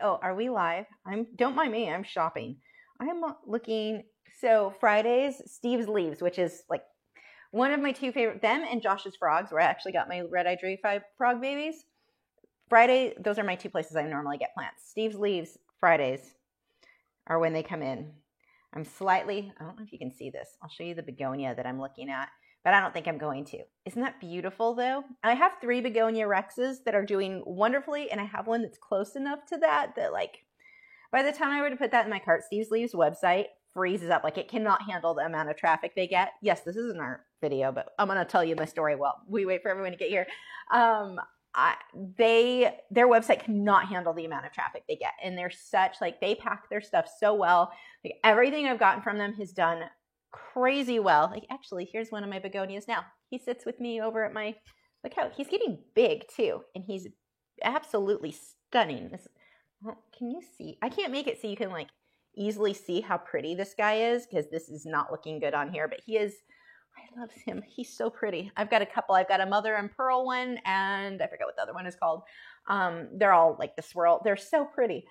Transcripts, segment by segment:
Oh, are we live? Don't mind me, I'm shopping. I'm looking. So Fridays, Steve's Leaves, which is like one of my two favorite, them and Josh's Frogs, where I actually got my red-eye frog babies. Friday, those are my two places I normally get plants. Steve's Leaves, Fridays are when they come in. I don't know if you can see this. I'll show you the begonia that I'm looking at, but I don't think I'm going to. Isn't that beautiful though? I have 3 begonia rexes that are doing wonderfully, and I have one that's close enough to that like, by the time I were to put that in my cart, Steve's Leaves website freezes up. Like, it cannot handle the amount of traffic they get. Yes, this isn't our video, but I'm going to tell you my story while we wait for everyone to get here. Their website cannot handle the amount of traffic they get. And they're such, like, they pack their stuff so well. Like, everything I've gotten from them has done crazy well. Like, actually, here's one of my begonias now. He sits with me over at my, look how, he's getting big too. And he's absolutely stunning. Can you see? I can't make it so you can like easily see how pretty this guy is, because this is not looking good on here, but he is, I love him. He's so pretty. I've got a couple. I've got a mother and pearl one, and I forget what the other one is called. They're all like the swirl. They're so pretty.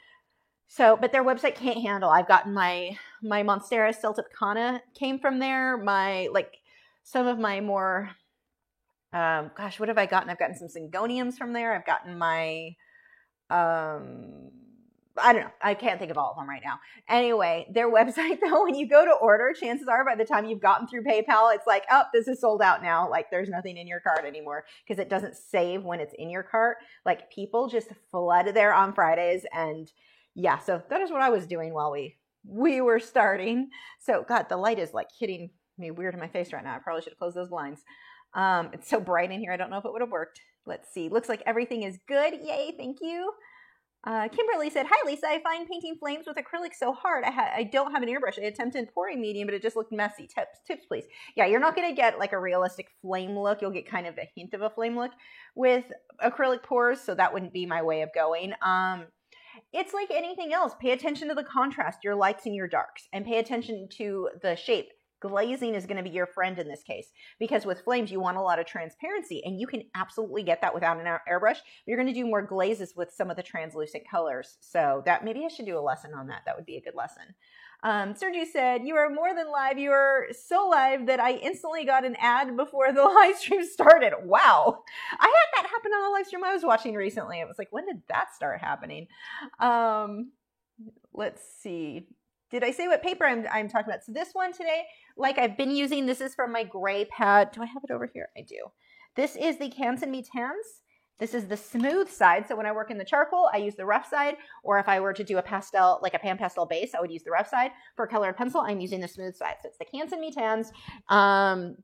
So, but their website can't handle. I've gotten my Monstera Celtipcana came from there. Some of my more, gosh, what have I gotten? I've gotten some Syngoniums from there. I've gotten my, I don't know. I can't think of all of them right now. Anyway, their website though, when you go to order, chances are by the time you've gotten through PayPal, it's like, oh, this is sold out now. Like, there's nothing in your cart anymore, because it doesn't save when it's in your cart. Like, people just flood there on Fridays. And yeah, so that is what I was doing while we were starting. So God, the light is like hitting me weird in my face right now. I probably should have closed those blinds. It's so bright in here. I don't know if it would have worked. Let's see. Looks like everything is good. Yay. Thank you. Kimberly said, hi, Lisa. I find painting flames with acrylic so hard. I don't have an airbrush. I attempted pouring medium, but it just looked messy. Tips, please. Yeah, you're not going to get like a realistic flame look. You'll get kind of a hint of a flame look with acrylic pours, so that wouldn't be my way of going. It's like anything else. Pay attention to the contrast, your lights and your darks, and pay attention to the shape. Glazing is going to be your friend in this case, because with flames, you want a lot of transparency, and you can absolutely get that without an airbrush. You're going to do more glazes with some of the translucent colors. So that, maybe I should do a lesson on that. That would be a good lesson. Sergio said, you are more than live. You are so live that I instantly got an ad before the live stream started. Wow. I had that happen on a live stream I was watching recently. It was like, when did that start happening? Let's see. Did I say what paper I'm talking about? So this one today, like I've been using, this is from my gray pad. Do I have it over here? I do. This is the Canson Me Tans. This is the smooth side. So when I work in the charcoal, I use the rough side. Or if I were to do a pastel, like a pan pastel base, I would use the rough side. For colored pencil, I'm using the smooth side. So it's the Canson Me Tans.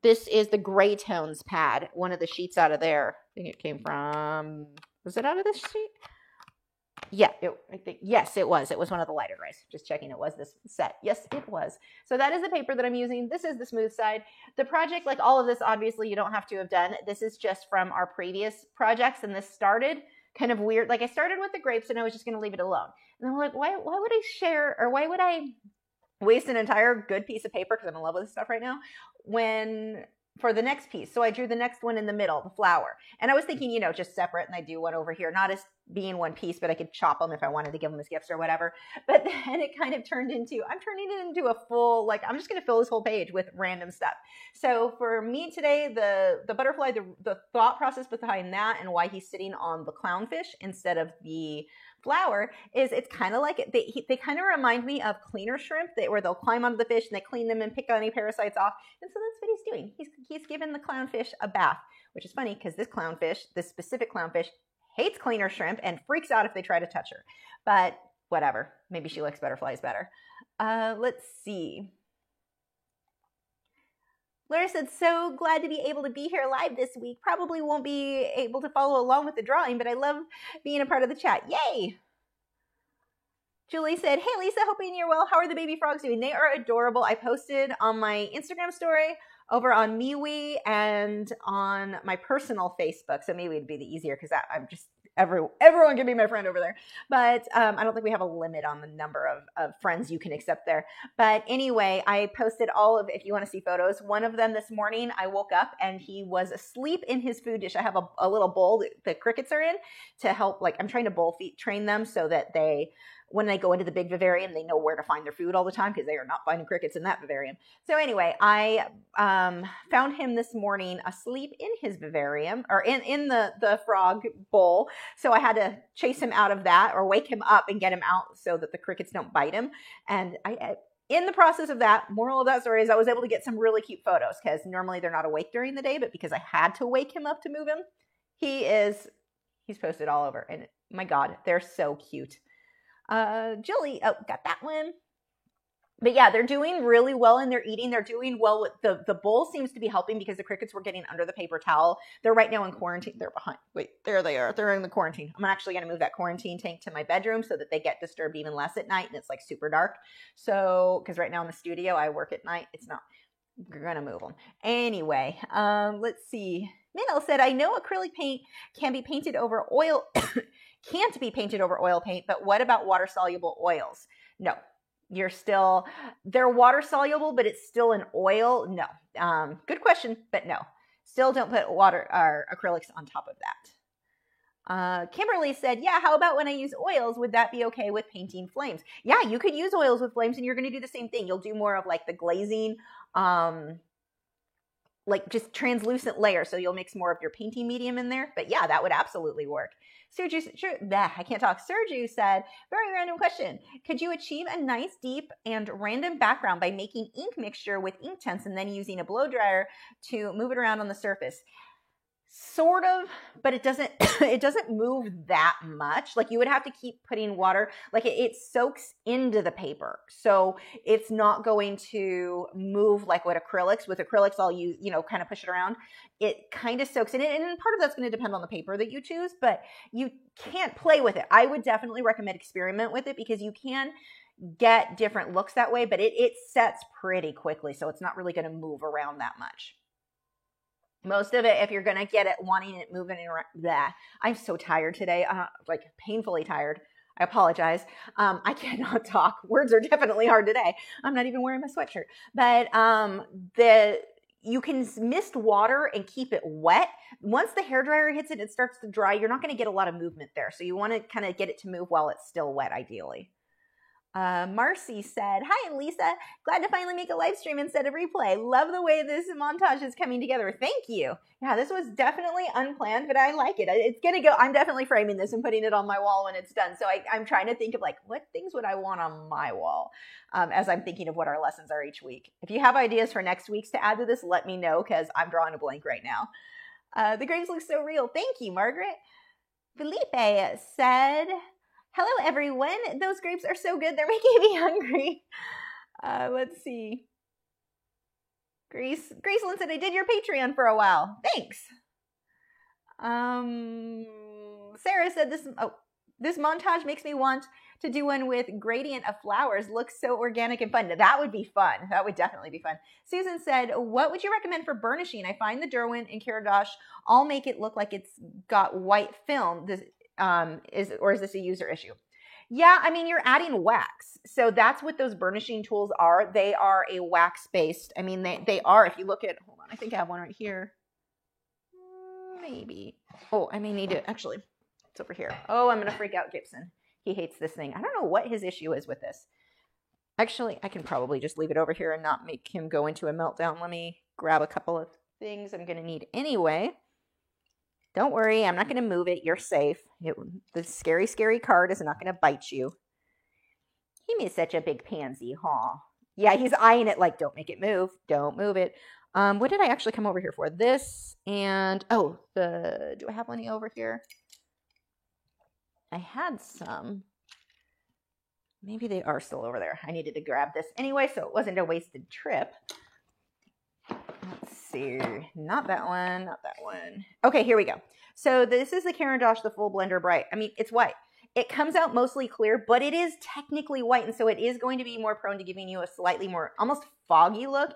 This is the gray tones pad. One of the sheets out of there. I think it came from, was it out of this sheet? Yeah, I think, yes, it was. It was one of the lighter grays. Just checking it was this set. Yes, it was. So that is the paper that I'm using. This is the smooth side. The project, like all of this, obviously you don't have to have done. This is just from our previous projects, and this started kind of weird. Like, I started with the grapes and I was just going to leave it alone. And I'm like, why would I share, or why would I waste an entire good piece of paper, because I'm in love with this stuff right now, for the next piece. So I drew the next one in the middle, the flower. And I was thinking, just separate, and I do one over here, not as being one piece, but I could chop them if I wanted to give them as gifts or whatever. But then it kind of turned into, I'm turning it into a full, like, I'm just going to fill this whole page with random stuff. So for me today, the butterfly, the thought process behind that and why he's sitting on the clownfish instead of the flower is, it's kind of like, they kind of remind me of cleaner shrimp, where they'll climb onto the fish and they clean them and pick any parasites off. And so that's what he's doing. He's given the clownfish a bath, which is funny because this specific clownfish hates cleaner shrimp and freaks out if they try to touch her. But whatever. Maybe she likes butterflies better. Let's see. Laura said, so glad to be able to be here live this week. Probably won't be able to follow along with the drawing, but I love being a part of the chat. Yay! Julie said, hey, Lisa, hoping you're well. How are the baby frogs doing? They are adorable. I posted on my Instagram story, over on MeWe, and on my personal Facebook. So MeWe would be the easier, because everyone can be my friend over there. But I don't think we have a limit on the number of friends you can accept there. But anyway, I posted if you want to see photos, one of them this morning, I woke up and he was asleep in his food dish. I have a little bowl that the crickets are in to help, like I'm trying to bowl feed train them so that when they go into the big vivarium, they know where to find their food all the time because they are not finding crickets in that vivarium. So anyway, I found him this morning asleep in his vivarium or in the frog bowl. So I had to chase him out of that or wake him up and get him out so that the crickets don't bite him. And in the process of that, moral of that story is I was able to get some really cute photos because normally they're not awake during the day, but because I had to wake him up to move him, he's posted all over. And my God, they're so cute. Jilly, got that one. But yeah, they're doing really well and they're eating. They're doing well with the bowl seems to be helping because the crickets were getting under the paper towel. They're right now in quarantine. They're behind. Wait, there they are. They're in the quarantine. I'm actually going to move that quarantine tank to my bedroom so that they get disturbed even less at night and it's like super dark. So, because right now in the studio, I work at night. We're going to move them. Anyway, let's see. Minnow said, I know acrylic paint can be painted over oil, can't be painted over oil paint, but what about water-soluble oils? No, they're water-soluble, but it's still an oil? No. Good question, but no. Still don't put water or acrylics on top of that. Kimberly said, yeah, how about when I use oils? Would that be okay with painting flames? Yeah, you could use oils with flames and you're going to do the same thing. You'll do more of like the glazing, like just translucent layer. So you'll mix more of your painting medium in there. But yeah, that would absolutely work. I can't talk. Sergio said, very random question. Could you achieve a nice, deep, and random background by making ink mixture with ink tints and then using a blow dryer to move it around on the surface? Sort of, but it doesn't move that much. Like you would have to keep putting water, like it soaks into the paper. So it's not going to move like with acrylics. With acrylics, I'll use, kind of push it around. It kind of soaks in it. And part of that's going to depend on the paper that you choose, but you can't play with it. I would definitely recommend experiment with it because you can get different looks that way, but it sets pretty quickly. So it's not really going to move around that much. Most of it, if you're going to get it, wanting it moving around, I'm so tired today, like painfully tired. I apologize. I cannot talk. Words are definitely hard today. I'm not even wearing my sweatshirt. But you can mist water and keep it wet. Once the hairdryer hits it, it starts to dry. You're not going to get a lot of movement there. So you want to kind of get it to move while it's still wet, ideally. Marcy said, hi, Lisa. Glad to finally make a live stream instead of replay. Love the way this montage is coming together. Thank you. Yeah, this was definitely unplanned, but I like it. It's going to go. I'm definitely framing this and putting it on my wall when it's done. So I'm trying to think of like, what things would I want on my wall as I'm thinking of what our lessons are each week. If you have ideas for next week's to add to this, let me know because I'm drawing a blank right now. The grapes look so real. Thank you, Margaret. Felipe said, hello, everyone. Those grapes are so good. They're making me hungry. Let's see. Graceland said, I did your Patreon for a while. Thanks. Sarah said, this montage makes me want to do one with gradient of flowers. Looks so organic and fun. That would be fun. That would definitely be fun. Susan said, what would you recommend for burnishing? I find the Derwent and Caradosh all make it look like it's got white film. Is this a user issue? Yeah, I mean, you're adding wax. So that's what those burnishing tools are. They are a wax-based. I mean, they are, if you look at, hold on, I think I have one right here. Maybe. Oh, I may need to, actually, it's over here. Oh, I'm going to freak out Gibson. He hates this thing. I don't know what his issue is with this. Actually, I can probably just leave it over here and not make him go into a meltdown. Let me grab a couple of things I'm going to need anyway. Don't worry, I'm not going to move it. You're safe. The scary, scary card is not going to bite you. He is such a big pansy, huh? Yeah, he's eyeing it like, don't make it move. Don't move it. What did I actually come over here for? This and, do I have any over here? I had some. Maybe they are still over there. I needed to grab this anyway, so it wasn't a wasted trip. Let's see. Not that one. Not that one. Okay, here we go. So this is the Caradosh, the Full Blender Bright. I mean, it's white. It comes out mostly clear, but it is technically white, and so it is going to be more prone to giving you a slightly more almost foggy look.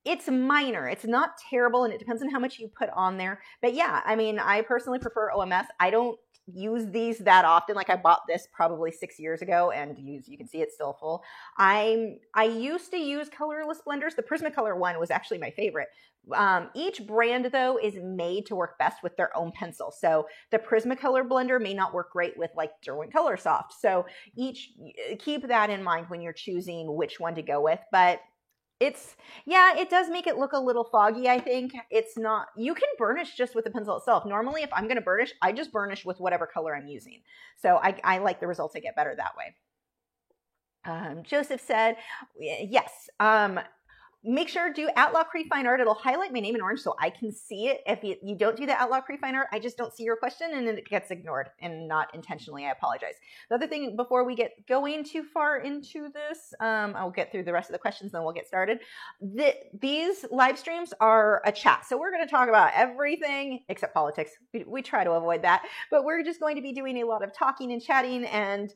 It's minor. It's not terrible, and it depends on how much you put on there. But yeah, I mean, I personally prefer OMS. I don't use these that often. Like I bought this probably 6 years ago and you can see it's still full. I used to use colorless blenders. The Prismacolor one was actually my favorite. Each brand though is made to work best with their own pencil. So the Prismacolor blender may not work great with like Derwent Colorsoft. So keep that in mind when you're choosing which one to go with. But it does make it look a little foggy, I think. It's not, you can burnish just with the pencil itself. Normally, if I'm going to burnish, I just burnish with whatever color I'm using. So I like the results I get better that way. Joseph said, yes, make sure do @Lock Refine Art. It'll highlight my name in orange so I can see it. If you don't do the @Lock Refine Art, I just don't see your question and then it gets ignored, and not intentionally. I apologize. The other thing, before we get going too far into this, I'll get through the rest of the questions, then we'll get started. These live streams are a chat. So we're going to talk about everything except politics. We try to avoid that, but we're just going to be doing a lot of talking and chatting and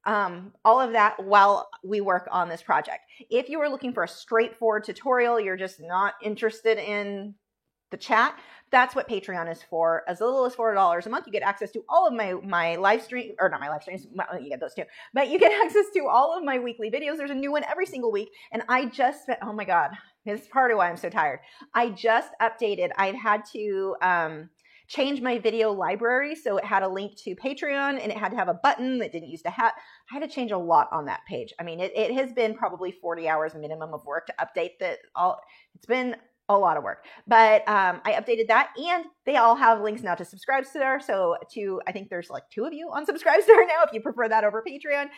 all of that while we work on this project. If you are looking for a straightforward tutorial, you're just not interested in the chat, that's what Patreon is for. As little as $4 a month, you get access to all of my live stream, or not my live streams, you get those too, but you get access to all of my weekly videos. There's a new one every single week. And I just spent, oh my God, this is part of why I'm so tired. I just updated, I've had to, change my video library. So it had a link to Patreon and it had to have a button that didn't used to have. I had to change a lot on that page. I mean, it has been probably 40 hours minimum of work to update that. It's been a lot of work, but I updated that and they all have links now to Subscribestar. So I think there's like 2 of you on Subscribestar now, if you prefer that over Patreon.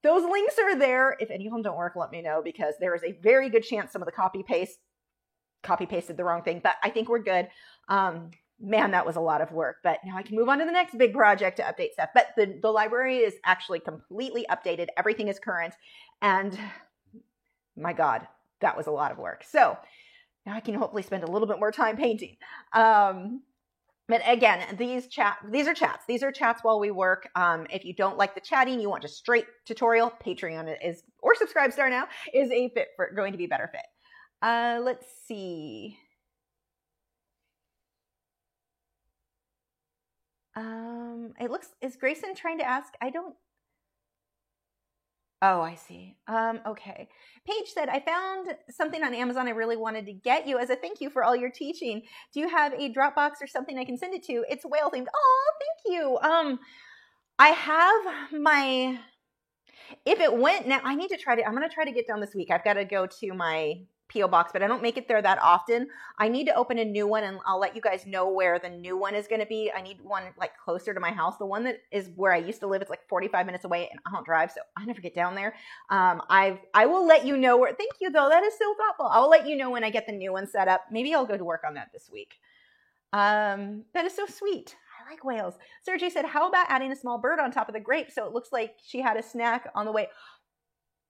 Those links are there. If any of them don't work, let me know, because there is a very good chance some of the copy pasted the wrong thing, but I think we're good. Man, that was a lot of work, but now I can move on to the next big project to update stuff. But the library is actually completely updated. Everything is current. And my God, that was a lot of work. So now I can hopefully spend a little bit more time painting. But again, these are chats. These are chats while we work. If you don't like the chatting, you want just straight tutorial, Patreon is, or Subscribestar now, is going to be a better fit. Let's see. Is Grayson trying to ask? Oh, I see. Okay. Paige said, I found something on Amazon I really wanted to get you as a thank you for all your teaching. Do you have a Dropbox or something I can send it to? It's whale themed. Oh, thank you. I have if it went now, I'm going to try to get done this week. I've got to go to my P.O. box, but I don't make it there that often. I need to open a new one and I'll let you guys know where the new one is going to be. I need one like closer to my house. The one that is where I used to live, it's like 45 minutes away and I don't drive, so I never get down there. I will let you know where, thank you though. That is so thoughtful. I will let you know when I get the new one set up. Maybe I'll go to work on that this week. That is so sweet. I like whales. Sergey said, how about adding a small bird on top of the grape so it looks like she had a snack on the way?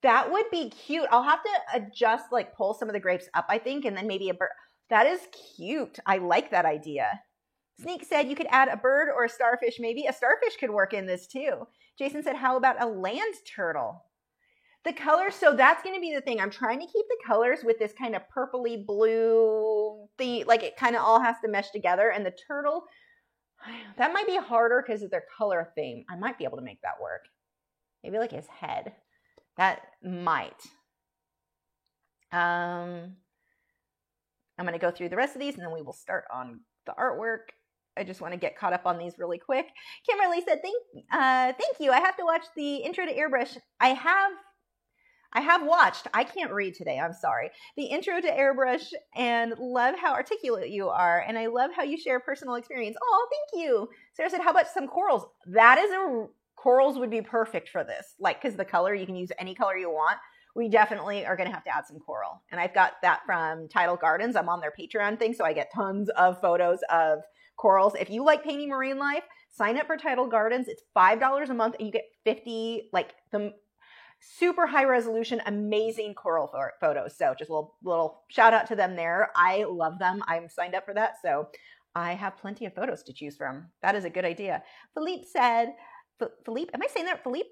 That would be cute. I'll have to adjust, like pull some of the grapes up, I think, and then maybe a bird. That is cute. I like that idea. Sneak said you could add a bird or a starfish, maybe. A starfish could work in this too. Jason said, how about a land turtle? The colors, so that's going to be the thing. I'm trying to keep the colors with this kind of purpley blue thing. Like it kind of all has to mesh together. And the turtle, that might be harder because of their color theme. I might be able to make that work. Maybe like his head. That might. I'm going to go through the rest of these and then we will start on the artwork. I just want to get caught up on these really quick. Kimberly said, thank you. I have to watch the intro to Airbrush. I have watched. I can't read today. I'm sorry. The intro to Airbrush and love how articulate you are. And I love how you share personal experience. Oh, thank you. Sarah said, how about some corals? Corals would be perfect for this. Like, because the color, you can use any color you want. We definitely are going to have to add some coral. And I've got that from Tidal Gardens. I'm on their Patreon thing, so I get tons of photos of corals. If you like painting marine life, sign up for Tidal Gardens. It's $5 a month and you get 50, like the super high resolution, amazing coral photos. So just a little shout out to them there. I love them. I'm signed up for that. So I have plenty of photos to choose from. That is a good idea. Philippe said, Philippe, am I saying that? Philippe,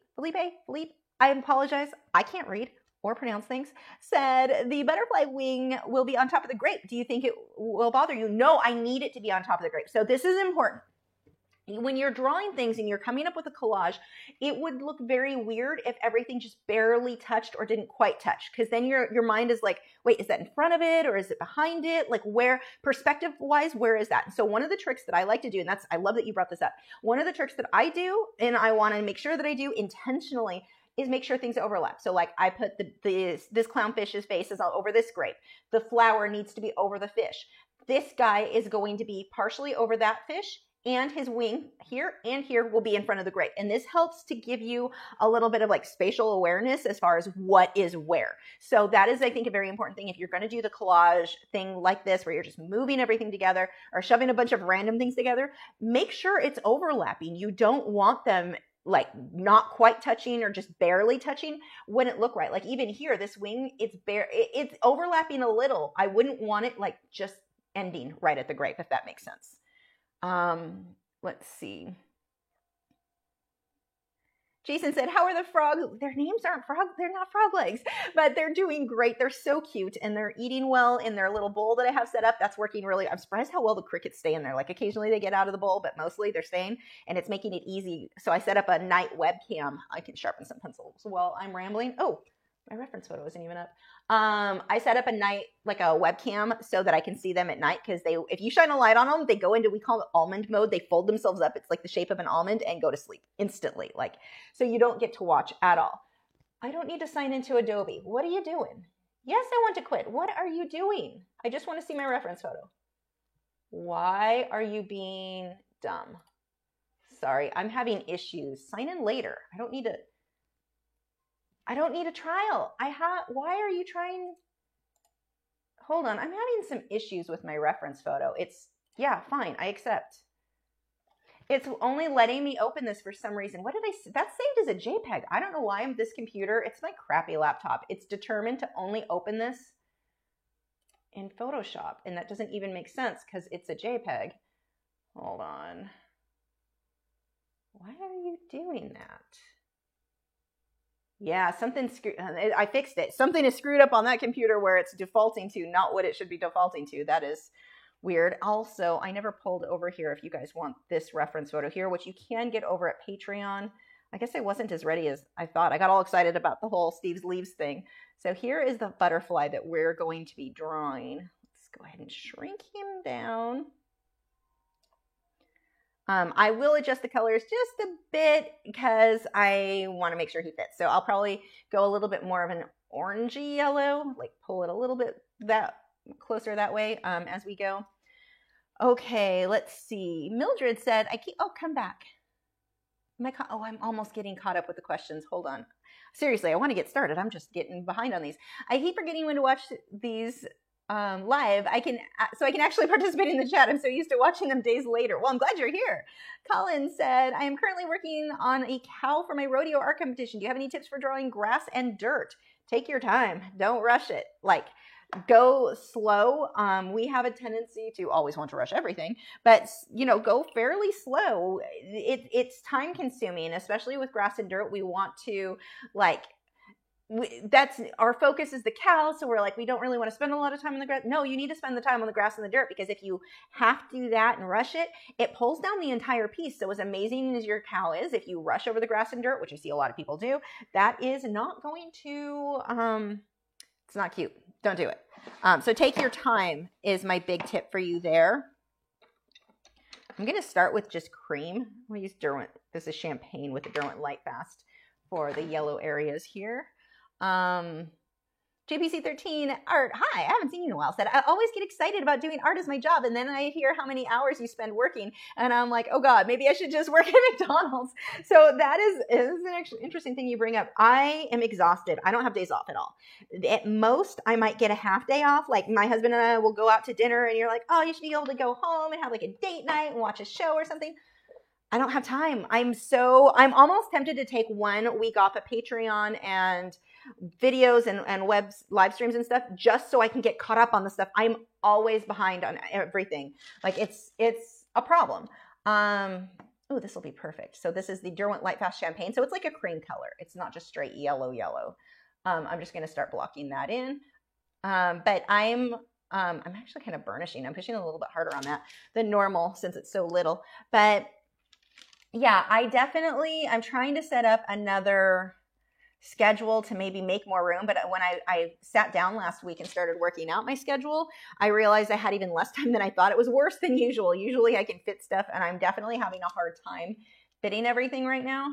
I apologize. I can't read or pronounce things. Said, the butterfly wing will be on top of the grape. Do you think it will bother you? No, I need it to be on top of the grape. So this is important. when you're drawing things and you're coming up with a collage, it would look very weird if everything just barely touched or didn't quite touch, because then your mind is like, wait, is that in front of it or is it behind it? Like, where, perspective wise, where is that? And so one of the tricks that I like to do, and that's, I love that you brought this up, one of the tricks that I do, and I want to make sure that I do intentionally, is make sure things overlap. So like I put this clownfish's face is all over this grape. The flower needs to be over the fish. This guy is going to be partially over that fish, and his wing here and here will be in front of the grape. And this helps to give you a little bit of like spatial awareness as far as what is where. So that is, I think, a very important thing. If you're going to do the collage thing like this, where you're just moving everything together or shoving a bunch of random things together, make sure it's overlapping. You don't want them like not quite touching or just barely touching. Wouldn't look right. Like even here, this wing, it's overlapping a little. I wouldn't want it like just ending right at the grape, if that makes sense. Let's see. Jason said, how are the frogs? Their names aren't frog. They're not frog legs, but they're doing great. They're so cute and they're eating well in their little bowl that I have set up. That's working really. I'm surprised how well the crickets stay in there. Like occasionally they get out of the bowl, but mostly they're staying, and it's making it easy. So I set up a night webcam. I can sharpen some pencils while I'm rambling. Oh, my reference photo isn't even up. I set up a night, like a webcam, so that I can see them at night, because if you shine a light on them, they go into, we call it almond mode. They fold themselves up. It's like the shape of an almond, and go to sleep instantly. Like, so you don't get to watch at all. I don't need to sign into Adobe. What are you doing? Yes, I want to quit. What are you doing? I just want to see my reference photo. Why are you being dumb? Sorry, I'm having issues. Sign in later. I don't need a trial. Why are you trying? Hold on. I'm having some issues with my reference photo. Yeah, fine. I accept. It's only letting me open this for some reason. What did I say? That's saved as a JPEG. I don't know why this computer, it's my crappy laptop. It's determined to only open this in Photoshop. And that doesn't even make sense because it's a JPEG. Hold on. Why are you doing that? Yeah, I fixed it. Something is screwed up on that computer where it's defaulting to not what it should be defaulting to. That is weird. Also, I never pulled over here if you guys want this reference photo here, which you can get over at Patreon. I guess I wasn't as ready as I thought. I got all excited about the whole Steve's Leaves thing. So here is the butterfly that we're going to be drawing. Let's go ahead and shrink him down. I will adjust the colors just a bit because I want to make sure he fits. So I'll probably go a little bit more of an orangey yellow, like pull it a little bit closer that way as we go. Okay, let's see. Mildred said, come back. I'm almost getting caught up with the questions. Hold on. Seriously, I want to get started. I'm just getting behind on these. I keep forgetting when to watch these live. I can actually participate in the chat. I'm so used to watching them days later. Well, I'm glad you're here. Colin said, I am currently working on a cow for my rodeo art competition. Do you have any tips for drawing grass and dirt? Take your time. Don't rush it. Like, go slow. We have a tendency to always want to rush everything, but go fairly slow. It's time consuming, especially with grass and dirt. We want to that's our focus is the cow. So we're like, we don't really want to spend a lot of time on the grass. No, you need to spend the time on the grass and the dirt, because if you have to do that and rush it, it pulls down the entire piece. So as amazing as your cow is, if you rush over the grass and dirt, which I see a lot of people do, that is not going to, it's not cute. Don't do it. So take your time is my big tip for you there. I'm going to start with just cream. I'm going to use Derwent. This is champagne with the Derwent Lightfast for the yellow areas here. JPC13 art. Hi, I haven't seen you in a while. Said, I always get excited about doing art as my job, and then I hear how many hours you spend working, and I'm like, oh God, maybe I should just work at McDonald's. So that is an actually interesting thing you bring up. I am exhausted. I don't have days off at all. At most, I might get a half day off. Like my husband and I will go out to dinner, and you're like, oh, you should be able to go home and have like a date night and watch a show or something. I don't have time. I'm almost tempted to take 1 week off of Patreon and videos and web live streams and stuff, just so I can get caught up on the stuff. I'm always behind on everything. Like it's a problem. Oh, this will be perfect. So this is the Derwent Lightfast Champagne. So it's like a cream color. It's not just straight yellow. I'm just going to start blocking that in. But I'm actually kind of burnishing. I'm pushing a little bit harder on that than normal since it's so little. But yeah, I'm trying to set up another schedule to maybe make more room. But when I sat down last week and started working out my schedule, I realized I had even less time than I thought. It was worse than usual. Usually I can fit stuff, and I'm definitely having a hard time fitting everything right now.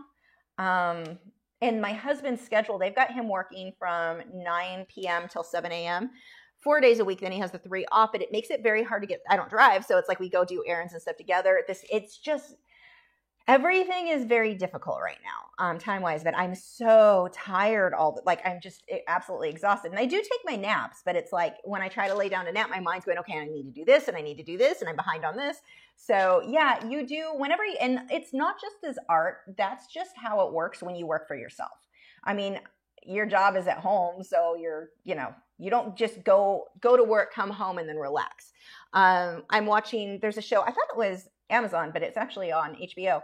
And my husband's schedule, they've got him working from 9 p.m. till 7 a.m. 4 days a week. Then he has the 3 off, but it makes it very hard to get, I don't drive. So it's like we go do errands and stuff together. It's just, everything is very difficult right now, time-wise, but I'm so tired I'm just absolutely exhausted. And I do take my naps, but it's like when I try to lay down to nap, my mind's going, okay, I need to do this and I need to do this and I'm behind on this. So yeah, you do and it's not just as art, that's just how it works when you work for yourself. I mean, your job is at home, so you don't just go to work, come home and then relax. I'm watching, there's a show, I thought it was Amazon, but it's actually on HBO.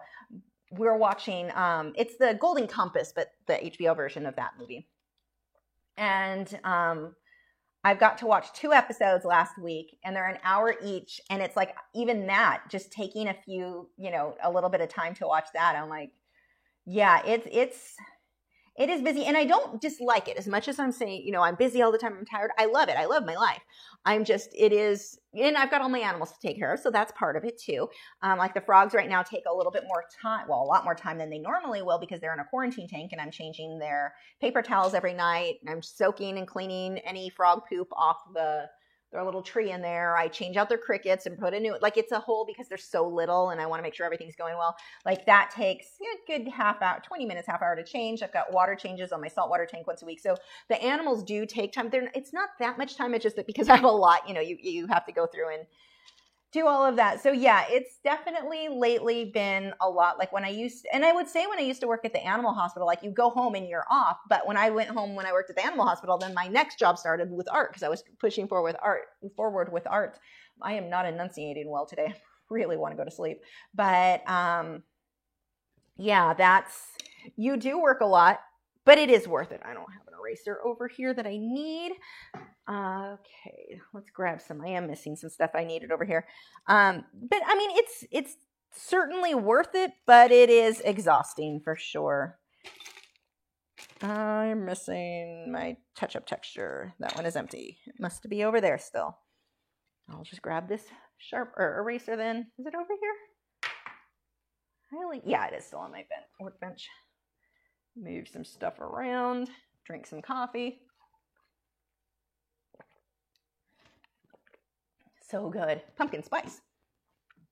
We're watching, it's the Golden Compass, but the HBO version of that movie. And I've got to watch 2 episodes last week, and they're an hour each. And it's like, even that, just taking a little bit of time to watch that, I'm like, yeah, it is busy, and I don't dislike it as much as I'm saying, I'm busy all the time. I'm tired. I love it. I love my life. And I've got all my animals to take care of, so that's part of it too. Like the frogs right now take a little bit more time, well, a lot more time than they normally will because they're in a quarantine tank, and I'm changing their paper towels every night. And I'm soaking and cleaning any frog poop off their little tree in there. I change out their crickets and put a new, like it's a whole, because they're so little and I want to make sure everything's going well. Like that takes a good half hour, 20 minutes, half hour to change. I've got water changes on my saltwater tank once a week. So the animals do take time. It's not that much time. It's just that because I have a lot, you have to go through and do all of that. So yeah, it's definitely lately been a lot. Like when I used to work at the animal hospital, like you go home and you're off. But when I went home, when I worked at the animal hospital, then my next job started with art because I was pushing forward with art. I am not enunciating well today. I really want to go to sleep. But yeah, you do work a lot, but it is worth it. I don't have an eraser over here that I need. Okay, let's grab some. I am missing some stuff I needed over here. But I mean, it's certainly worth it, but it is exhausting for sure. I'm missing my touch-up texture. That one is empty. It must be over there still. I'll just grab this eraser then. Is it over here? Yeah, it is still on my workbench. Move some stuff around, drink some coffee. So good. Pumpkin spice.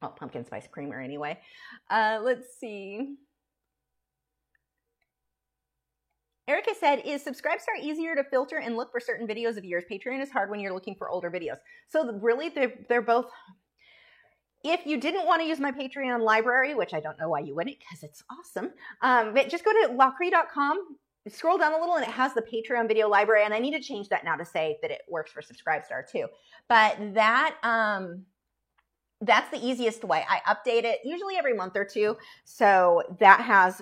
Well, pumpkin spice creamer anyway. Let's see. Erica said, is Subscribestar easier to filter and look for certain videos of yours? Patreon is hard when you're looking for older videos. So really, they're both. If you didn't want to use my Patreon library, which I don't know why you wouldn't because it's awesome, but just go to lacree.com, scroll down a little, and it has the Patreon video library. And I need to change that now to say that it works for Subscribestar too. But that's the easiest way. I update it usually every month or two. So that has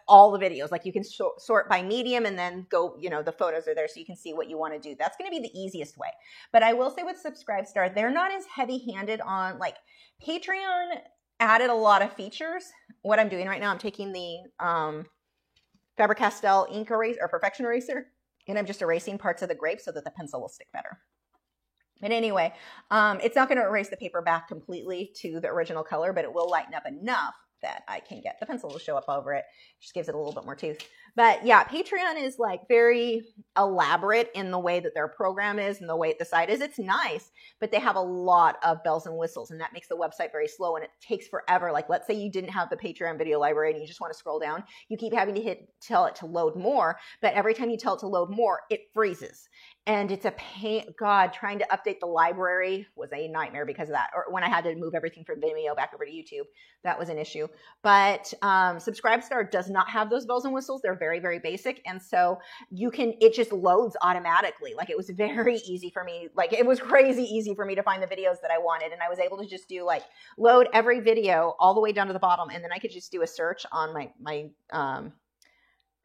all the videos, like you can sort by medium and then go, the photos are there so you can see what you want to do. That's going to be the easiest way. But I will say with Subscribestar, they're not as heavy-handed on, like Patreon added a lot of features. What I'm doing right now, I'm taking the Faber-Castell ink eraser or Perfection eraser, and I'm just erasing parts of the grape so that the pencil will stick better. But anyway, it's not going to erase the paper back completely to the original color, but it will lighten up enough that I can get the pencil to show up over it. Just gives it a little bit more tooth. But yeah, Patreon is like very elaborate in the way that their program is and the way the site is. It's nice, but they have a lot of bells and whistles, and that makes the website very slow, and it takes forever. Like let's say you didn't have the Patreon video library and you just want to scroll down. You keep having to tell it to load more, but every time you tell it to load more, it freezes. And it's a pain. God, trying to update the library was a nightmare because of that. Or when I had to move everything from Vimeo back over to YouTube, that was an issue. But Subscribestar does not have those bells and whistles. They're very, very basic. And so it just loads automatically. Like it was very easy for me. Like it was crazy easy for me to find the videos that I wanted. And I was able to just do like load every video all the way down to the bottom. And then I could just do a search on my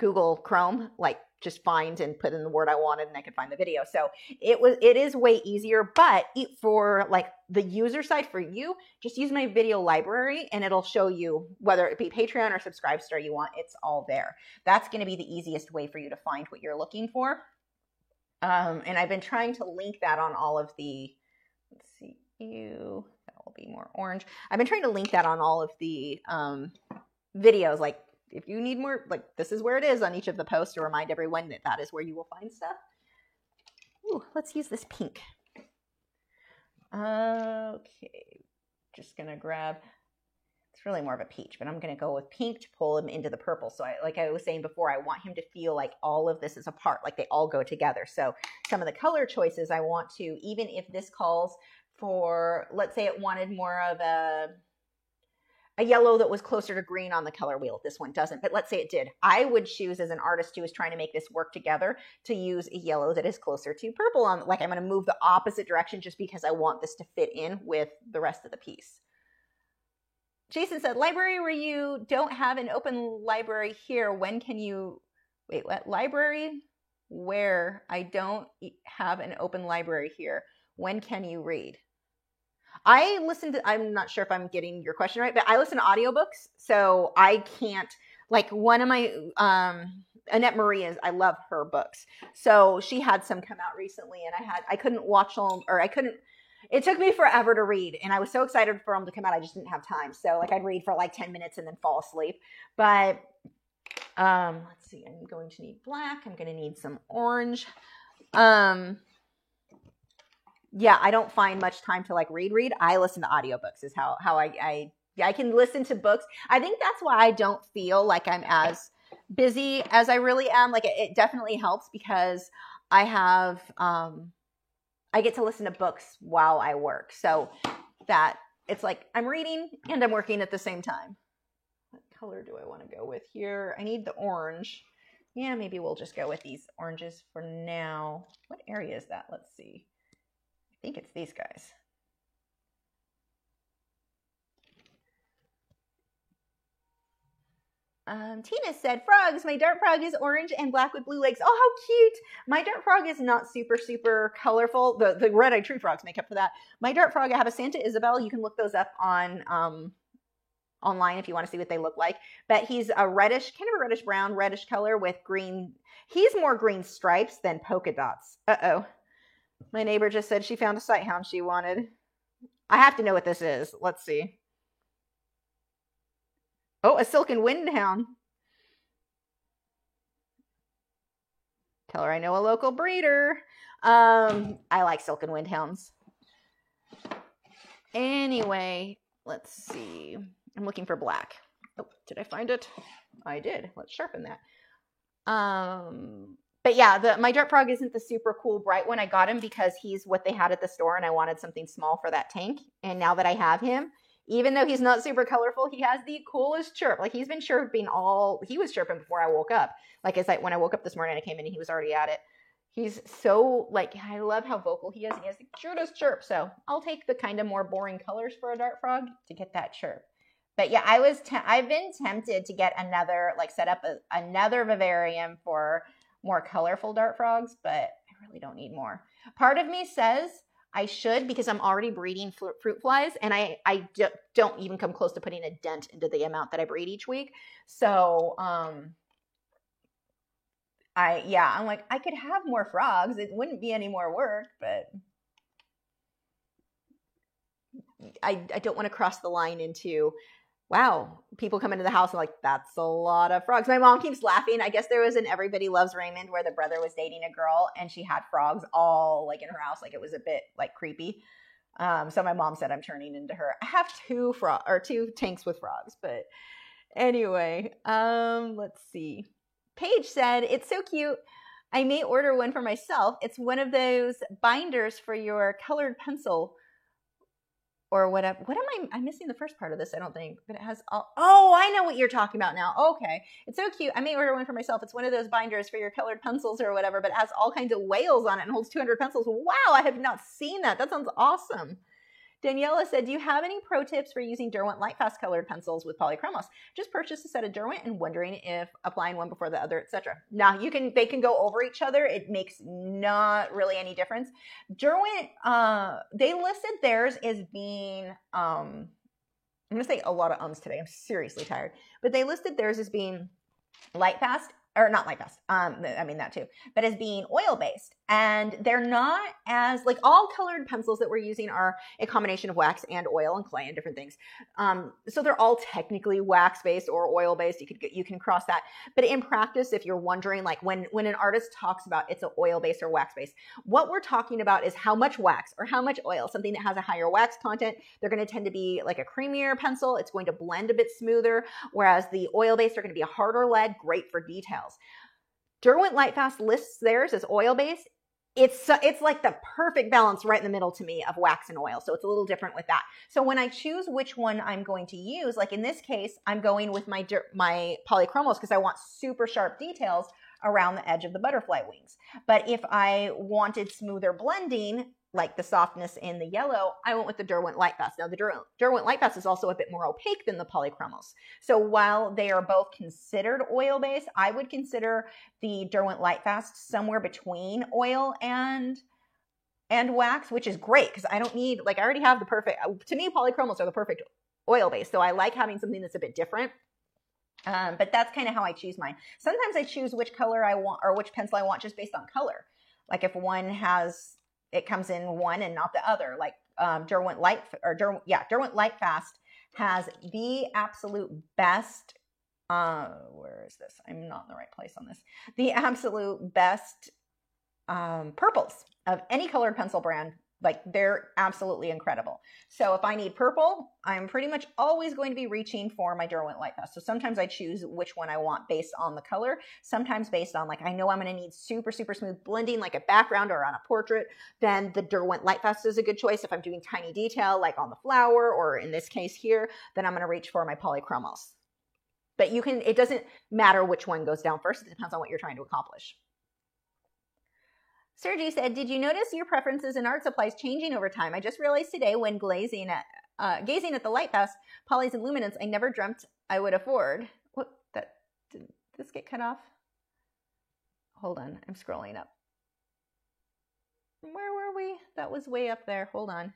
Google Chrome, like just find and put in the word I wanted and I could find the video. So it is way easier, but for like the user side for you, just use my video library and it'll show you whether it be Patreon or Subscribestar you want. It's all there. That's going to be the easiest way for you to find what you're looking for. And I've been trying to link that on all of the, let's see, that will be more orange. I've been trying to link that on all of the videos. Like if you need more, like this is where it is on each of the posts to remind everyone that that is where you will find stuff. Ooh, let's use this pink. Okay, just gonna grab, it's really more of a peach, but I'm gonna go with pink to pull him into the purple. So like I was saying before, I want him to feel like all of this is a part, like they all go together. So some of the color choices I want to, even if this calls for, let's say it wanted more of a yellow that was closer to green on the color wheel. This one doesn't, but let's say it did. I would choose as an artist who is trying to make this work together to use a yellow that is closer to purple on, like I'm going to move the opposite direction just because I want this to fit in with the rest of the piece. Jason said, library where you don't have an open library here. When can you, wait, what? Library where I don't have an open library here. When can you read? I listen to, I'm not sure if I'm getting your question right, but I listen to audiobooks. So I can't, like one of my, Annette Marie I love her books. So she had some come out recently and I couldn't watch them, or it took me forever to read. And I was so excited for them to come out. I just didn't have time. So like I'd read for like 10 minutes and then fall asleep. But let's see, I'm going to need black. I'm going to need some orange. Yeah, I don't find much time to like read. I listen to audiobooks is how I can listen to books. I think that's why I don't feel like I'm as busy as I really am. Like it definitely helps because I have, I get to listen to books while I work. So that it's like I'm reading and I'm working at the same time. What color do I want to go with here? I need the orange. Yeah, maybe we'll just go with these oranges for now. What area is that? Let's see. I think it's these guys. Tina said, frogs. My dart frog is orange and black with blue legs. Oh, how cute. My dart frog is not super, super colorful. The red-eyed tree frogs make up for that. My dart frog, I have a Santa Isabel. You can look those up on online if you want to see what they look like. But he's a reddish, kind of a reddish brown, reddish color with green. He's more green stripes than polka dots. Uh-oh. My neighbor just said she found a sighthound she wanted. I have to know what this is. Let's see. Oh, a silken windhound. Tell her I know a local breeder. I like silken windhounds. Anyway, let's see. I'm looking for black. Oh, did I find it? I did. Let's sharpen that. But yeah, my dart frog isn't the super cool bright one. I got him because he's what they had at the store and I wanted something small for that tank. And now that I have him, even though he's not super colorful, he has the coolest chirp. Like he's been chirping he was chirping before I woke up. Like it's like when I woke up this morning, I came in and he was already at it. He's so like, I love how vocal he is. He has the cutest chirp. So I'll take the kind of more boring colors for a dart frog to get that chirp. But yeah, I've been tempted to get another, like set up another vivarium for more colorful dart frogs, but I really don't need more. Part of me says I should because I'm already breeding fruit flies and I don't even come close to putting a dent into the amount that I breed each week. So I'm like, I could have more frogs. It wouldn't be any more work, but I don't want to cross the line into, wow, people come into the house and like, that's a lot of frogs. My mom keeps laughing. I guess there was an Everybody Loves Raymond where the brother was dating a girl and she had frogs all like in her house. Like it was a bit like creepy. So my mom said I'm turning into her. I have two tanks with frogs, but anyway, let's see. Paige said, it's so cute. I may order one for myself. It's one of those binders for your colored pencil or whatever. What am I'm missing the first part of this, I don't think, but it has all, oh, I know what you're talking about now. Okay. It's so cute. I may order one for myself. It's one of those binders for your colored pencils or whatever, but it has all kinds of whales on it and holds 200 pencils. Wow. I have not seen that. That sounds awesome. Daniela said, do you have any pro tips for using Derwent Lightfast colored pencils with polychromos? Just purchased a set of Derwent and wondering if applying one before the other, etc. Now, they can go over each other. It makes not really any difference. Derwent, they listed theirs as being, I'm going to say a lot of ums today. I'm seriously tired. But they listed theirs as being Lightfast, or not Lightfast, I mean that too, but as being oil-based. And they're not as, like, all colored pencils that we're using are a combination of wax and oil and clay and different things. So they're all technically wax-based or oil-based. You can cross that. But in practice, if you're wondering, like, when an artist talks about it's an oil-based or wax-based, what we're talking about is how much wax or how much oil. Something that has a higher wax content, they're going to tend to be like a creamier pencil. It's going to blend a bit smoother, whereas the oil-based are going to be a harder lead, great for details. Derwent Lightfast lists theirs as oil-based. It's like the perfect balance right in the middle to me of wax and oil. So it's a little different with that. So when I choose which one I'm going to use, like in this case, I'm going with my polychromos because I want super sharp details around the edge of the butterfly wings. But if I wanted smoother blending, like the softness in the yellow, I went with the Derwent Lightfast. Now, the Derwent Lightfast is also a bit more opaque than the polychromos. So while they are both considered oil-based, I would consider the Derwent Lightfast somewhere between oil and wax, which is great because I don't need, like, I already have the perfect, to me, polychromos are the perfect oil-based. So I like having something that's a bit different. But that's kind of how I choose mine. Sometimes I choose which color I want or which pencil I want just based on color. Like if one has, it comes in one and not the other. Like Derwent Lightfast has the absolute best. Where is this? I'm not in the right place on this. The absolute best purples of any colored pencil brand. Like they're absolutely incredible. So if I need purple, I'm pretty much always going to be reaching for my Derwent Lightfast. So sometimes I choose which one I want based on the color. Sometimes based on, like, I know I'm going to need super, super smooth blending, like a background or on a portrait. Then the Derwent Lightfast is a good choice. If I'm doing tiny detail, like on the flower, or in this case here, then I'm going to reach for my polychromos. But it doesn't matter which one goes down first. It depends on what you're trying to accomplish. Sergi said, did you notice your preferences in art supplies changing over time? I just realized today when gazing at the Lightfast, polys and luminance, I never dreamt I would afford. What? Did this get cut off? Hold on, I'm scrolling up. Where were we? That was way up there. Hold on.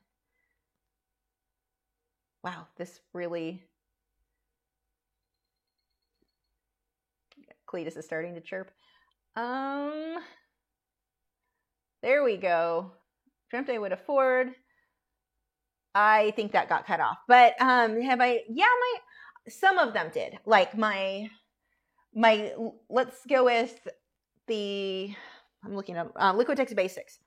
Wow, this really... Cletus is starting to chirp. There we go. Dreamt I would afford. I think that got cut off. But some of them did. Like my let's go with I'm looking at Liquitex Basics.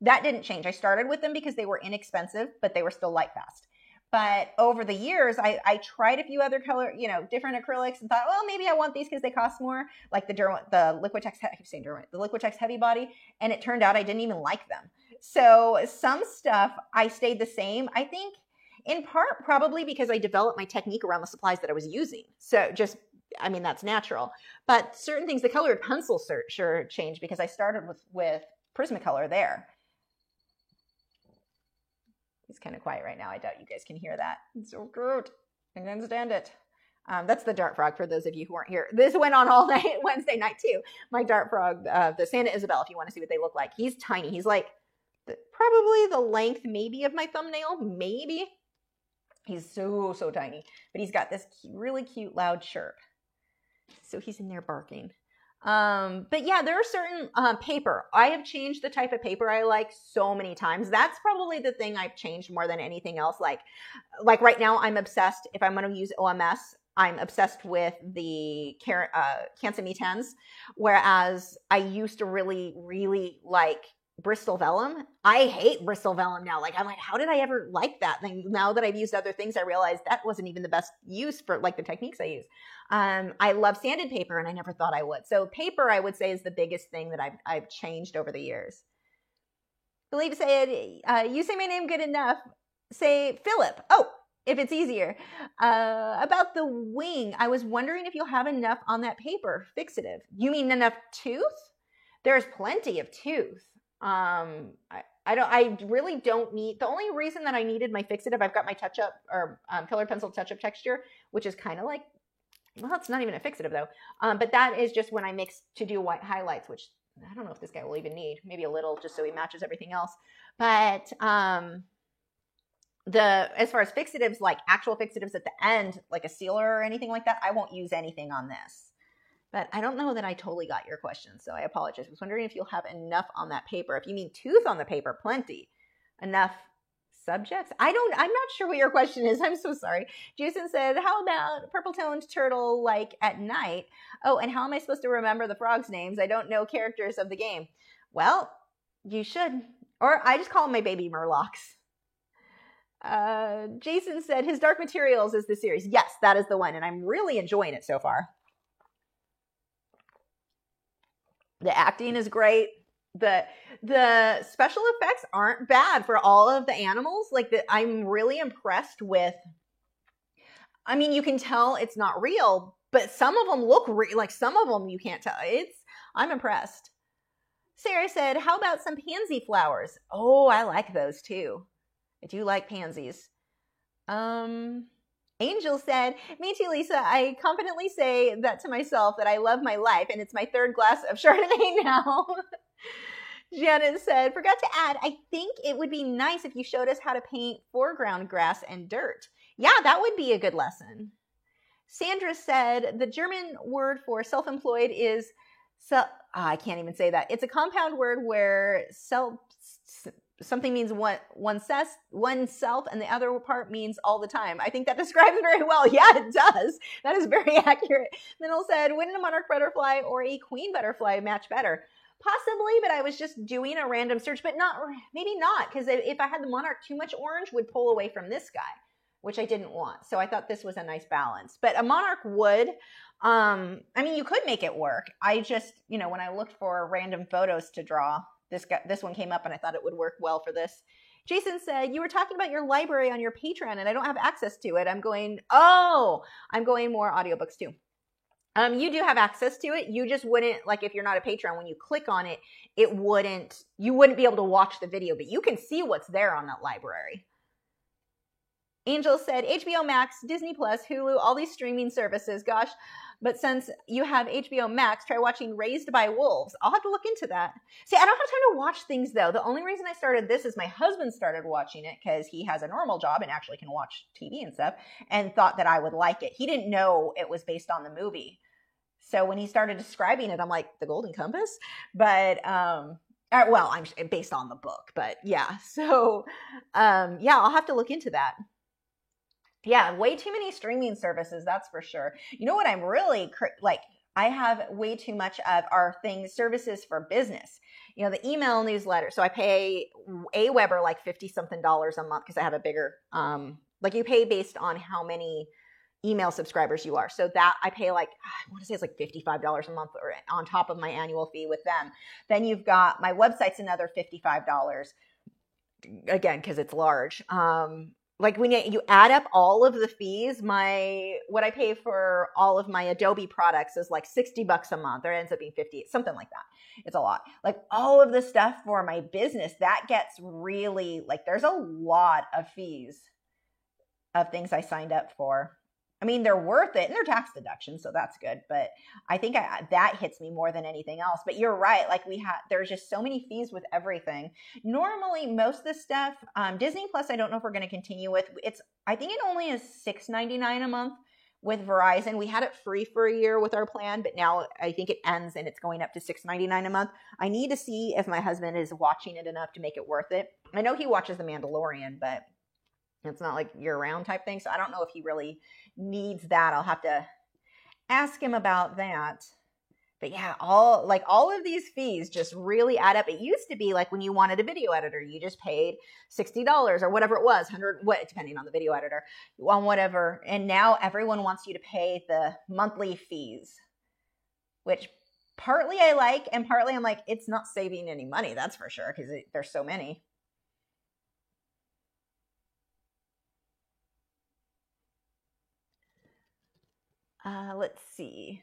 That didn't change. I started with them because they were inexpensive, but they were still Lightfast. But over the years, I tried a few other different acrylics and thought, well, maybe I want these because they cost more, like the Liquitex, I keep saying Derwent, the Liquitex Heavy Body, and it turned out I didn't even like them. So some stuff I stayed the same. I think in part probably because I developed my technique around the supplies that I was using. So that's natural. But certain things, the colored pencil sure changed because I started with Prismacolor there. It's kind of quiet right now. I doubt you guys can hear that. It's so good. I can't stand it. That's the Dart Frog for those of you who weren't here. This went on all night, Wednesday night too. My Dart Frog, the Santa Isabel, if you want to see what they look like. He's tiny. He's like probably the length maybe of my thumbnail, maybe. He's so tiny. But he's got this really cute loud chirp. So he's in there barking. But yeah, there are certain paper. I have changed the type of paper I like so many times. That's probably the thing I've changed more than anything else. Like right now, I'm obsessed. If I'm going to use OMS, I'm obsessed with the Canson Me-10s, whereas I used to really, really like Bristol Vellum. I hate Bristol Vellum now. Like, I'm like, how did I ever like that thing? Now that I've used other things, I realized that wasn't even the best use for like the techniques I use. I love sanded paper, and I never thought I would. So paper, I would say, is the biggest thing that I've changed over the years. Believe said, you say my name good enough. Say Philip. Oh, if it's easier. About the wing, I was wondering if you'll have enough on that paper fixative. You mean enough tooth? There's plenty of tooth. I really don't need, the only reason that I needed my fixative, I've got my touch up or colored pencil touch up texture, which is kind of like, well, it's not even a fixative though. But that is just when I mix to do white highlights, which I don't know if this guy will even need, maybe a little just so he matches everything else. But as far as fixatives, like actual fixatives at the end, like a sealer or anything like that, I won't use anything on this. But I don't know that I totally got your question, so I apologize. I was wondering if you'll have enough on that paper. If you mean tooth on the paper, plenty. Enough subjects? I'm not sure what your question is. I'm so sorry. Jason said, how about purple-toned turtle like at night? Oh, and how am I supposed to remember the frogs' names? I don't know characters of the game. Well, you should. Or I just call them my baby murlocs. Jason said his Dark Materials is the series. Yes, that is the one, and I'm really enjoying it so far. The acting is great. The special effects aren't bad for all of the animals. I'm really impressed with. I mean, you can tell it's not real, but some of them look real. Like some of them you can't tell. I'm impressed. Sarah said, "How about some pansy flowers?" Oh, I like those too. I do like pansies. Angel said, "Me too, Lisa. I confidently say that to myself that I love my life, and it's my third glass of Chardonnay now." Janet said, "Forgot to add, I think it would be nice if you showed us how to paint foreground grass and dirt." Yeah, that would be a good lesson. Sandra said, "The German word for self-employed is I can't even say that. It's a compound word where something means oneself and the other part means all the time. I think that describes it very well." Yeah, it does. That is very accurate. Minnow said, "Wouldn't a monarch butterfly or a queen butterfly match better?" Possibly, but I was just doing a random search, but maybe not, because if I had the monarch, too much orange would pull away from this guy, which I didn't want. So I thought this was a nice balance. But a monarch would. I mean, you could make it work. I just, when I looked for random photos to draw, this one came up and I thought it would work well for this. Jason said, "You were talking about your library on your Patreon and I don't have access to it." I'm going more audiobooks too. You do have access to it. You just wouldn't, like if you're not a Patreon, when you click on it, you wouldn't be able to watch the video, but you can see what's there on that library. Angel said, "HBO Max, Disney Plus, Hulu, all these streaming services. Gosh, but since you have HBO Max, try watching Raised by Wolves." I'll have to look into that. See, I don't have time to watch things, though. The only reason I started this is my husband started watching it because he has a normal job and actually can watch TV and stuff and thought that I would like it. He didn't know it was based on the movie. So when he started describing it, I'm like, the Golden Compass? But, well, I'm based on the book, but yeah. So, yeah, I'll have to look into that. Yeah, way too many streaming services, that's for sure. You know what I'm really, I have way too much of our services for business. The email newsletter. So I pay AWeber like $50-something a month because I have a bigger, you pay based on how many email subscribers you are. So that I pay I want to say it's like $55 a month or on top of my annual fee with them. Then you've got my website's another $55, again, because it's large. When you add up all of the fees, what I pay for all of my Adobe products is like $60 a month, or it ends up being $50, something like that. It's a lot. All of the stuff for my business, that gets really there's a lot of fees of things I signed up for. I mean, they're worth it and they're tax deductions, so that's good. But I think that hits me more than anything else. But you're right. There's just so many fees with everything. Normally, most of this stuff, Disney Plus, I don't know if we're going to continue with. I think it only is $6.99 a month with Verizon. We had it free for a year with our plan, but now I think it ends and it's going up to $6.99 a month. I need to see if my husband is watching it enough to make it worth it. I know he watches The Mandalorian, but it's not like year-round type thing, so I don't know if he really needs that. I'll have to ask him about that. But yeah, all of these fees just really add up. It used to be when you wanted a video editor, you just paid $60 or whatever it was, depending on the video editor, on whatever. And now everyone wants you to pay the monthly fees, which partly I like, and partly I'm like, it's not saving any money, that's for sure, because there's so many. Let's see.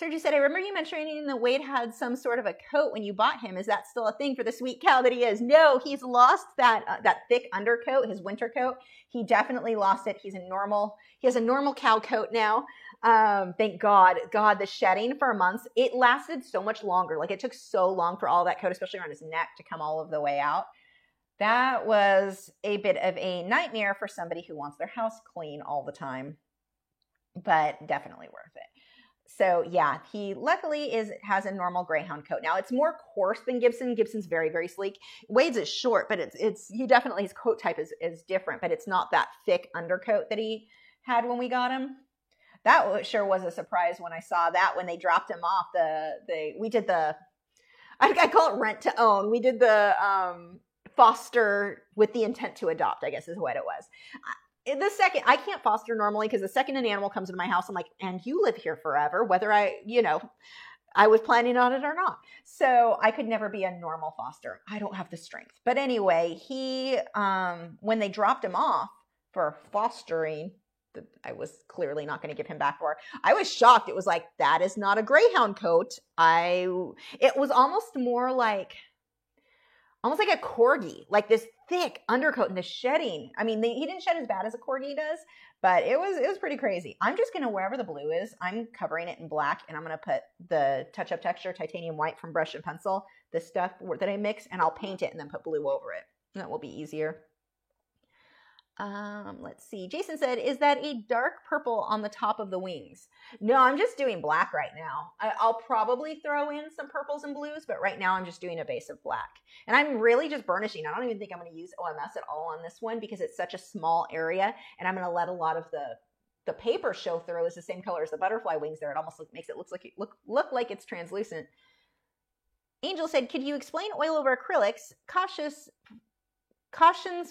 Sergio said, I remember you mentioning that Wade had some sort of a coat when you bought him. Is that still a thing for the sweet cow that he is? No, he's lost that thick undercoat, his winter coat. He definitely lost it. He has a normal cow coat now. Thank God. God, the shedding for months, it lasted so much longer. Like, it took so long for all that coat, especially around his neck, to come all of the way out. That was a bit of a nightmare for somebody who wants their house clean all the time, but definitely worth it. So yeah, he luckily has a normal greyhound coat. Now, it's more coarse than Gibson. Gibson's very, very sleek. Wade's is short, but he definitely, his coat type is different, but it's not that thick undercoat that he had when we got him. That sure was a surprise when I saw that when they dropped him off. I call it rent to own. We did the foster with the intent to adopt, I guess is what it was. I can't foster normally because the second an animal comes into my house, I'm like, and you live here forever, whether I was planning on it or not. So I could never be a normal foster. I don't have the strength. But anyway, when they dropped him off for fostering, I was clearly not going to give him back for. I was shocked. It was like, that is not a greyhound coat. It was almost more like a corgi, like this thick undercoat and the shedding. I mean, he didn't shed as bad as a corgi does, but it was pretty crazy. I'm just going to, wherever the blue is, I'm covering it in black, and I'm going to put the Touch Up Texture titanium white from Brush and Pencil, the stuff that I mix, and I'll paint it and then put blue over it. That will be easier. Let's see. Jason said, is that a dark purple on the top of the wings? No, I'm just doing black right now. I'll probably throw in some purples and blues, but right now I'm just doing a base of black. And I'm really just burnishing. I don't even think I'm going to use OMS at all on this one because it's such a small area, and I'm going to let a lot of the paper show through. It's the same color as the butterfly wings there. It almost makes it look like it's translucent. Angel said, could you explain oil over acrylics? Cautions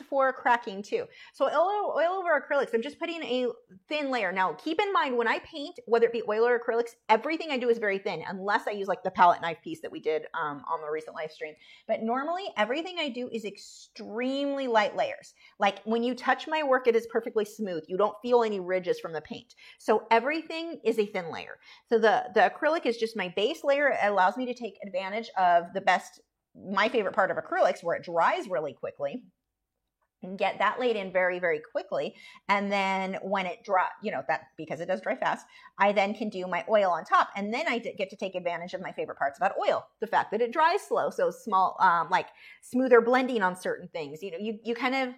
for cracking too. So oil over acrylics, I'm just putting a thin layer. Now, keep in mind, when I paint, whether it be oil or acrylics, everything I do is very thin, unless I use like the palette knife piece that we did on the recent live stream. But normally, everything I do is extremely light layers. Like, when you touch my work, it is perfectly smooth. You don't feel any ridges from the paint. So everything is a thin layer. So the acrylic is just my base layer. It allows me to take advantage of my favorite part of acrylics, where it dries really quickly, and get that laid in very, very quickly. And then when it dries, because it does dry fast, I then can do my oil on top. And then I get to take advantage of my favorite parts about oil, the fact that it dries slow. So small, like smoother blending on certain things. You kind of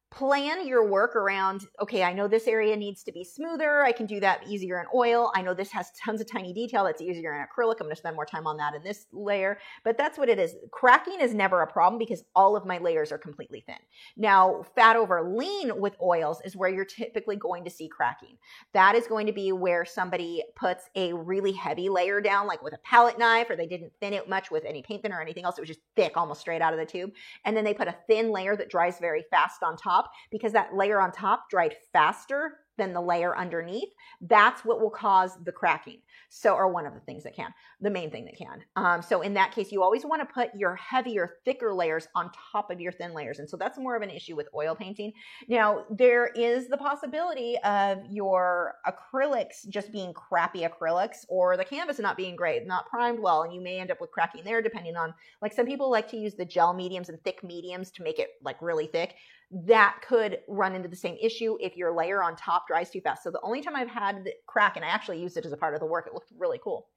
plan your work around, okay, I know this area needs to be smoother. I can do that easier in oil. I know this has tons of tiny detail that's easier in acrylic. I'm going to spend more time on that in this layer, but that's what it is. Cracking is never a problem because all of my layers are completely thin. Now, fat over lean with oils is where you're typically going to see cracking. That is going to be where somebody puts a really heavy layer down, like with a palette knife, or they didn't thin it much with any paint thinner or anything else. It was just thick, almost straight out of the tube. And then they put a thin layer that dries very fast on top, because that layer on top dried faster than the layer underneath. That's what will cause the cracking. Or one of the things that can, the main thing that can. So in that case, you always want to put your heavier, thicker layers on top of your thin layers. And so that's more of an issue with oil painting. Now, there is the possibility of your acrylics just being crappy acrylics, or the canvas not being great, not primed well, and you may end up with cracking there, depending on, like, some people like to use the gel mediums and thick mediums to make it like really thick. That could run into the same issue if your layer on top dries too fast. So the only time I've had the crack, and I actually used it as a part of the work, it looked really cool.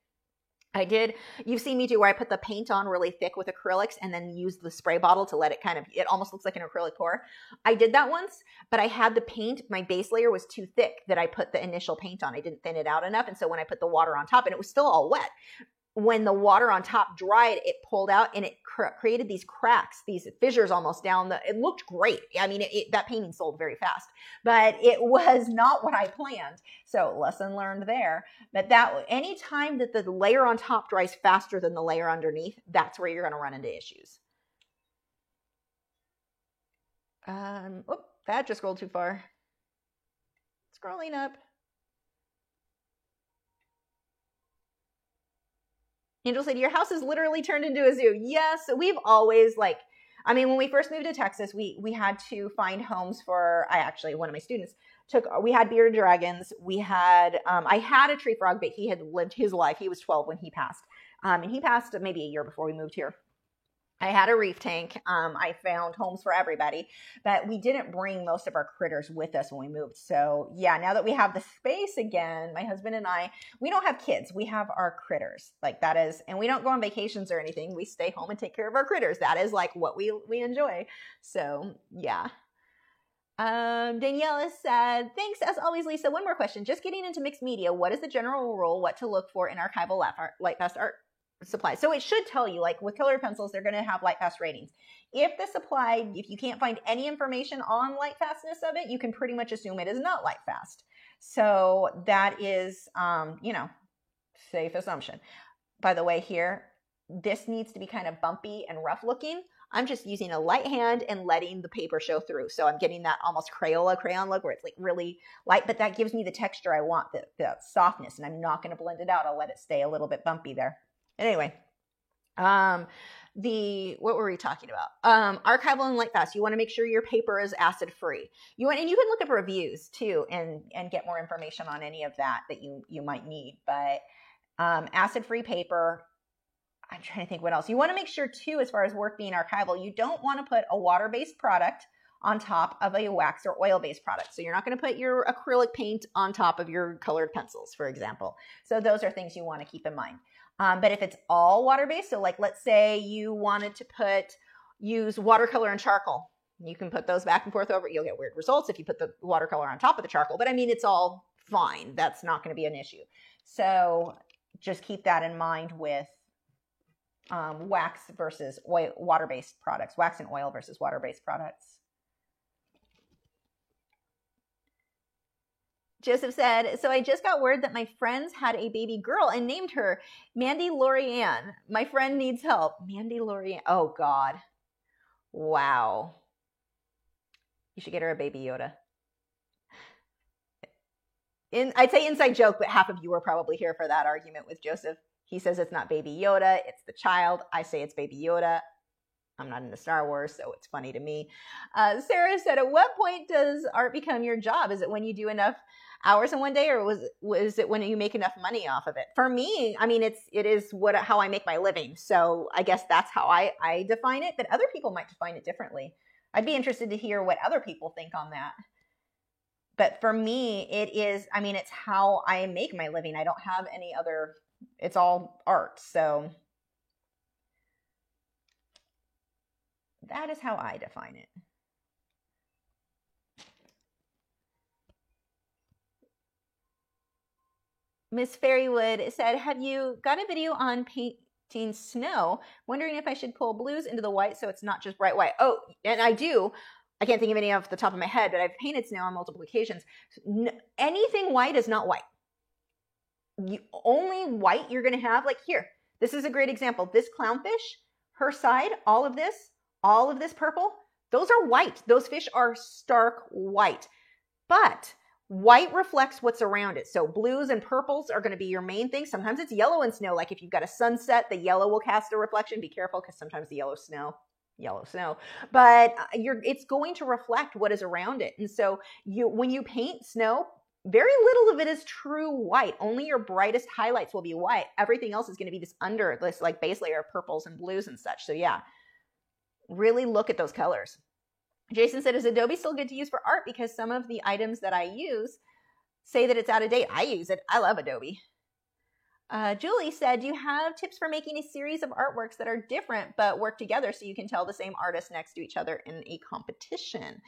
You've seen me do where I put the paint on really thick with acrylics and then use the spray bottle to let it it almost looks like an acrylic pour. I did that once, but I had the paint, my base layer was too thick that I put the initial paint on. I didn't thin it out enough. And so when I put the water on top, and it was still all wet, when the water on top dried, it pulled out and it created these cracks, these fissures almost down it looked great. I mean, that painting sold very fast, but it was not what I planned. So lesson learned there. But any time that the layer on top dries faster than the layer underneath, that's where you're going to run into issues. That just scrolled too far. Scrolling up. Angel said, your house is literally turned into a zoo. Yes, we've always when we first moved to Texas, we had to find homes for, one of my students we had bearded dragons. We had, I had a tree frog, but he had lived his life. He was 12 when he passed. And he passed maybe a year before we moved here. I had a reef tank. I found homes for everybody, but we didn't bring most of our critters with us when we moved. So yeah, now that we have the space again, my husband and I, we don't have kids. We have our critters. Like that is, and we don't go on vacations or anything. We stay home and take care of our critters. That is like what we enjoy. So yeah. Daniela said, thanks as always, Lisa. One more question. Just getting into mixed media. What is the general rule? What to look for in archival LightFast art supply? So it should tell you, like with colored pencils, they're going to have LightFast ratings. If the supply, if you can't find any information on LightFastness of it, you can pretty much assume it is not LightFast. So that is, safe assumption. By the way, here, this needs to be kind of bumpy and rough looking. I'm just using a light hand and letting the paper show through. So I'm getting that almost Crayola crayon look where it's like really light, but that gives me the texture I want, the softness, and I'm not going to blend it out. I'll let it stay a little bit bumpy there. Anyway, what were we talking about? Archival and LightFast. You want to make sure your paper is acid free. And you can look up reviews too and get more information on any of that you might need. But acid free paper. I'm trying to think what else. You want to make sure too, as far as work being archival, you don't want to put a water-based product on top of a wax or oil-based product. So you're not going to put your acrylic paint on top of your colored pencils, for example. So those are things you want to keep in mind. But if it's all water-based, so like let's say you wanted to use watercolor and charcoal, you can put those back and forth over. You'll get weird results if you put the watercolor on top of the charcoal. But I mean, it's all fine. That's not going to be an issue. So just keep that in mind with wax versus water-based products, wax and oil versus water-based products. Joseph said, so I just got word that my friends had a baby girl and named her Mandy Lorianne. My friend needs help. Mandy Lorianne. Oh, God. Wow. You should get her a Baby Yoda. I'd say inside joke, but half of you were probably here for that argument with Joseph. He says it's not Baby Yoda, it's the child. I say it's Baby Yoda. I'm not into Star Wars, so it's funny to me. Sarah said, at what point does art become your job? Is it when you do enough hours in one day, or was it when you make enough money off of it? For me, I mean, it is how I make my living. So I guess that's how I define it, but other people might define it differently. I'd be interested to hear what other people think on that. But for me, it's how I make my living. I don't have any other, it's all art. So that is how I define it. Miss Fairywood said, have you got a video on painting snow? Wondering if I should pull blues into the white so it's not just bright white. Oh, and I do. I can't think of any off the top of my head, but I've painted snow on multiple occasions. Anything white is not white. Only white you're going to have, like here, this is a great example. This clownfish, her side, all of this purple, those are white. Those fish are stark white. But white reflects what's around it. So blues and purples are going to be your main thing. Sometimes it's yellow in snow. Like if you've got a sunset, the yellow will cast a reflection. Be careful because sometimes the yellow snow, but it's going to reflect what is around it. And so when you paint snow, very little of it is true white. Only your brightest highlights will be white. Everything else is going to be this like base layer of purples and blues and such. So yeah, really look at those colors. Jason said, is Adobe still good to use for art? Because some of the items that I use say that it's out of date. I use it. I love Adobe. Julie said, do you have tips for making a series of artworks that are different but work together so you can tell the same artist next to each other in a competition?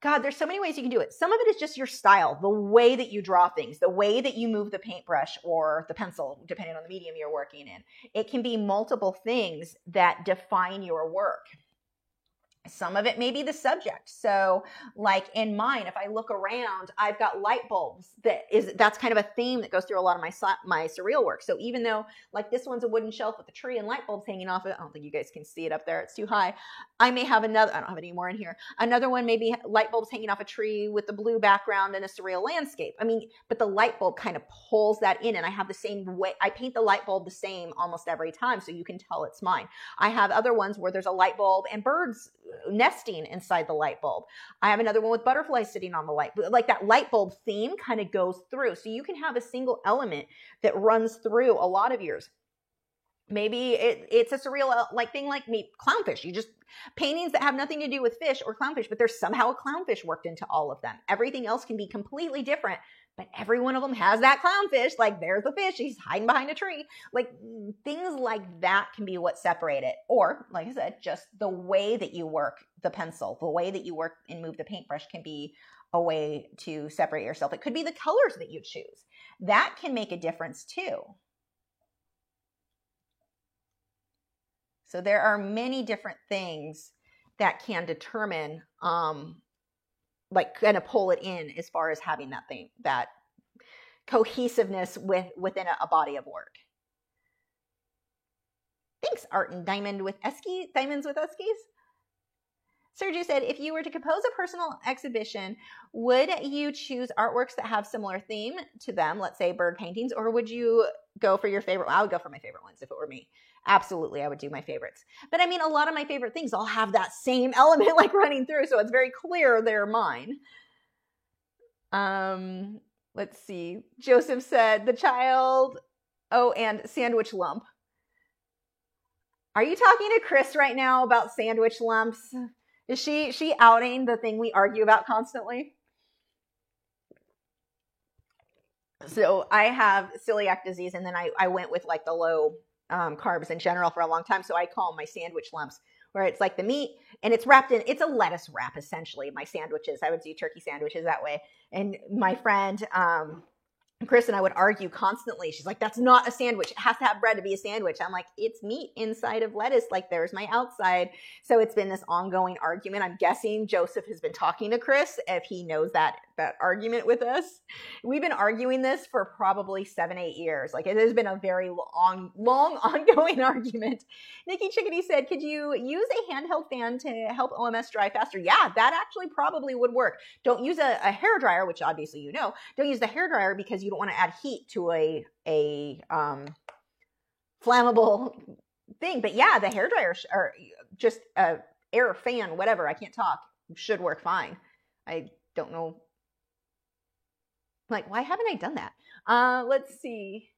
God, there's so many ways you can do it. Some of it is just your style, the way that you draw things, the way that you move the paintbrush or the pencil, depending on the medium you're working in. It can be multiple things that define your work. Some of it may be the subject. So like in mine, if I look around, I've got light bulbs. That's kind of a theme that goes through a lot of my surreal work. So even though like this one's a wooden shelf with a tree and light bulbs hanging off it, I don't think you guys can see it up there. It's too high. I may have another, I don't have any more in here. Another one may be light bulbs hanging off a tree with the blue background and a surreal landscape. I mean, but the light bulb kind of pulls that in, and I have the same way. I paint the light bulb the same almost every time, so you can tell it's mine. I have other ones where there's a light bulb and birds nesting inside the light bulb. I have another one with butterflies sitting on the light. Like that light bulb theme kind of goes through. So you can have a single element that runs through a lot of yours. Maybe it's a surreal like thing like me, clownfish. You just paintings that have nothing to do with fish or clownfish, but there's somehow a clownfish worked into all of them. Everything else can be completely different, but every one of them has that clownfish. Like there's the fish, he's hiding behind a tree. Like things like that can be what separate it. Or like I said, just the way that you work the pencil, the way that you work and move the paintbrush can be a way to separate yourself. It could be the colors that you choose. That can make a difference too. So there are many different things that can determine, like kind of pull it in as far as having that thing, that cohesiveness within a body of work. Thanks, Art and Diamonds with Eskies. Sergio said, if you were to compose a personal exhibition, would you choose artworks that have similar theme to them, let's say bird paintings, or would you go for your favorite? I would go for my favorite ones if it were me. Absolutely, I would do my favorites. But I mean, a lot of my favorite things all have that same element like running through, so it's very clear they're mine. Let's see. Joseph said, the child, and sandwich lump. Are you talking to Chris right now about sandwich lumps? Is she outing the thing we argue about constantly? So I have celiac disease, and then I went with like the low carbs in general for a long time. So I call them my sandwich lumps, where it's like the meat and it's wrapped in, it's a lettuce wrap, essentially. My sandwiches, I would do turkey sandwiches that way. And my friend, Chris and I would argue constantly. She's like, that's not a sandwich. It has to have bread to be a sandwich. I'm like, it's meat inside of lettuce. Like there's my outside. So it's been this ongoing argument. I'm guessing Joseph has been talking to Chris if he knows that argument with us. We've been arguing this for probably 7-8 years. Like it has been a very long ongoing argument. Nikki Chickadee said, could you use a handheld fan to help OMS dry faster? Yeah, that actually probably would work. Don't use a hair dryer, which obviously you know. Don't use the hair dryer because you don't want to add heat to a flammable thing. But yeah, the hair dryer or just a air fan, whatever, I can't talk, should work fine. I don't know. Like, why haven't I done that? Let's see.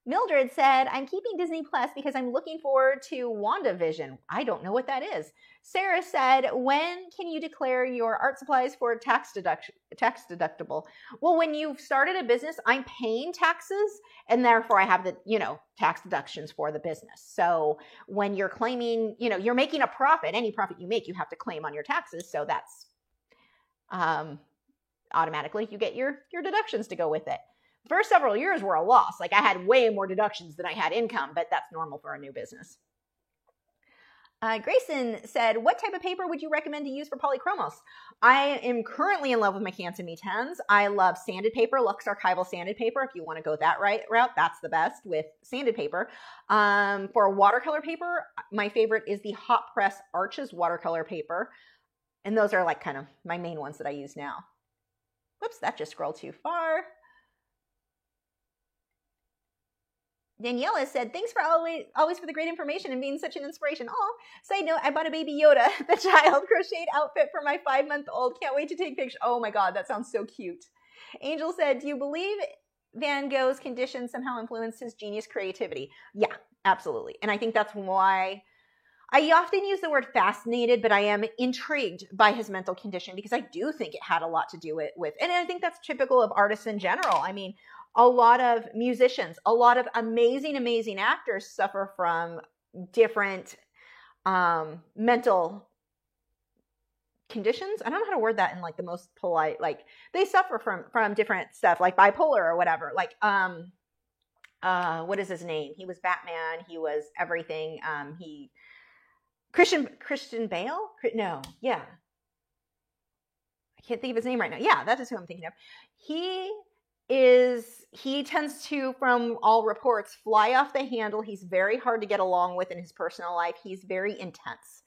Mildred said, I'm keeping Disney Plus because I'm looking forward to WandaVision. I don't know what that is. Sarah said, when can you declare your art supplies for tax deductible? Well, when you've started a business, I'm paying taxes, and therefore I have the, tax deductions for the business. So when you're claiming, you're making a profit, any profit you make, you have to claim on your taxes. So that's automatically you get your deductions to go with it. First several years were a loss. Like I had way more deductions than I had income, but that's normal for a new business. Grayson said, what type of paper would you recommend to use for polychromos? I am currently in love with my Canson Me-10s. I love sanded paper, Lux Archival sanded paper. If you want to go that route, that's the best with sanded paper. For watercolor paper, my favorite is the Hot Press Arches watercolor paper. And those are like kind of my main ones that I use now. Whoops, that just scrolled too far. Daniela said, thanks for always for the great information and being such an inspiration. Aw, side note, I bought a Baby Yoda, the child crocheted outfit for my 5-month-old. Can't wait to take pictures. Oh my God, that sounds so cute. Angel said, do you believe Van Gogh's condition somehow influenced his genius creativity? Yeah, absolutely. And I think that's why I often use the word fascinated, but I am intrigued by his mental condition because I do think it had a lot to do with, and I think that's typical of artists in general. I mean, a lot of musicians, a lot of amazing, amazing actors suffer from different mental conditions. I don't know how to word that in like the most polite, like they suffer from different stuff like bipolar or whatever. Like, what is his name? He was Batman. He was everything. Christian Bale? No, yeah. I can't think of his name right now. Yeah, that is who I'm thinking of. He tends to, from all reports, fly off the handle. He's very hard to get along with in his personal life. He's very intense.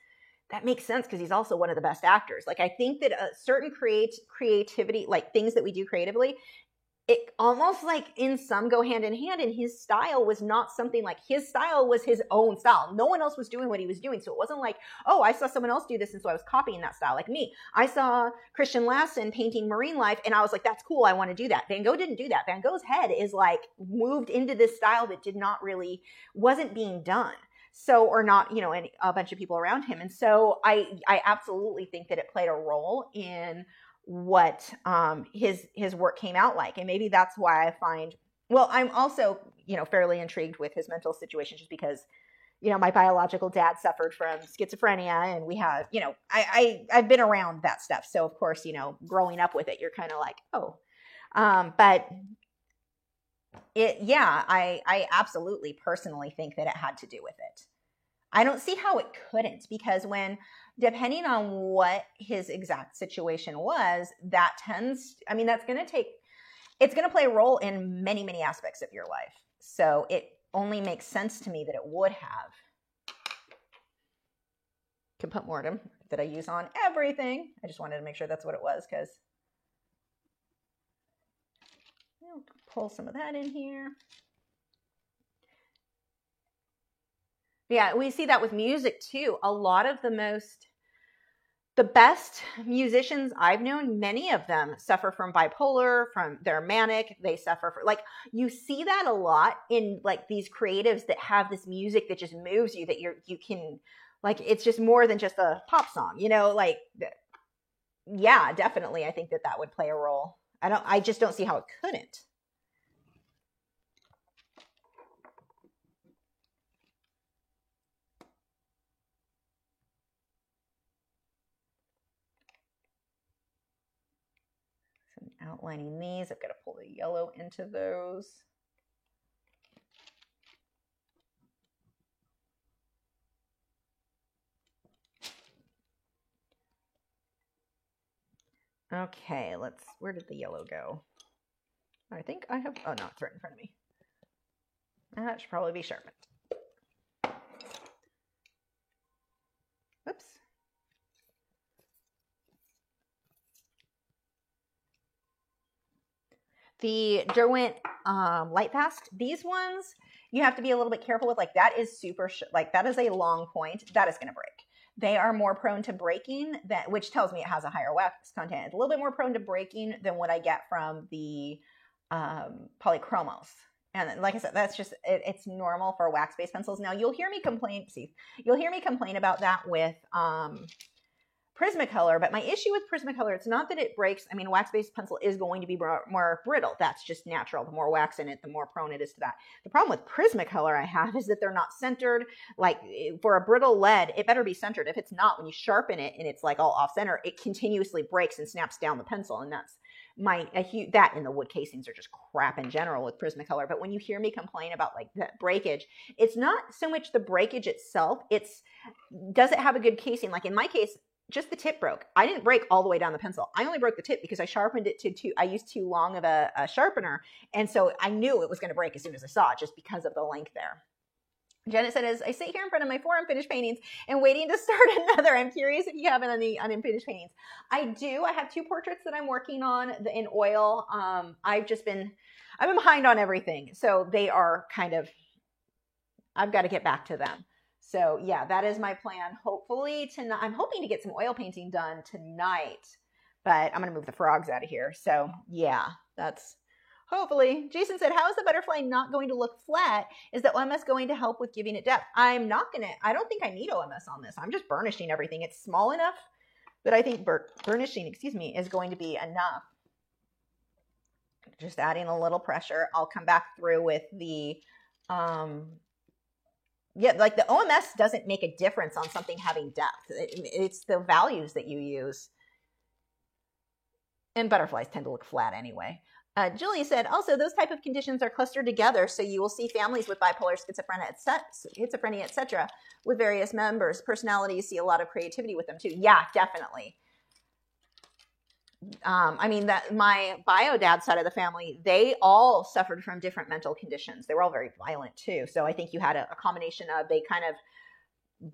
That makes sense because he's also one of the best actors. Like I think that a certain creativity, like things that we do creatively, it almost like in some go hand in hand, and his style was not something like, his style was his own style. No one else was doing what he was doing. So it wasn't like, oh, I saw someone else do this and so I was copying that style. Like me, I saw Christian Lassen painting marine life and I was like, that's cool, I want to do that. Van Gogh didn't do that. Van Gogh's head is like moved into this style that wasn't being done. So, or not, and a bunch of people around him. And so I absolutely think that it played a role in what his work came out like. And maybe that's why I find, well, I'm also, fairly intrigued with his mental situation, just because, my biological dad suffered from schizophrenia, and we have, I've been around that stuff. So of course, growing up with it, you're kind of like, oh, but I absolutely personally think that it had to do with it. I don't see how it couldn't, because depending on what his exact situation was, that's going to play a role in many, many aspects of your life. So it only makes sense to me that it would have. Caput mortem that I use on everything. I just wanted to make sure that's what it was, because I'll pull some of that in here. Yeah, we see that with music too. A lot of the best musicians I've known, many of them suffer from bipolar, they're manic, they suffer from, you see that a lot in these creatives that have this music that just moves you, that you can, it's just more than just a pop song, yeah, definitely. I think that would play a role. I just don't see how it couldn't. Outlining these, I've got to pull the yellow into those. Okay, where did the yellow go? I think I have, oh no, it's right in front of me. That should probably be sharpened. Oops. The Derwent Light Fast, these ones, you have to be a little bit careful with. That is super, that is a long point. That is going to break. They are more prone to breaking, which tells me it has a higher wax content. It's a little bit more prone to breaking than what I get from the polychromos. And like I said, that's just, it's normal for wax-based pencils. Now, you'll hear me complain about that with Prismacolor, but my issue with Prismacolor, it's not that it breaks. I mean, wax-based pencil is going to be more brittle. That's just natural. The more wax in it, the more prone it is to that. The problem with Prismacolor I have is that they're not centered. For a brittle lead, it better be centered. If it's not, when you sharpen it and it's all off-center, it continuously breaks and snaps down the pencil, and that's that and the wood casings are just crap in general with Prismacolor. But when you hear me complain about that breakage, it's not so much the breakage itself. Does it have a good casing? In my case, just the tip broke. I didn't break all the way down the pencil. I only broke the tip because I sharpened it I used too long of a sharpener. And so I knew it was going to break as soon as I saw it, just because of the length there. Janet said, as I sit here in front of my 4 unfinished paintings and waiting to start another, I'm curious if you have any unfinished paintings. I do. I have 2 portraits that I'm working on in oil. I've been behind on everything. So they are I've got to get back to them. So yeah, that is my plan. Hopefully tonight, I'm hoping to get some oil painting done tonight, but I'm going to move the frogs out of here. So yeah, that's hopefully. Jason said, how is the butterfly not going to look flat? Is the OMS going to help with giving it depth? I don't think I need OMS on this. I'm just burnishing everything. It's small enough that I think burnishing, is going to be enough. Just adding a little pressure. I'll come back through with the, the OMS doesn't make a difference on something having depth. It's the values that you use. And butterflies tend to look flat anyway. Julie said, also, those type of conditions are clustered together, so you will see families with bipolar, schizophrenia, etc., with various members. Personalities, see a lot of creativity with them too. Yeah, definitely. My bio dad side of the family, they all suffered from different mental conditions. They were all very violent too. So I think you had a combination of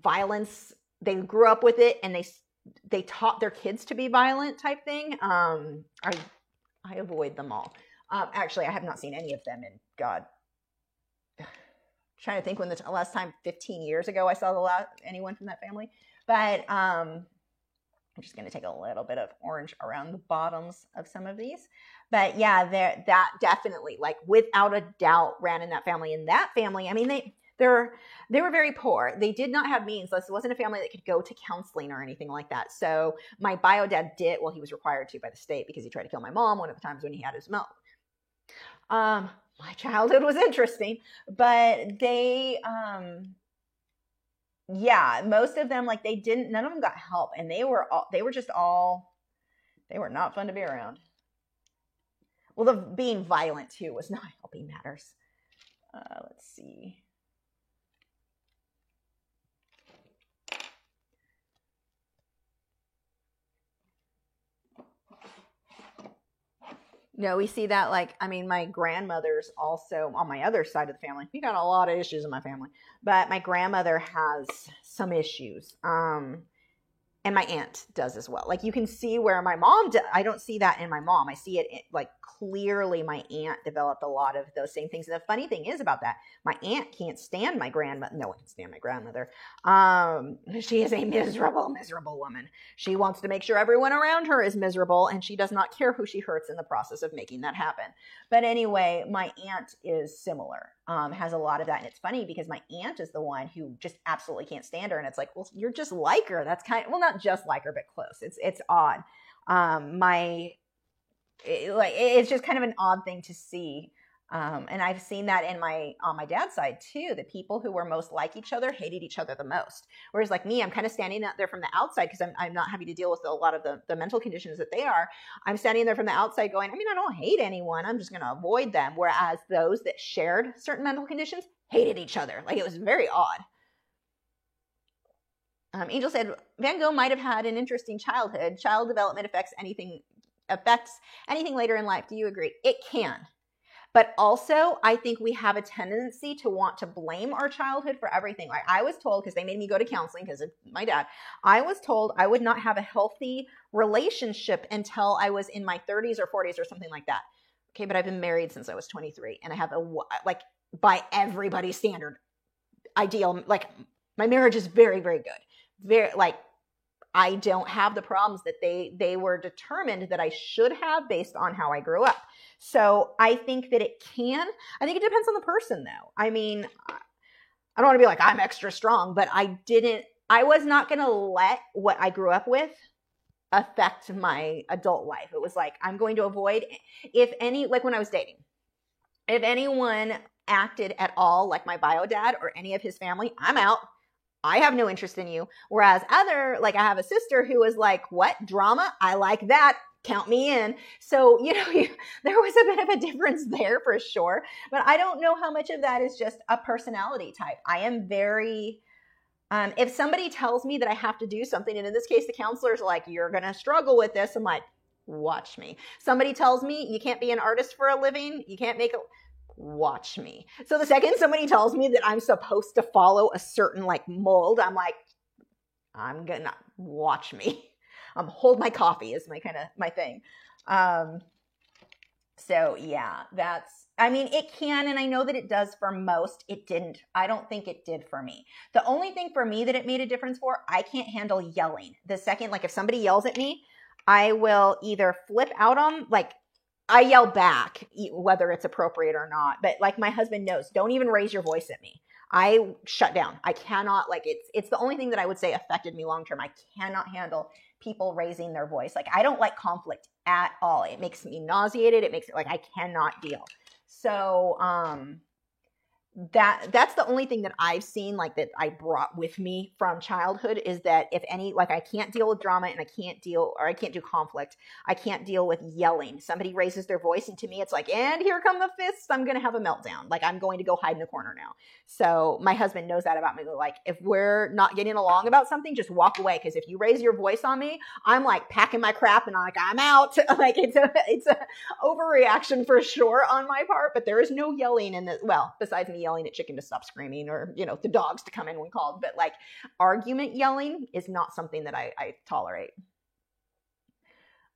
violence. They grew up with it, and they taught their kids to be violent type thing. I avoid them all. Actually, I have not seen any of them in God. Trying to think when the last time 15 years ago I saw anyone from that family. But I'm just going to take a little bit of orange around the bottoms of some of these. But yeah, that definitely, like, without a doubt, ran in that family. And that family, I mean, they were very poor. They did not have means. This wasn't a family that could go to counseling or anything like that. So my bio dad did, well, he was required to by the state because he tried to kill my mom one of the times when he had his milk. My childhood was interesting, but they, yeah, most of them, like, none of them got help, and they were not fun to be around. Well, being violent too was not helping matters. Let's see. No, we see that, like, I mean, my grandmother's also on my other side of the family. We got a lot of issues in my family, but my grandmother has some issues. And my aunt does as well. Like, you can see where my mom, I don't see that in my mom. I see it, like, clearly my aunt developed a lot of those same things. And the funny thing is about that, my aunt can't stand my grandmother. No one can stand my grandmother. She is a miserable, miserable woman. She wants to make sure everyone around her is miserable, and she does not care who she hurts in the process of making that happen. But anyway, my aunt is similar, has a lot of that. And it's funny because my aunt is the one who just absolutely can't stand her. And it's like, well, you're just like her. That's kind of, well, not just like her, but close. It's odd. It's just kind of an odd thing to see. And I've seen that on my dad's side too. The people who were most like each other hated each other the most. Whereas, like me, I'm kind of standing out there from the outside because I'm not having to deal with a lot of the mental conditions that they are. I'm standing there from the outside going, I mean, I don't hate anyone. I'm just going to avoid them. Whereas those that shared certain mental conditions hated each other. Like, it was very odd. Angel said, Van Gogh might have had an interesting childhood. Child development affects anything later in life. Do you agree? It can. But also, I think we have a tendency to want to blame our childhood for everything. Like, I was told, because they made me go to counseling because of my dad, I was told I would not have a healthy relationship until I was in my 30s or 40s or something like that. Okay, but I've been married since I was 23, and I have like, by everybody's standard, ideal, like, my marriage is very, very good. Very, like, I don't have the problems that they were determined that I should have based on how I grew up. So I think that it can. I think it depends on the person, though. I mean, I don't want to be like, I'm extra strong, but I was not going to let what I grew up with affect my adult life. It was like, I'm going to avoid, like when I was dating, if anyone acted at all like my bio dad or any of his family, I'm out. I have no interest in you. Whereas I have a sister who was like, what? Drama? I like that. Count me in. So, there was a bit of a difference there for sure. But I don't know how much of that is just a personality type. I am very, if somebody tells me that I have to do something, and in this case, the counselor's like, you're going to struggle with this. I'm like, watch me. Somebody tells me you can't be an artist for a living. You can't make watch me. So the second somebody tells me that I'm supposed to follow a certain like mold, I'm like, I'm gonna watch me. Hold my coffee is my thing. So yeah, it can, and I know that it does for most. It didn't. I don't think it did for me. The only thing for me that it made a difference for, I can't handle yelling. The second, like if somebody yells at me, I will either flip out on, like, I yell back, whether it's appropriate or not. But like my husband knows, don't even raise your voice at me. I shut down. I cannot, like, it's the only thing that I would say affected me long term. I cannot handle people raising their voice. Like, I don't like conflict at all. It makes me nauseated. It makes it like I cannot deal. So that's the only thing that I've seen, like, that I brought with me from childhood, is that if any, like, I can't deal with drama, and I can't do conflict. I can't deal with yelling. Somebody raises their voice, and to me it's like, and here come the fists. I'm going to have a meltdown. Like, I'm going to go hide in the corner now. So my husband knows that about me. Like, if we're not getting along about something, just walk away. Because if you raise your voice on me, I'm like packing my crap and I'm like, I'm out. Like, it's a overreaction for sure on my part, but there is no yelling in this. Well, besides me yelling at Chicken to stop screaming, or, the dogs to come in when called. But like, argument yelling is not something that I tolerate.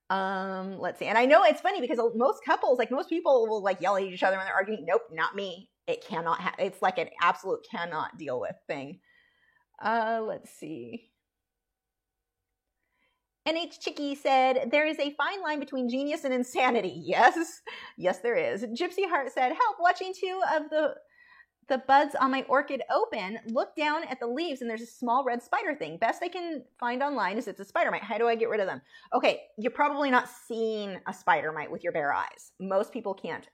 Let's see. And I know it's funny because most couples, like most people will like yell at each other when they're arguing. Nope, not me. It cannot it's like an absolute cannot deal with thing. Let's see. NH Chicky said, there is a fine line between genius and insanity. Yes. Yes, there is. Gypsy Heart said, help, watching two of the buds on my orchid open, look down at the leaves and there's a small red spider thing. Best I can find online is it's a spider mite. How do I get rid of them? Okay, you're probably not seeing a spider mite with your bare eyes. Most people can't.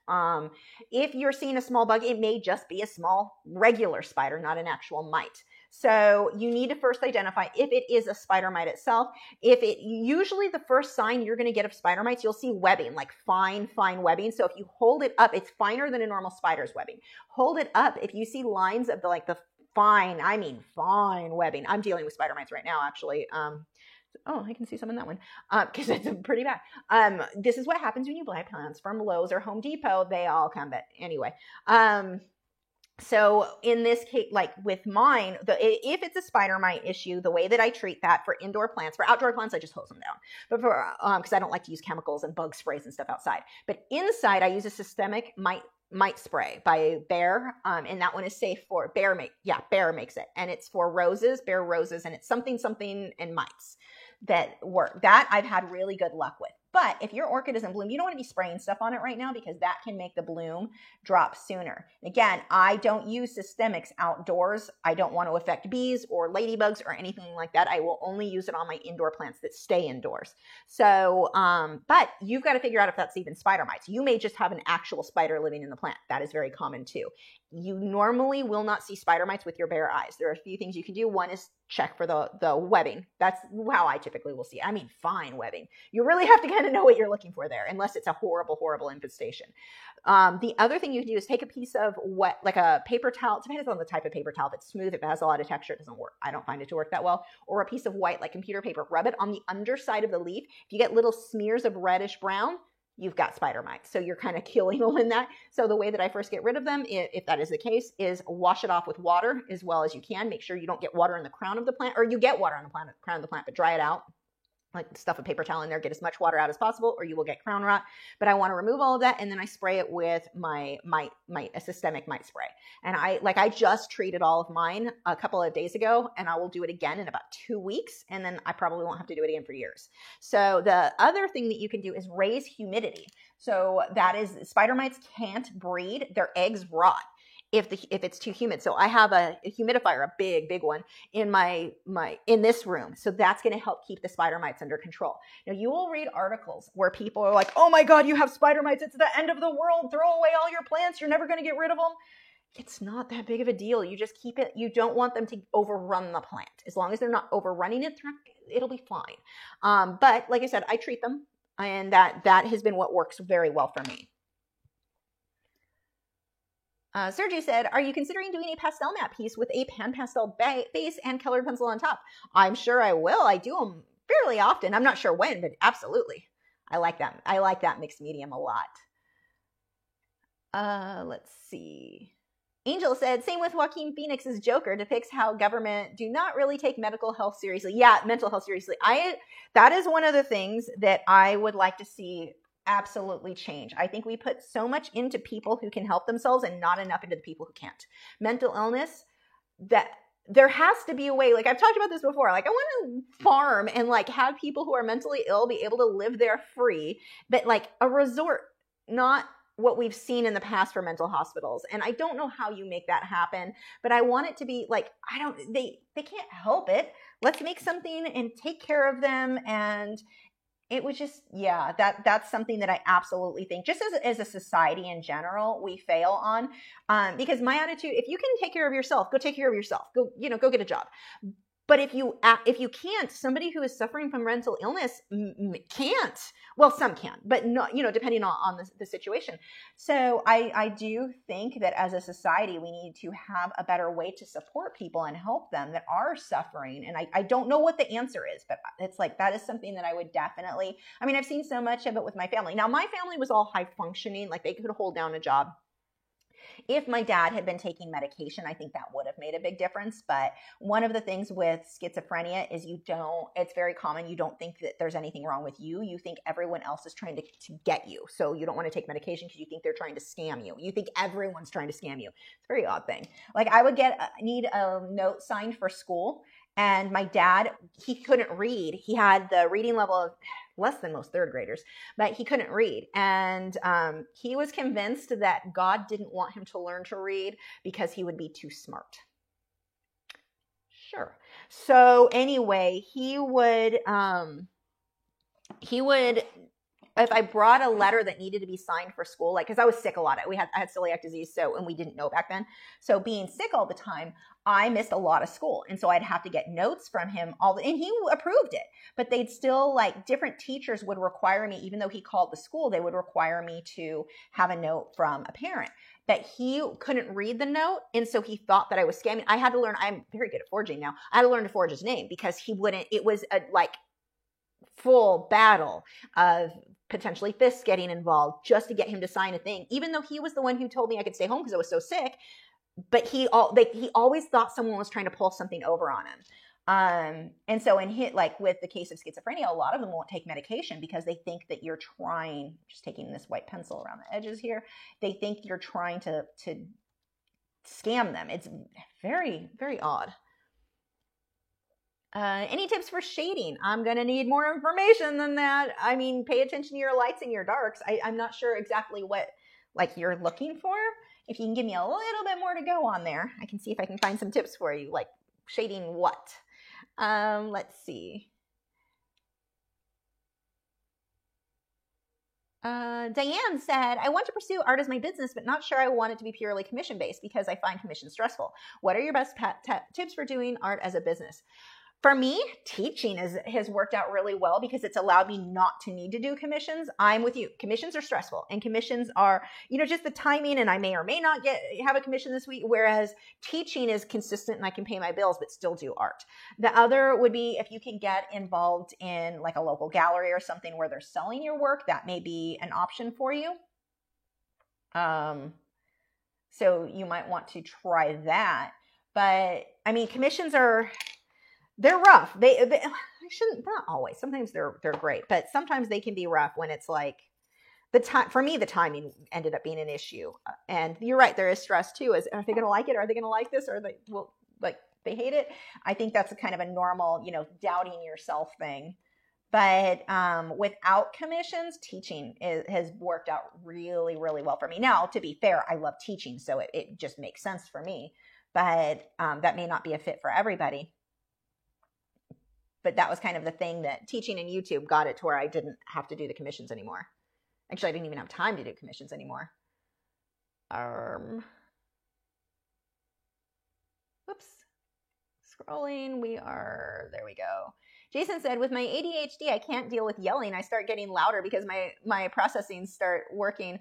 If you're seeing a small bug, it may just be a small regular spider, not an actual mite. So you need to first identify if it is a spider mite itself. Usually the first sign you're going to get of spider mites, you'll see webbing, like fine webbing. So if you hold it up, it's finer than a normal spider's webbing. Hold it up. If you see lines of the fine webbing. I'm dealing with spider mites right now, actually. Oh, I can see some in that one because it's pretty bad. This is what happens when you buy plants from Lowe's or Home Depot. They all come, but anyway. So in this case, like with mine, if it's a spider mite issue, the way that I treat that for indoor plants, for outdoor plants, I just hose them down. But for because I don't like to use chemicals and bug sprays and stuff outside. But inside, I use a systemic mite spray by Bayer, and that one is safe for Bayer makes it, and it's for Bayer roses, and it's something and mites that work. That I've had really good luck with. But if your orchid is in bloom, you don't want to be spraying stuff on it right now because that can make the bloom drop sooner. Again, I don't use systemics outdoors. I don't want to affect bees or ladybugs or anything like that. I will only use it on my indoor plants that stay indoors. So, but you've got to figure out if that's even spider mites. You may just have an actual spider living in the plant. That is very common too. You normally will not see spider mites with your bare eyes. There are a few things you can do. One is check for the webbing. That's how I typically will see it. I mean, fine webbing. You really have to kind of know what you're looking for there, unless it's a horrible infestation. The other thing you can do is take a piece of like a paper towel. It depends on the type of paper towel. If it's smooth, if it has a lot of texture, it doesn't work. I don't find it to work that well. Or a piece of white, like computer paper. Rub it on the underside of the leaf. If you get little smears of reddish brown, you've got spider mites. So you're kind of killing them in that. So the way that I first get rid of them, if that is the case, is wash it off with water as well as you can. Make sure you don't get water in the crown of the plant, or you get water on the crown of the plant, but dry it out. Like stuff a paper towel in there, get as much water out as possible, or you will get crown rot. But I want to remove all of that, and then I spray it with a systemic mite spray. And I just treated all of mine a couple of days ago, and I will do it again in about 2 weeks, and then I probably won't have to do it again for years. So the other thing that you can do is raise humidity. So that is, spider mites can't breed; their eggs rot if it's too humid. So I have a humidifier, a big one in in this room. So that's going to help keep the spider mites under control. Now you will read articles where people are like, oh my God, you have spider mites. It's the end of the world. Throw away all your plants. You're never going to get rid of them. It's not that big of a deal. You just keep it. You don't want them to overrun the plant. As long as they're not overrunning it, it'll be fine. But like I said, I treat them, and that has been what works very well for me. Sergio said, are you considering doing a pastel mat piece with a pan pastel base and colored pencil on top? I'm sure I will. I do them fairly often. I'm not sure when, but absolutely. I like that. I like that mixed medium a lot. Let's see. Angel said, same with Joaquin Phoenix's Joker, depicts how government do not really take medical health seriously. Yeah, mental health seriously. That is one of the things that I would like to see absolutely change. I think we put so much into people who can help themselves and not enough into the people who can't. Mental illness, that there has to be a way, like I've talked about this before, like I want to farm and like have people who are mentally ill be able to live there free, but like a resort, not what we've seen in the past for mental hospitals. And I don't know how you make that happen, but I want it to be like, they can't help it. Let's make something and take care of them. And it was just, yeah, that's something that I absolutely think, just as a society in general, we fail on. Because my attitude, if you can take care of yourself, go take care of yourself. Go get a job. But if you can't, somebody who is suffering from mental illness can't. Well, some can, but not, depending on the situation. So I do think that as a society, we need to have a better way to support people and help them that are suffering. And I don't know what the answer is, but it's like, that is something that I would definitely, I've seen so much of it with my family. Now, my family was all high functioning, like they could hold down a job. If my dad had been taking medication, I think that would have made a big difference. But one of the things with schizophrenia is it's very common, you don't think that there's anything wrong with you. You think everyone else is trying to get you. So you don't want to take medication because you think they're trying to scam you. You think everyone's trying to scam you. It's a very odd thing. Like I would need a note signed for school. And my dad, he couldn't read. He had the reading level of less than most third graders, but he couldn't read. And he was convinced that God didn't want him to learn to read because he would be too smart. Sure. So anyway, he would, if I brought a letter that needed to be signed for school, like, cause I was sick a lot. I had celiac disease. And we didn't know back then. So being sick all the time, I missed a lot of school. And so I'd have to get notes from him and he approved it, but they'd still different teachers would require me, even though he called the school, they would require me to have a note from a parent, but he couldn't read the note. And so he thought that I was scamming. I had to learn, I'm very good at forging now. I had to learn to forge his name because it was a full battle of potentially fists getting involved just to get him to sign a thing, even though he was the one who told me I could stay home because I was so sick. But he always thought someone was trying to pull something over on him. And so with the case of schizophrenia, a lot of them won't take medication because they think that you're trying, just taking this white pencil around the edges here, they think you're trying to scam them. It's very, very odd. Any tips for shading? I'm going to need more information than that. I mean, pay attention to your lights and your darks. I'm not sure exactly what you're looking for. If you can give me a little bit more to go on there, I can see if I can find some tips for you, like shading what. Let's see. Diane said, I want to pursue art as my business, but not sure I want it to be purely commission-based because I find commission stressful. What are your best tips for doing art as a business? For me, teaching has worked out really well because it's allowed me not to need to do commissions. I'm with you. Commissions are stressful, and commissions are, just the timing, and I may or may not have a commission this week, whereas teaching is consistent and I can pay my bills but still do art. The other would be if you can get involved in a local gallery or something where they're selling your work, that may be an option for you. So you might want to try that. But I mean, commissions they're rough. They shouldn't, not always. Sometimes they're great, but sometimes they can be rough when it's for me, the timing ended up being an issue. And you're right. There is stress too. Are they going to like it? Are they going to like this? Or they hate it? I think that's a kind of a normal, doubting yourself thing. But without commissions, teaching has worked out really, really well for me. Now, to be fair, I love teaching, so it just makes sense for me. But that may not be a fit for everybody. But that was kind of the thing that teaching and YouTube got it to where I didn't have to do the commissions anymore. Actually, I didn't even have time to do commissions anymore. Whoops. Scrolling. There we go. Jason said, with my ADHD, I can't deal with yelling. I start getting louder because my processing start working.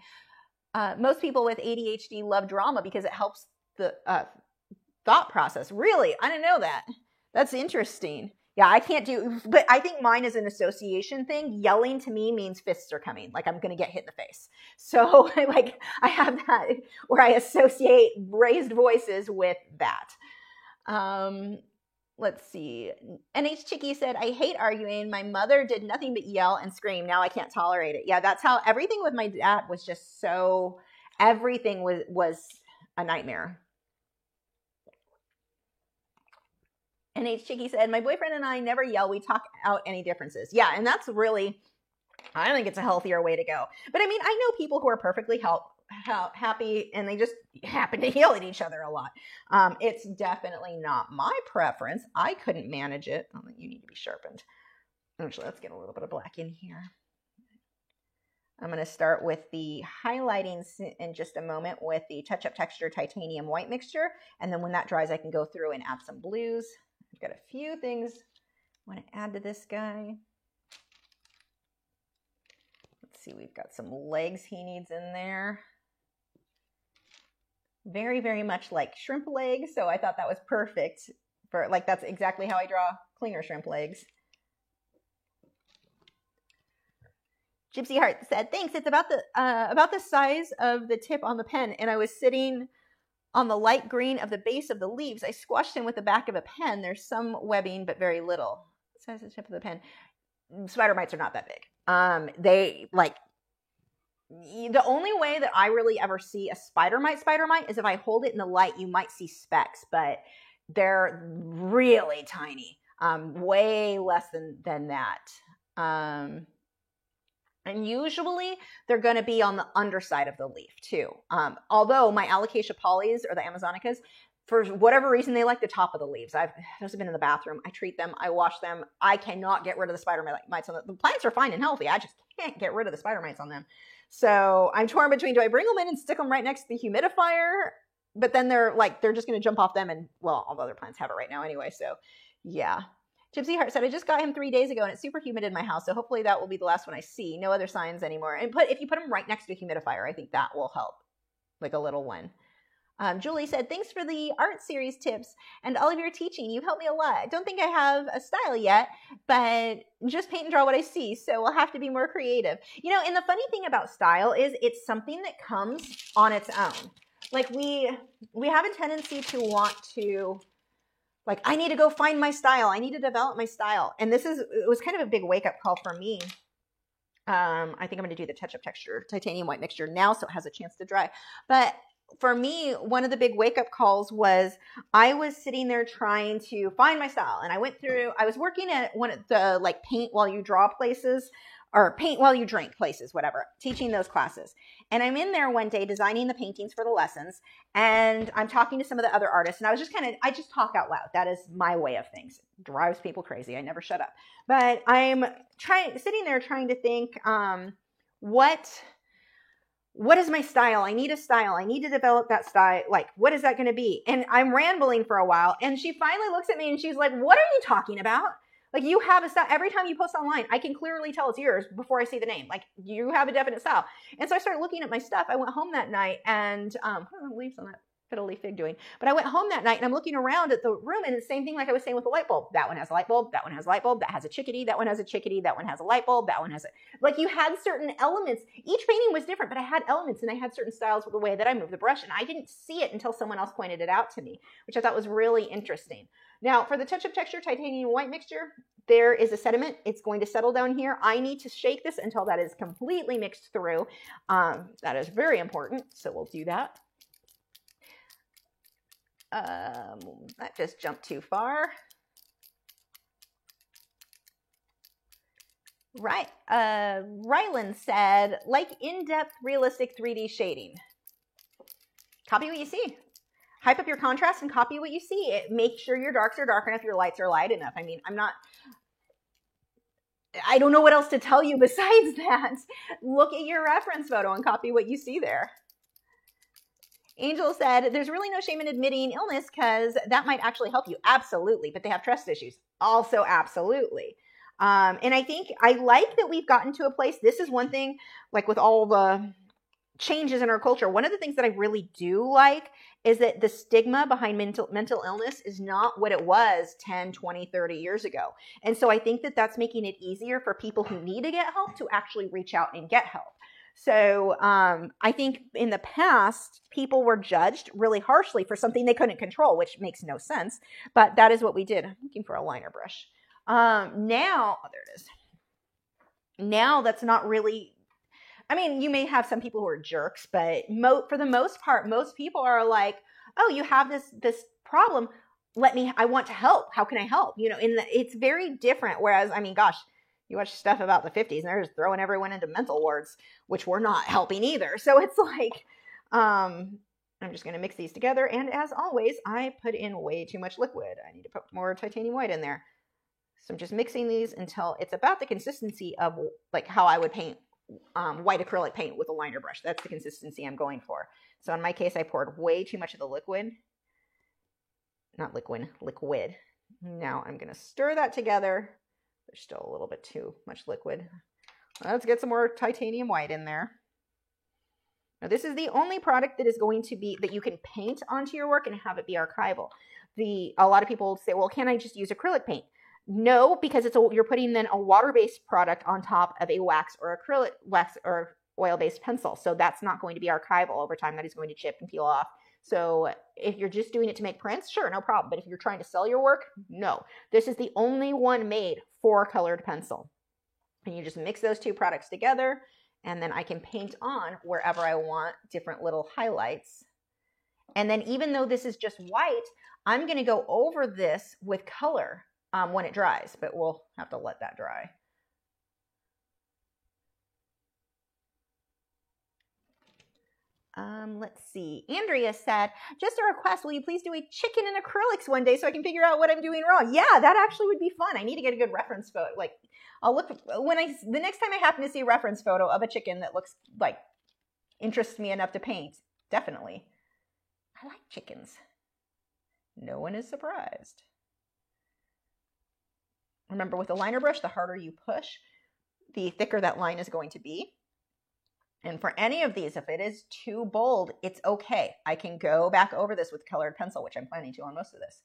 Most people with ADHD love drama because it helps the thought process. Really? I didn't know that. That's interesting. Yeah, I can't but I think mine is an association thing. Yelling to me means fists are coming. I'm going to get hit in the face. So I have that where I associate raised voices with that. Let's see. NH Chicky said, I hate arguing. My mother did nothing but yell and scream. Now I can't tolerate it. Yeah, that's how everything with my dad was just everything was a nightmare. And H. Chicky said, my boyfriend and I never yell. We talk out any differences. Yeah, and that's really, I think it's a healthier way to go. But I mean, I know people who are perfectly happy and they just happen to yell at each other a lot. It's definitely not my preference. I couldn't manage it. Oh, you need to be sharpened. Actually, let's get a little bit of black in here. I'm going to start with the highlighting in just a moment with the Touch Up Texture Titanium White Mixture. And then when that dries, I can go through and add some blues. I've got a few things I want to add to this guy. Let's see, we've got some legs he needs in there. Very, very much like shrimp legs. So I thought that was perfect for, that's exactly how I draw cleaner shrimp legs. Gypsy Heart said, thanks. It's about the size of the tip on the pen, and I was sitting on the light green of the base of the leaves. I squashed him with the back of a pen. There's some webbing, but very little. Size of the tip of the pen. Spider mites are not that big. They like, the only way that I really ever see a spider mite is if I hold it in the light, you might see specks, but they're really tiny. Way less than that. And usually they're going to be on the underside of the leaf too. Although my Alocasia polys or the Amazonicas, for whatever reason, they like the top of the leaves. Those have been in the bathroom. I treat them. I wash them. I cannot get rid of the spider mites on them. The plants are fine and healthy. I just can't get rid of the spider mites on them. So I'm torn between, do I bring them in and stick them right next to the humidifier? But then they're just going to jump off them, and well, all the other plants have it right now anyway. So yeah. Gypsy Heart said, I just got him 3 days ago and it's super humid in my house, so hopefully that will be the last one I see. No other signs anymore. And if you put them right next to a humidifier, I think that will help, like a little one. Julie said, thanks for the art series tips and all of your teaching. You've helped me a lot. I don't think I have a style yet, but just paint and draw what I see, so we'll have to be more creative. And the funny thing about style is it's something that comes on its own. Like we have a tendency to want to, like, I need to go find my style. I need to develop my style. And it was kind of a big wake-up call for me. I think I'm going to do the touch-up texture titanium white mixture now so it has a chance to dry. But for me, one of the big wake-up calls was I was sitting there trying to find my style. And I was working at one of the, like, paint while you draw places, or paint while you drink places, whatever, teaching those classes. And I'm in there one day designing the paintings for the lessons, and I'm talking to some of the other artists, and I just talk out loud. That is my way of things. It drives people crazy. I never shut up. But I'm sitting there trying to think, what is my style? I need a style. I need to develop that style. Like, what is that going to be? And I'm rambling for a while, and she finally looks at me and she's like, what are you talking about? Like, you have a style. Every time you post online, I can clearly tell it's yours before I see the name. Like, you have a definite style. And so I started looking at my stuff. I went home that night and, what are the leaves on that fiddly fig doing? But I went home that night and I'm looking around at the room, and it's the same thing like I was saying with the light bulb. That one has a light bulb. That one has a light bulb. That has a chickadee. That one has a chickadee. That one has a light bulb. That one has like, you had certain elements. Each painting was different, but I had elements and I had certain styles with the way that I moved the brush, and I didn't see it until someone else pointed it out to me, which I thought was really interesting. Now, for the touch-up texture titanium white mixture, there is a sediment. It's going to settle down here. I need to shake this until that is completely mixed through. That is very important, so we'll do that. That just jumped too far. Right. Rylan said, like in-depth, realistic 3D shading. Copy what you see. Hype up your contrast and copy what you see. Make sure your darks are dark enough, your lights are light enough. I mean, I don't know what else to tell you besides that. Look at your reference photo and copy what you see there. Angel said, there's really no shame in admitting illness because that might actually help you. Absolutely. But they have trust issues. Also, absolutely. And I think I like that we've gotten to a place. This is one thing, like with all the changes in our culture, one of the things that I really do like is that the stigma behind mental illness is not what it was 10, 20, 30 years ago. And so I think that that's making it easier for people who need to get help to actually reach out and get help. So I think in the past, people were judged really harshly for something they couldn't control, which makes no sense. But that is what we did. I'm looking for a liner brush. Now, oh, there it is. Now that's not really, I mean, you may have some people who are jerks, but for the most part, most people are like, oh, you have this problem. I want to help. How can I help? It's very different. Whereas, I mean, gosh, you watch stuff about the 50s and they're just throwing everyone into mental wards, which were not helping either. So it's like, I'm just going to mix these together. And as always, I put in way too much liquid. I need to put more titanium white in there. So I'm just mixing these until it's about the consistency of like how I would paint white acrylic paint with a liner brush. That's the consistency I'm going for. So in my case, I poured way too much of the liquid. Not liquid, liquid. Now I'm going to stir that together. There's still a little bit too much liquid. Let's get some more titanium white in there. Now this is the only product that is going to be, that you can paint onto your work and have it be archival. A lot of people say, well, can I just use acrylic paint? No, because you're putting then a water-based product on top of a wax or acrylic wax or oil-based pencil. So that's not going to be archival over time. That is going to chip and peel off. So if you're just doing it to make prints, sure, no problem. But if you're trying to sell your work, no. This is the only one made for colored pencil. And you just mix those two products together, and then I can paint on wherever I want different little highlights. And then even though this is just white, I'm going to go over this with color when it dries, but we'll have to let that dry. Let's see. Andrea said, just a request, will you please do a chicken in acrylics one day so I can figure out what I'm doing wrong? Yeah, that actually would be fun. I need to get a good reference photo. Like, I'll look, the next time I happen to see a reference photo of a chicken that looks like, interests me enough to paint, definitely. I like chickens. No one is surprised. Remember, with a liner brush, the harder you push, the thicker that line is going to be. And for any of these, if it is too bold, it's okay. I can go back over this with colored pencil, which I'm planning to on most of this.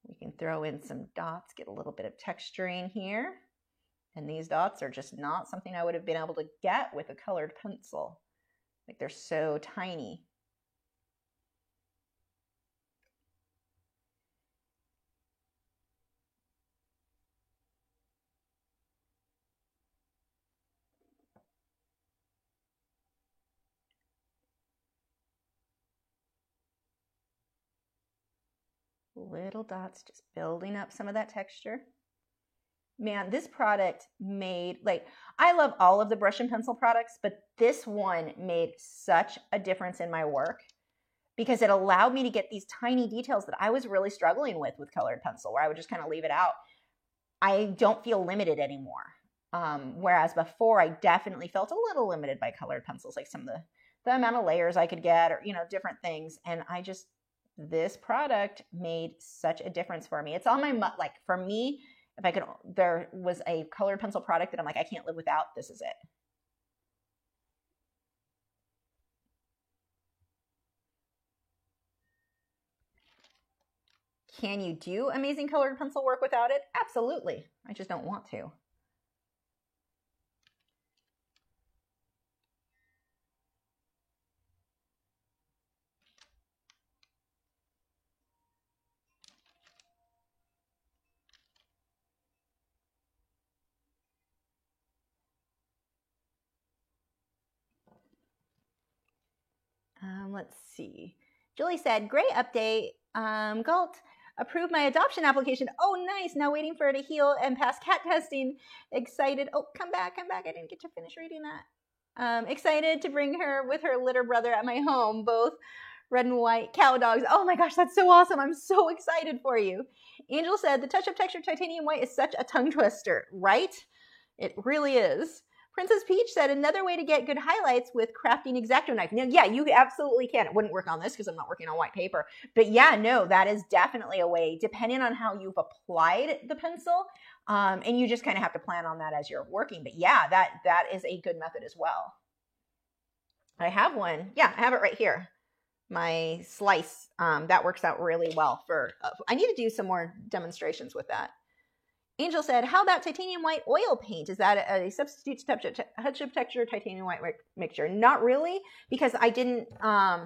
We can throw in some dots, get a little bit of texturing here. And these dots are just not something I would have been able to get with a colored pencil. Like, they're so tiny. Little dots, just building up some of that texture. Man, this product made, like, I love all of the brush and pencil products, but this one made such a difference in my work because it allowed me to get these tiny details that I was really struggling with colored pencil, where I would just kind of leave it out. I don't feel limited anymore. Whereas before, I definitely felt a little limited by colored pencils, like some of the amount of layers I could get, or, you know, different things. And this product made such a difference for me. It's on my, like, for me, if there was a colored pencil product that I'm like, I can't live without, this is it. Can you do amazing colored pencil work without it? Absolutely. I just don't want to. Let's see. Julie said, great update. Galt approved my adoption application. Oh, nice. Now waiting for it to heal and pass cat testing. Excited. Oh, come back. I didn't get to finish reading that. Excited to bring her with her litter brother at my home, both red and white cow dogs. Oh my gosh, that's so awesome. I'm so excited for you. Angel said, the touch-up texture titanium white is such a tongue twister, right? It really is. Princess Peach said, another way to get good highlights with crafting X-Acto knife. Now, yeah, you absolutely can. It wouldn't work on this because I'm not working on white paper. But yeah, no, that is definitely a way, depending on how you've applied the pencil. And you just kind of have to plan on that as you're working. But yeah, that is a good method as well. I have one. Yeah, I have it right here. My slice, that works out really well for, I need to do some more demonstrations with that. Angel said, how about titanium white oil paint? Is that a substitute touch-up texture titanium white mixture? Not really, because I didn't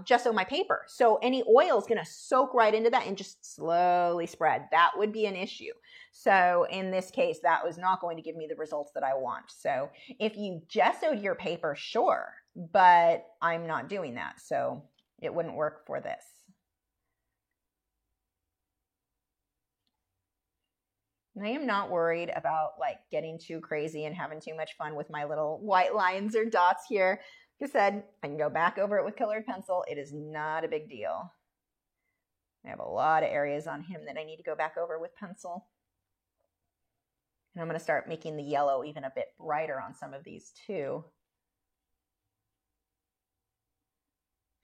gesso my paper. So any oil is going to soak right into that and just slowly spread. That would be an issue. So in this case, that was not going to give me the results that I want. So if you gessoed your paper, sure, but I'm not doing that. So it wouldn't work for this. I am not worried about like getting too crazy and having too much fun with my little white lines or dots here. Like I said, I can go back over it with colored pencil. It is not a big deal. I have a lot of areas on him that I need to go back over with pencil. And I'm going to start making the yellow even a bit brighter on some of these too.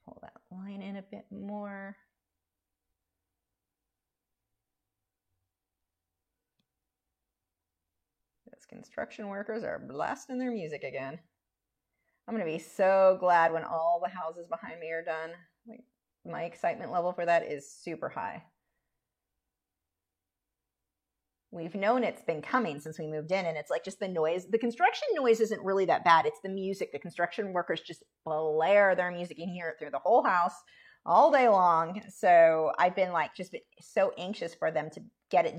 Pull that line in a bit more. Those construction workers are blasting their music again. I'm going to be so glad when all the houses behind me are done. Like, my excitement level for that is super high. We've known it's been coming since we moved in, and it's like just the noise. The construction noise isn't really that bad. It's the music. The construction workers just blare their music. You can hear it through the whole house all day long. So I've been like just been so anxious for them to get it,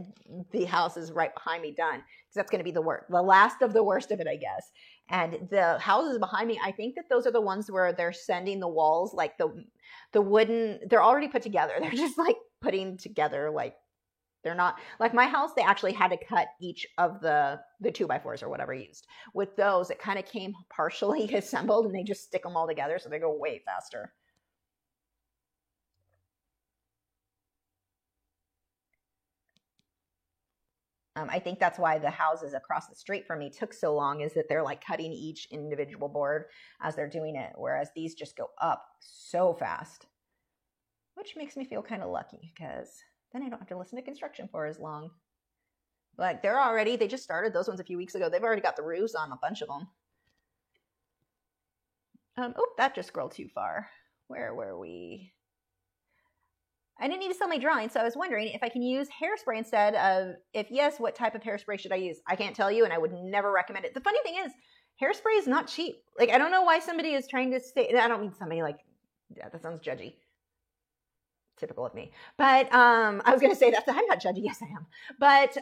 the houses right behind me done, because that's going to be the worst, the last of the worst of it, I guess. And the houses behind me, I think that those are the ones where they're sending the walls, like the wooden, they're already put together. They're just like putting together, like, they're not like my house. They actually had to cut each of the 2x4s or whatever used. With those, it kind of came partially assembled, and they just stick them all together, so they go way faster. I think that's why the houses across the street from me took so long, is that they're like cutting each individual board as they're doing it, whereas these just go up so fast, which makes me feel kind of lucky, because then I don't have to listen to construction for as long. Like, they just started those ones a few weeks ago. They've already got the roofs on a bunch of them. Oh, that just scrolled too far. Where were we? I didn't need to sell my drawing, so I was wondering if I can use hairspray instead of, if yes, what type of hairspray should I use? I can't tell you, and I would never recommend it. The funny thing is, hairspray is not cheap. Like, I don't know why somebody is trying to say, I don't mean somebody like, yeah, that sounds judgy. Typical of me. But I was going to say that I'm not judgy. Yes, I am. But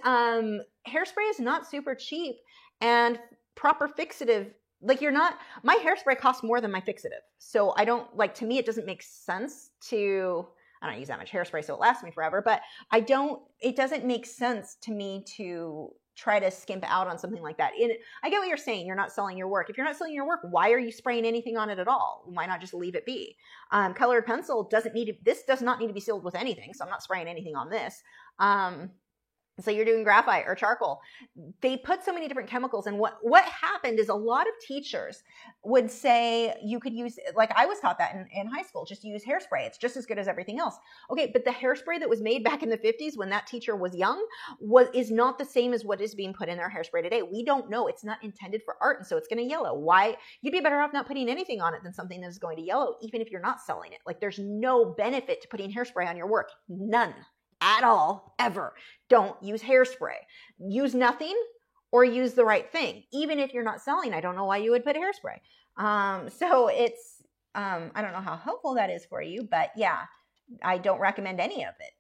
hairspray is not super cheap, and proper fixative, like, my hairspray costs more than my fixative. So I don't, like, to me, it doesn't make sense to, I don't use that much hairspray, so it lasts me forever, but it doesn't make sense to me to try to skimp out on something like that. I get what you're saying. You're not selling your work. If you're not selling your work, why are you spraying anything on it at all? Why not just leave it be? Colored pencil this does not need to be sealed with anything, so I'm not spraying anything on this. So you're doing graphite or charcoal. They put so many different chemicals, and what happened is a lot of teachers would say you could use, like I was taught that in high school, just use hairspray. It's just as good as everything else. Okay, but the hairspray that was made back in the 50s when that teacher was young is not the same as what is being put in our hairspray today. We don't know. It's not intended for art, and so it's going to yellow. Why? You'd be better off not putting anything on it than something that is going to yellow, even if you're not selling it. Like, there's no benefit to putting hairspray on your work. None. At all, ever. Don't use hairspray. Use nothing, or use the right thing. Even if you're not selling, I don't know why you would put hairspray. So it's, I don't know how helpful that is for you, but yeah, I don't recommend any of it.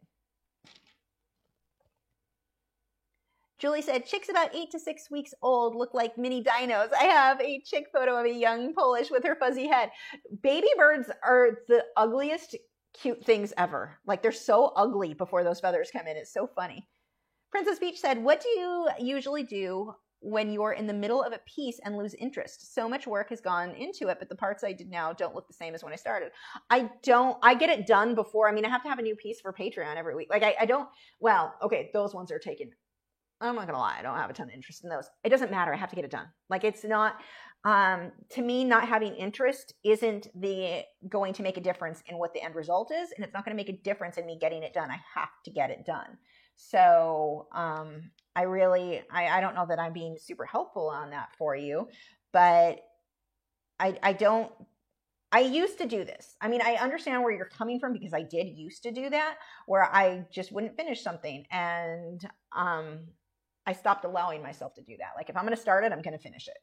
Julie said, chicks about 8 to 6 weeks old look like mini dinos. I have a chick photo of a young Polish with her fuzzy head. Baby birds are the ugliest cute things ever. Like, they're so ugly before those feathers come in. It's so funny. Princess Beach said, what do you usually do when you're in the middle of a piece and lose interest? So much work has gone into it, but the parts I did now don't look the same as when I started. I get it done before. I mean, I have to have a new piece for Patreon every week. Like, I don't, well, okay, those ones are taken. I'm not going to lie. I don't have a ton of interest in those. It doesn't matter. I have to get it done. Like, it's not, to me, not having interest isn't going to make a difference in what the end result is. And it's not going to make a difference in me getting it done. I have to get it done. So, I don't know that I'm being super helpful on that for you, but I used to do this. I mean, I understand where you're coming from, because I did used to do that, where I just wouldn't finish something. And, I stopped allowing myself to do that. Like, if I'm going to start it, I'm going to finish it.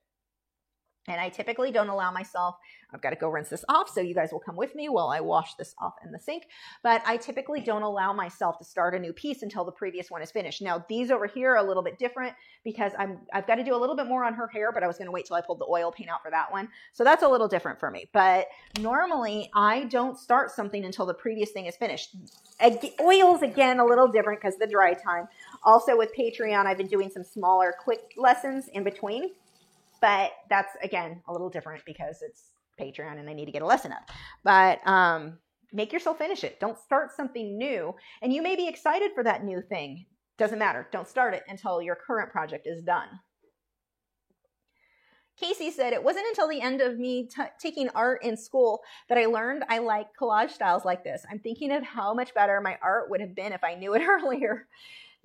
And I typically don't allow myself, I've got to go rinse this off, so you guys will come with me while I wash this off in the sink. But I typically don't allow myself to start a new piece until the previous one is finished. Now, these over here are a little bit different, because I've got to do a little bit more on her hair, but I was going to wait till I pulled the oil paint out for that one. So that's a little different for me. But normally, I don't start something until the previous thing is finished. Oils, again, a little different because of the dry time. Also, with Patreon, I've been doing some smaller, quick lessons in between. But that's, again, a little different because it's Patreon and I need to get a lesson up. But make yourself finish it. Don't start something new. And you may be excited for that new thing. Doesn't matter. Don't start it until your current project is done. Casey said, it wasn't until the end of me taking art in school that I learned I like collage styles like this. I'm thinking of how much better my art would have been if I knew it earlier.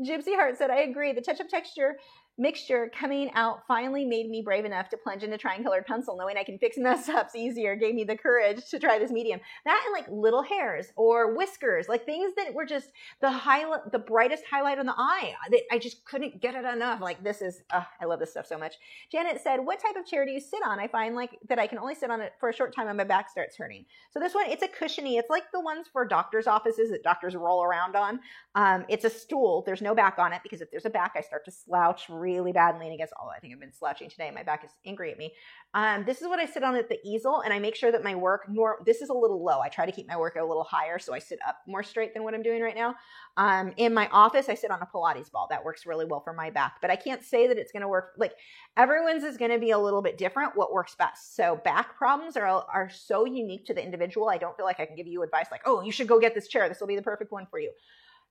Gypsy Heart said, I agree. The touch of texture mixture coming out finally made me brave enough to plunge into Tricolor pencil, knowing I can fix mess ups easier, gave me the courage to try this medium. That and like little hairs or whiskers, like things that were just the brightest highlight on the eye. I just couldn't get it enough. Like this is, I love this stuff so much. Janet said, what type of chair do you sit on? I find like that I can only sit on it for a short time and my back starts hurting. So this one, it's a cushiony. It's like the ones for doctor's offices that doctors roll around on. It's a stool. There's no back on it because if there's a back, I start to slouch really bad and lean against. Oh, I think I've been slouching today. My back is angry at me. This is what I sit on at the easel, and I make sure that my work, this is a little low. I try to keep my work a little higher so I sit up more straight than what I'm doing right now. In my office, I sit on a Pilates ball. That works really well for my back, but I can't say that it's going to work. Like everyone's is going to be a little bit different what works best. So back problems are so unique to the individual. I don't feel like I can give you advice like, oh, you should go get this chair. This will be the perfect one for you.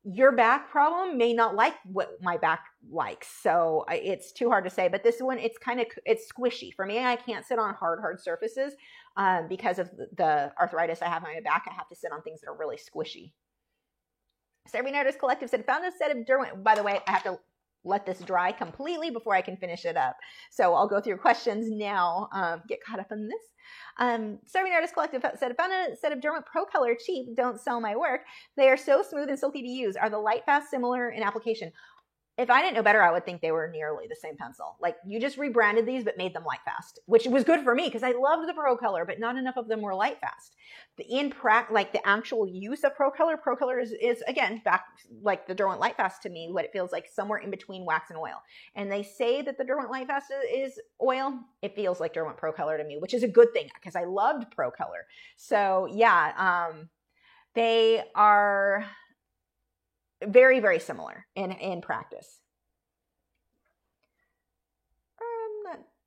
Your back problem may not like what my back likes. So it's too hard to say, but this one, it's squishy. For me, I can't sit on hard surfaces because of the arthritis I have on my back. I have to sit on things that are really squishy. Serving Artist Collective said, found a set of Derwent. By the way, I have to let this dry completely before I can finish it up. So I'll go through questions now, get caught up on this. Serving Artist Collective said, found a set of Derwent Pro Color cheap, don't sell my work. They are so smooth and silky to use. Are the light fast similar in application? If I didn't know better, I would think they were nearly the same pencil. Like you just rebranded these, but made them light fast, which was good for me because I loved the Pro Color, but not enough of them were light fast. Like the actual use of Pro Color is again, back like the Derwent Light Fast to me, what it feels like somewhere in between wax and oil. And they say that the Derwent Light Fast is oil. It feels like Derwent Pro Color to me, which is a good thing because I loved Pro Color. So yeah, they are very, very similar in practice.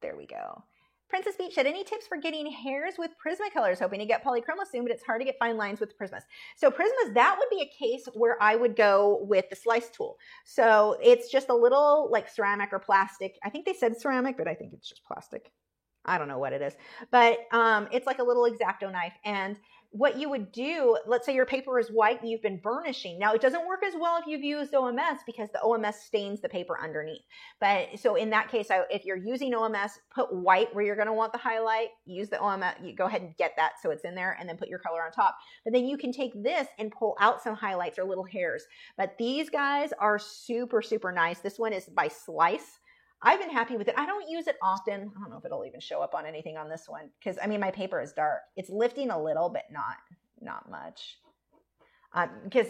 There we go. Princess Beach said, any tips for getting hairs with Prismacolors? Hoping to get polychroma soon, but it's hard to get fine lines with Prismas. So Prismas, that would be a case where I would go with the slice tool. So it's just a little like ceramic or plastic. I think they said ceramic, but I think it's just plastic. I don't know what it is, but it's like a little X-Acto knife. And what you would do, let's say your paper is white and you've been burnishing. Now, it doesn't work as well if you've used OMS because the OMS stains the paper underneath. But so in that case, if you're using OMS, put white where you're going to want the highlight, use the OMS, you go ahead and get that so it's in there and then put your color on top. But then you can take this and pull out some highlights or little hairs. But these guys are super, super nice. This one is by Slice. I've been happy with it. I don't use it often. I don't know if it'll even show up on anything on this one because, I mean, my paper is dark. It's lifting a little, but not much because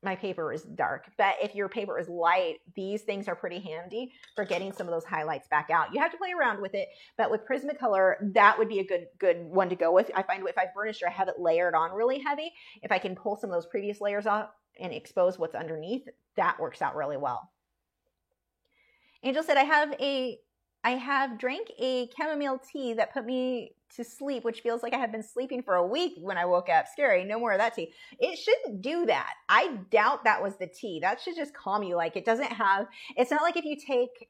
my paper is dark. But if your paper is light, these things are pretty handy for getting some of those highlights back out. You have to play around with it, but with Prismacolor, that would be a good one to go with. I find if I burnished or I have it layered on really heavy, if I can pull some of those previous layers off and expose what's underneath, that works out really well. Angel said, I have drank a chamomile tea that put me to sleep, which feels like I have been sleeping for a week when I woke up. Scary. No more of that tea. It shouldn't do that. I doubt that was the tea. That should just calm you. Like it's not like if you take,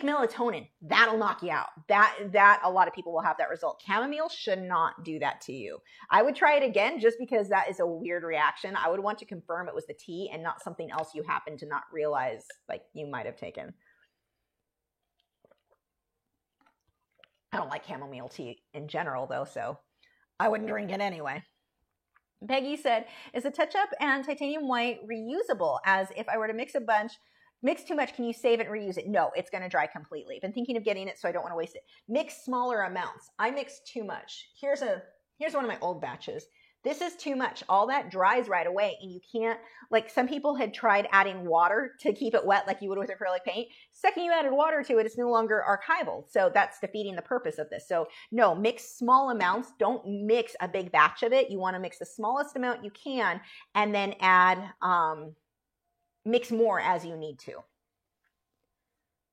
melatonin, that'll knock you out. That a lot of people will have that result. Chamomile should not do that to you. I would try it again just because that is a weird reaction. I would want to confirm it was the tea and not something else you happen to not realize like you might have taken. I don't like chamomile tea in general though, so I wouldn't drink it anyway. Peggy said, is the touch-up and titanium white reusable? As if I were to mix too much, can you save it and reuse it? No, it's going to dry completely. I've been thinking of getting it, so I don't want to waste it. Mix smaller amounts. I mix too much. Here's one of my old batches. This is too much. All that dries right away, and you can't, like some people had tried adding water to keep it wet like you would with acrylic paint. Second you added water to it, it's no longer archival. So that's defeating the purpose of this. So no, mix small amounts. Don't mix a big batch of it. You want to mix the smallest amount you can, and then add, mix more as you need to.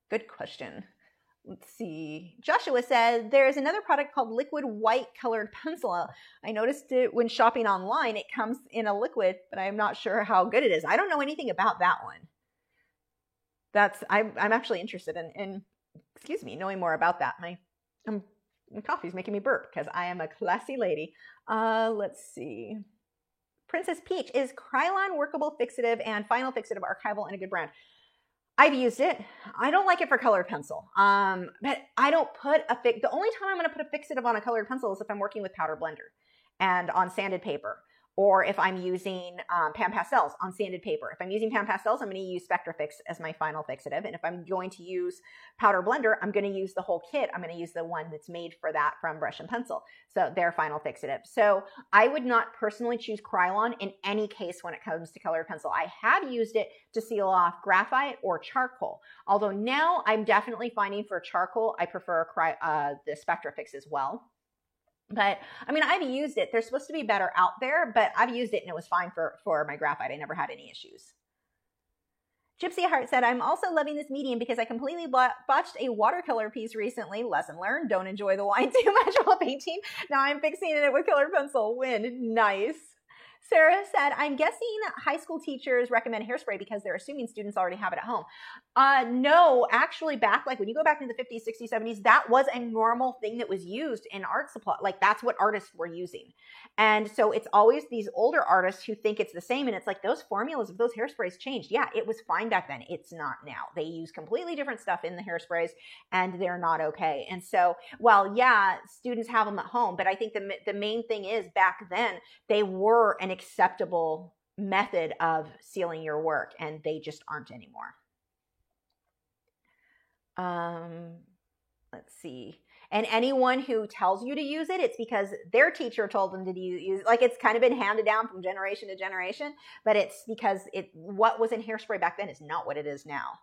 Good question. Let's see. Joshua said, there is another product called liquid white colored pencil. I noticed it when shopping online. It comes in a liquid, but I'm not sure how good it is. I don't know anything about that one. I'm actually interested in excuse me, knowing more about that. My coffee's making me burp because I am a classy lady. Let's see. Princess Peach, is Krylon workable fixative and final fixative archival and a good brand? I've used it. I don't like it for colored pencil. But I don't put the only time I'm going to put a fixative on a colored pencil is if I'm working with powder blender and on sanded paper, or if I'm using Pan Pastels on sanded paper. If I'm using Pan Pastels, I'm going to use Spectrafix as my final fixative. And if I'm going to use powder blender, I'm going to use the whole kit. I'm going to use the one that's made for that from Brush and Pencil. So their final fixative. So I would not personally choose Krylon in any case when it comes to colored pencil. I have used it to seal off graphite or charcoal. Although now I'm definitely finding for charcoal, I prefer the Spectrafix as well. But I mean, I've used it. They're supposed to be better out there, but I've used it and it was fine for my graphite. I never had any issues. Gypsy Heart said, I'm also loving this medium because I completely botched a watercolor piece recently. Lesson learned. Don't enjoy the line too much while painting. Now I'm fixating it with colored pencil. Win. Nice. Sarah said, I'm guessing high school teachers recommend hairspray because they're assuming students already have it at home. No, actually back, like when you go back into the 50s, 60s, 70s, that was a normal thing that was used in art supply. Like that's what artists were using. And so it's always these older artists who think it's the same. And it's like those formulas of those hairsprays changed. Yeah, it was fine back then. It's not now. They use completely different stuff in the hairsprays and they're not okay. And so, well, yeah, students have them at home, but I think the main thing is back then they were an acceptable method of sealing your work and they just aren't anymore. Let's see. And anyone who tells you to use it, it's because their teacher told them to use, like it's kind of been handed down from generation to generation, but it's because what was in hairspray back then is not what it is now.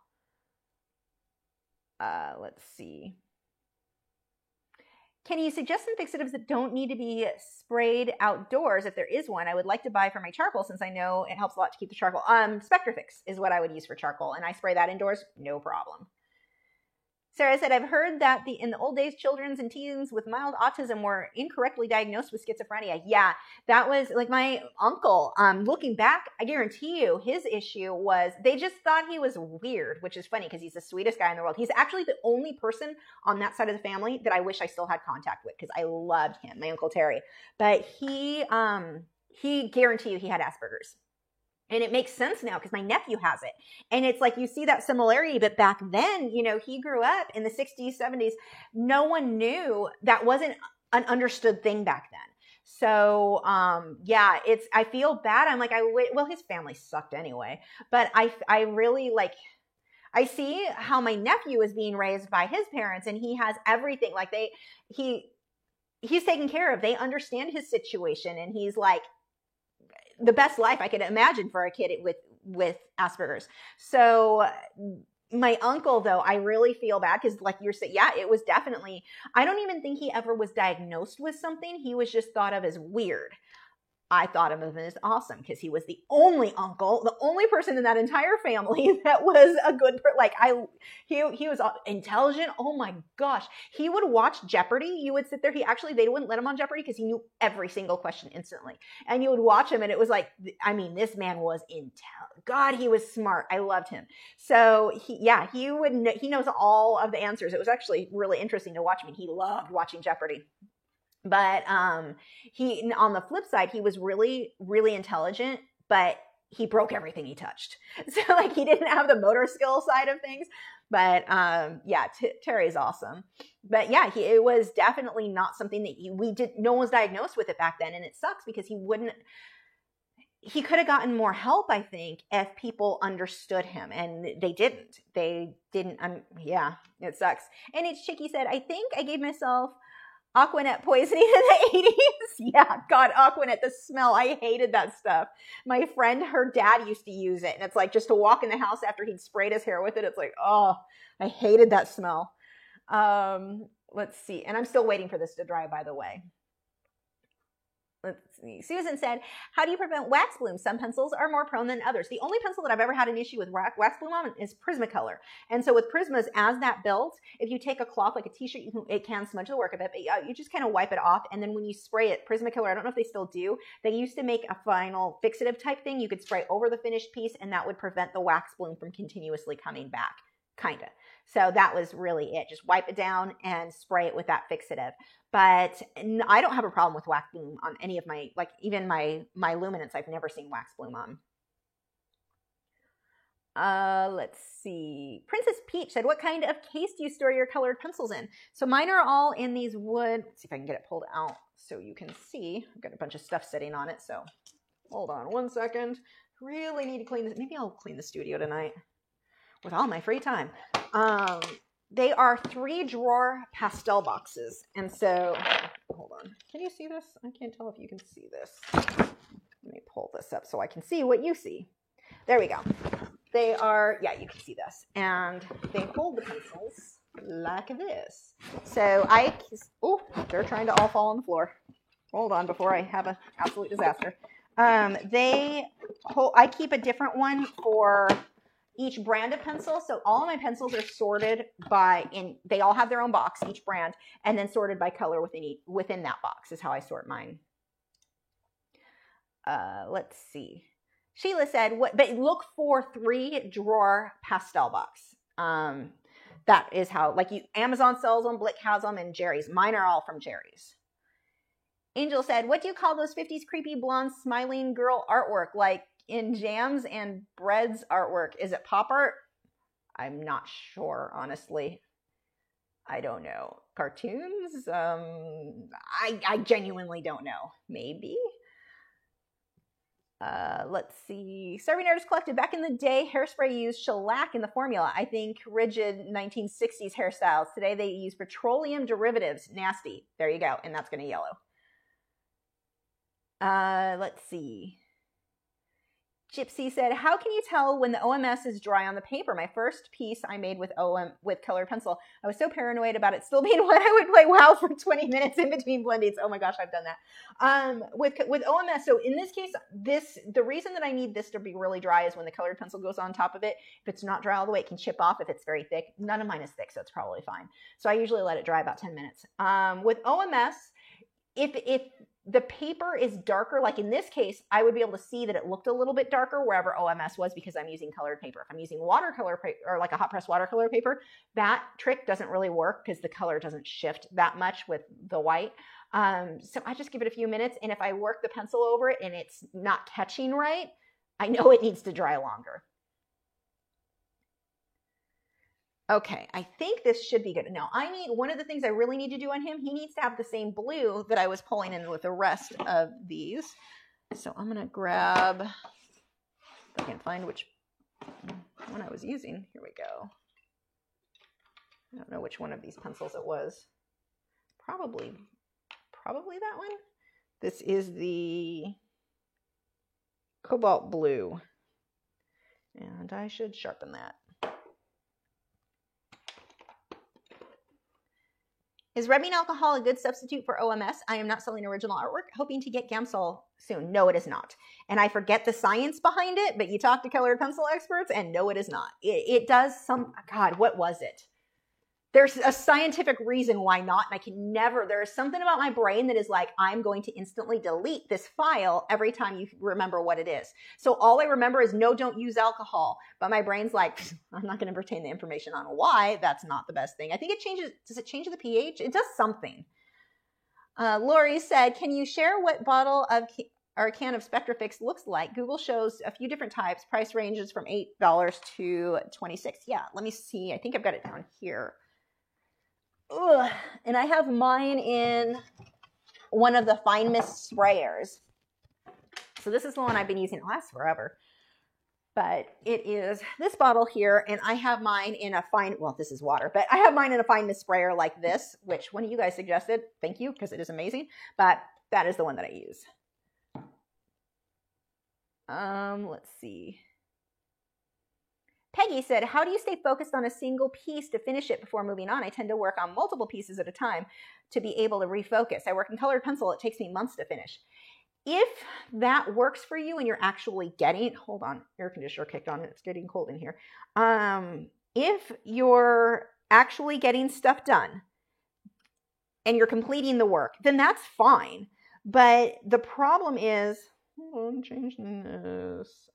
Let's see. Can you suggest some fixatives that don't need to be sprayed outdoors? If there is one, I would like to buy for my charcoal since I know it helps a lot to keep the charcoal. Spectrafix is what I would use for charcoal, and I spray that indoors, no problem. Sarah said, I've heard that in the old days, children and teens with mild autism were incorrectly diagnosed with schizophrenia. Yeah, that was like my uncle. Looking back, I guarantee you his issue was they just thought he was weird, which is funny because he's the sweetest guy in the world. He's actually the only person on that side of the family that I wish I still had contact with because I loved him, my Uncle Terry. But he guaranteed you he had Asperger's. And it makes sense now because my nephew has it. And it's like you see that similarity, but back then, you know, he grew up in the 60s, 70s. No one knew that wasn't an understood thing back then. So, yeah, I feel bad. I'm like, well, his family sucked anyway. But I really like, I see how my nephew is being raised by his parents and he has everything. Like he's taken care of. They understand his situation and he's like, the best life I could imagine for a kid with Asperger's. So my uncle, though, I really feel bad because like you're saying, yeah, it was definitely, I don't even think he ever was diagnosed with something. He was just thought of as weird. I thought of him as awesome because he was the only uncle, the only person in that entire family that was a good, he was intelligent. Oh my gosh. He would watch Jeopardy. You would sit there. They wouldn't let him on Jeopardy because he knew every single question instantly. And you would watch him and it was like, I mean, this man was God, he was smart. I loved him. So he knows all of the answers. It was actually really interesting to watch him. He loved watching Jeopardy. But on the flip side, he was really, really intelligent, but he broke everything he touched. So like he didn't have the motor skill side of things. But yeah, Terry's awesome. But yeah, it was definitely not something that no one was diagnosed with it back then. And it sucks because he could have gotten more help, I think, if people understood him, and they didn't. Yeah, it sucks. And it's Chicky said, I think I gave myself Aquanet poisoning in the 80s. Yeah, God, Aquanet, the smell. I hated that stuff. My friend, her dad used to use it. And it's like just to walk in the house after he'd sprayed his hair with it. It's like, oh, I hated that smell. Let's see. And I'm still waiting for this to dry, by the way. Let's see. Susan said, how do you prevent wax bloom? Some pencils are more prone than others. The only pencil that I've ever had an issue with wax bloom on is Prismacolor. And so with Prismas, as that builds, if you take a cloth like a t-shirt, it can smudge the work of it, but you just kind of wipe it off. And then when you spray it, Prismacolor, I don't know if they still do, they used to make a final fixative type thing. You could spray over the finished piece and that would prevent the wax bloom from continuously coming back, kind of. So that was really it. Just wipe it down and spray it with that fixative. But I don't have a problem with wax bloom on any of my, like even my luminance, I've never seen wax bloom Let's see. Princess Peach said, what kind of case do you store your colored pencils in? So mine are all in these wood. Let's see if I can get it pulled out so you can see. I've got a bunch of stuff sitting on it, so hold on one second. Really need to clean this. Maybe I'll clean the studio tonight with all my free time. They are 3-drawer pastel boxes. And so, hold on. Can you see this? I can't tell if you can see this. Let me pull this up so I can see what you see. There we go. They are, yeah, you can see this. And they hold the pencils like this. So oh, they're trying to all fall on the floor. Hold on before I have an absolute disaster. I keep a different one for each brand of pencil. So all of my pencils are sorted they all have their own box, each brand, and then sorted by color within that box is how I sort mine. Let's see. Sheila said, but look for 3-drawer pastel box. That is how, Amazon sells them, Blick has them, and Jerry's. Mine are all from Jerry's. Angel said, what do you call those 50s creepy blonde smiling girl artwork? Like in Jams and Bread's artwork. Is it pop art? I'm not sure, honestly. I don't know. Cartoons? I genuinely don't know. Maybe. Let's see. Serving Artist Collective. Back in the day, Hairspray used shellac in the formula. I think rigid 1960s hairstyles. Today they use petroleum derivatives. Nasty. There you go. And that's going to yellow. Let's see. Gypsy said, how can you tell when the OMS is dry on the paper? My first piece I made with colored pencil. I was so paranoid about it still being wet. I would play WoW for 20 minutes in between blendings. Oh my gosh, I've done that. With OMS, so in this case, the reason that I need this to be really dry is when the colored pencil goes on top of it. If it's not dry all the way, it can chip off if it's very thick. None of mine is thick, so it's probably fine. So I usually let it dry about 10 minutes. With OMS, if the paper is darker, like in this case, I would be able to see that it looked a little bit darker wherever OMS was because I'm using colored paper. If I'm using watercolor paper or like a hot press watercolor paper, that trick doesn't really work because the color doesn't shift that much with the white. So I just give it a few minutes, and if I work the pencil over it and it's not catching right, I know it needs to dry longer. Okay, I think this should be good. Now, one of the things I really need to do on him, he needs to have the same blue that I was pulling in with the rest of these. So I'm going to grab, if I can find which one I was using. Here we go. I don't know which one of these pencils it was. Probably that one. This is the cobalt blue. And I should sharpen that. Is red bean alcohol a good substitute for OMS? I am not selling original artwork, hoping to get Gamsol soon. No, it is not. And I forget the science behind it, but you talk to colored pencil experts and no, it is not. It does some, God, what was it? There's a scientific reason why not, and I can never, there is something about my brain that is like, I'm going to instantly delete this file every time you remember what it is. So all I remember is, no, don't use alcohol. But my brain's like, I'm not going to retain the information on why. That's not the best thing. I think it changes, does it change the pH? It does something. Lori said, can you share what bottle of or a can of SpectraFix looks like? Google shows a few different types. Price ranges from $8 to $26. Yeah, let me see. I think I've got it down here. Ugh. And I have mine in one of the Fine Mist sprayers. So this is the one I've been using. It lasts forever. But it is this bottle here, and I have mine in a fine, well, this is water, but I have mine in a Fine Mist sprayer like this, which one of you guys suggested. Thank you, because it is amazing. But that is the one that I use. Let's see. Peggy said, how do you stay focused on a single piece to finish it before moving on? I tend to work on multiple pieces at a time to be able to refocus. I work in colored pencil. It takes me months to finish. If that works for you and you're actually getting, hold on, air conditioner kicked on. It's getting cold in here. If you're actually getting stuff done and you're completing the work, then that's fine. But the problem is, hold on, changing this.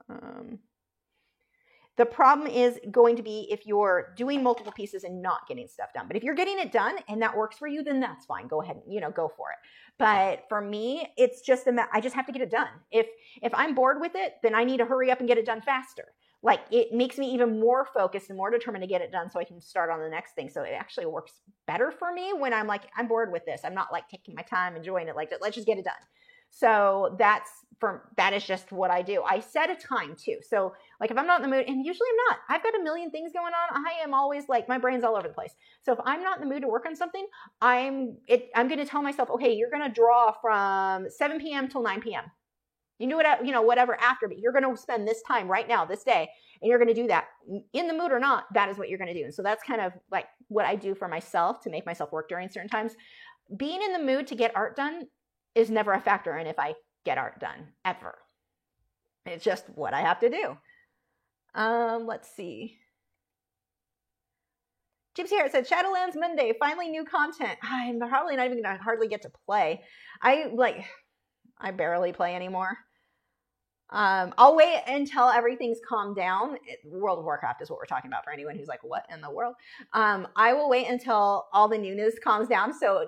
The problem is going to be if you're doing multiple pieces and not getting stuff done. But if you're getting it done and that works for you, then that's fine. Go ahead and, go for it. But for me, it's just I just have to get it done. If I'm bored with it, then I need to hurry up and get it done faster. like it makes me even more focused and more determined to get it done so I can start on the next thing. So it actually works better for me when I'm like, I'm bored with this. I'm not like taking my time, enjoying it. Like, let's just get it done. So that is just what I do. I set a time too. So like if I'm not in the mood, and usually I'm not, I've got a million things going on. I am always like, my brain's all over the place. So if I'm not in the mood to work on something, I'm going to tell myself, okay, you're going to draw from 7 p.m. till 9 p.m. You can do it, whatever after, but you're going to spend this time right now, this day, and you're going to do that. In the mood or not, that is what you're going to do. And so that's kind of like what I do for myself to make myself work during certain times. Being in the mood to get art done is never a factor in if I get art done, ever. It's just what I have to do. Let's see. Gypsy Heart said, Shadowlands Monday, finally new content. I'm probably not even going to hardly get to play. I barely play anymore. I'll wait until everything's calmed down. World of Warcraft is what we're talking about for anyone who's like, what in the world? I will wait until all the newness calms down so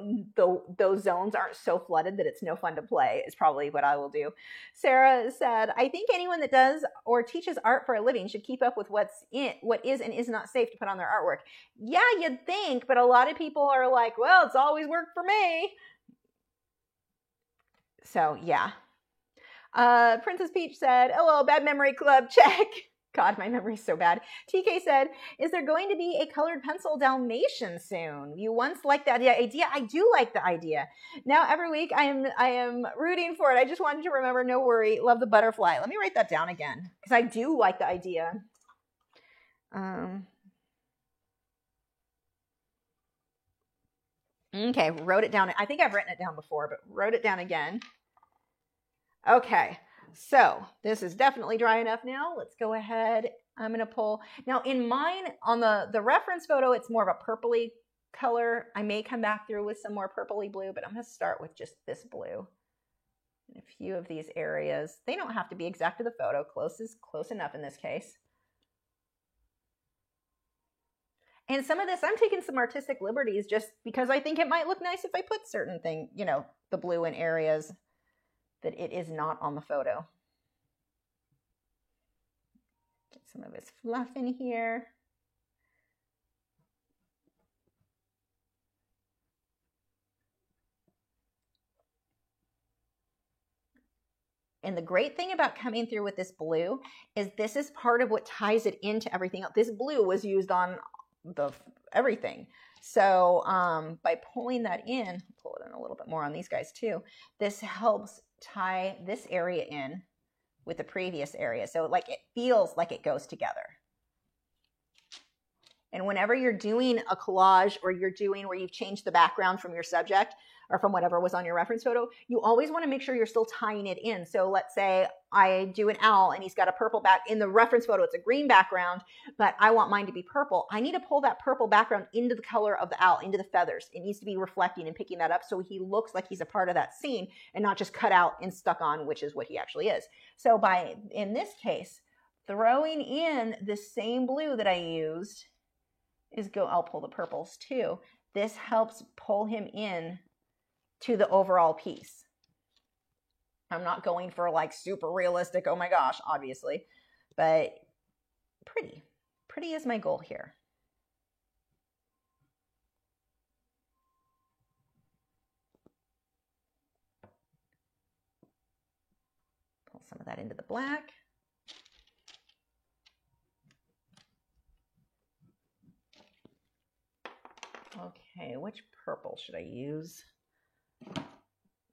those zones aren't so flooded that it's no fun to play is probably what I will do. Sarah said, I think anyone that does or teaches art for a living should keep up with what is and is not safe to put on their artwork. Yeah, you'd think, but a lot of people are like, well, it's always worked for me. So, yeah. Princess Peach said, oh, bad memory club, check. God, my memory's so bad. TK said, is there going to be a colored pencil Dalmatian soon? You once liked that idea. I do like the idea. Now every week I am rooting for it. I just wanted to remember, no worry, love the butterfly. Let me write that down again because I do like the idea. Okay, wrote it down. I think I've written it down before, but wrote it down again. Okay, so this is definitely dry enough now. Let's go ahead. I'm going to pull. Now in mine, on the reference photo, it's more of a purpley color. I may come back through with some more purpley blue, but I'm going to start with just this blue. In a few of these areas. They don't have to be exact to the photo. Close is close enough in this case. And some of this, I'm taking some artistic liberties just because I think it might look nice if I put certain things, the blue in areas that it is not on the photo. Get some of his fluff in here. And the great thing about coming through with this blue is this is part of what ties it into everything else. This blue was used on everything. So by pulling that in, pull it in a little bit more on these guys too, this helps tie this area in with the previous area. So like it feels like it goes together. And whenever you're doing a collage or you're doing where you've changed the background from your subject or from whatever was on your reference photo, you always want to make sure you're still tying it in. So let's say I do an owl and he's got a purple back. In the reference photo, it's a green background, but I want mine to be purple. I need to pull that purple background into the color of the owl, into the feathers. It needs to be reflecting and picking that up so he looks like he's a part of that scene and not just cut out and stuck on, which is what he actually is. So in this case, throwing in the same blue that I used, I'll pull the purples too. This helps pull him in to the overall piece. I'm not going for like super realistic, oh my gosh, obviously, but pretty. Pretty is my goal here. Pull some of that into the black. Okay, which purple should I use?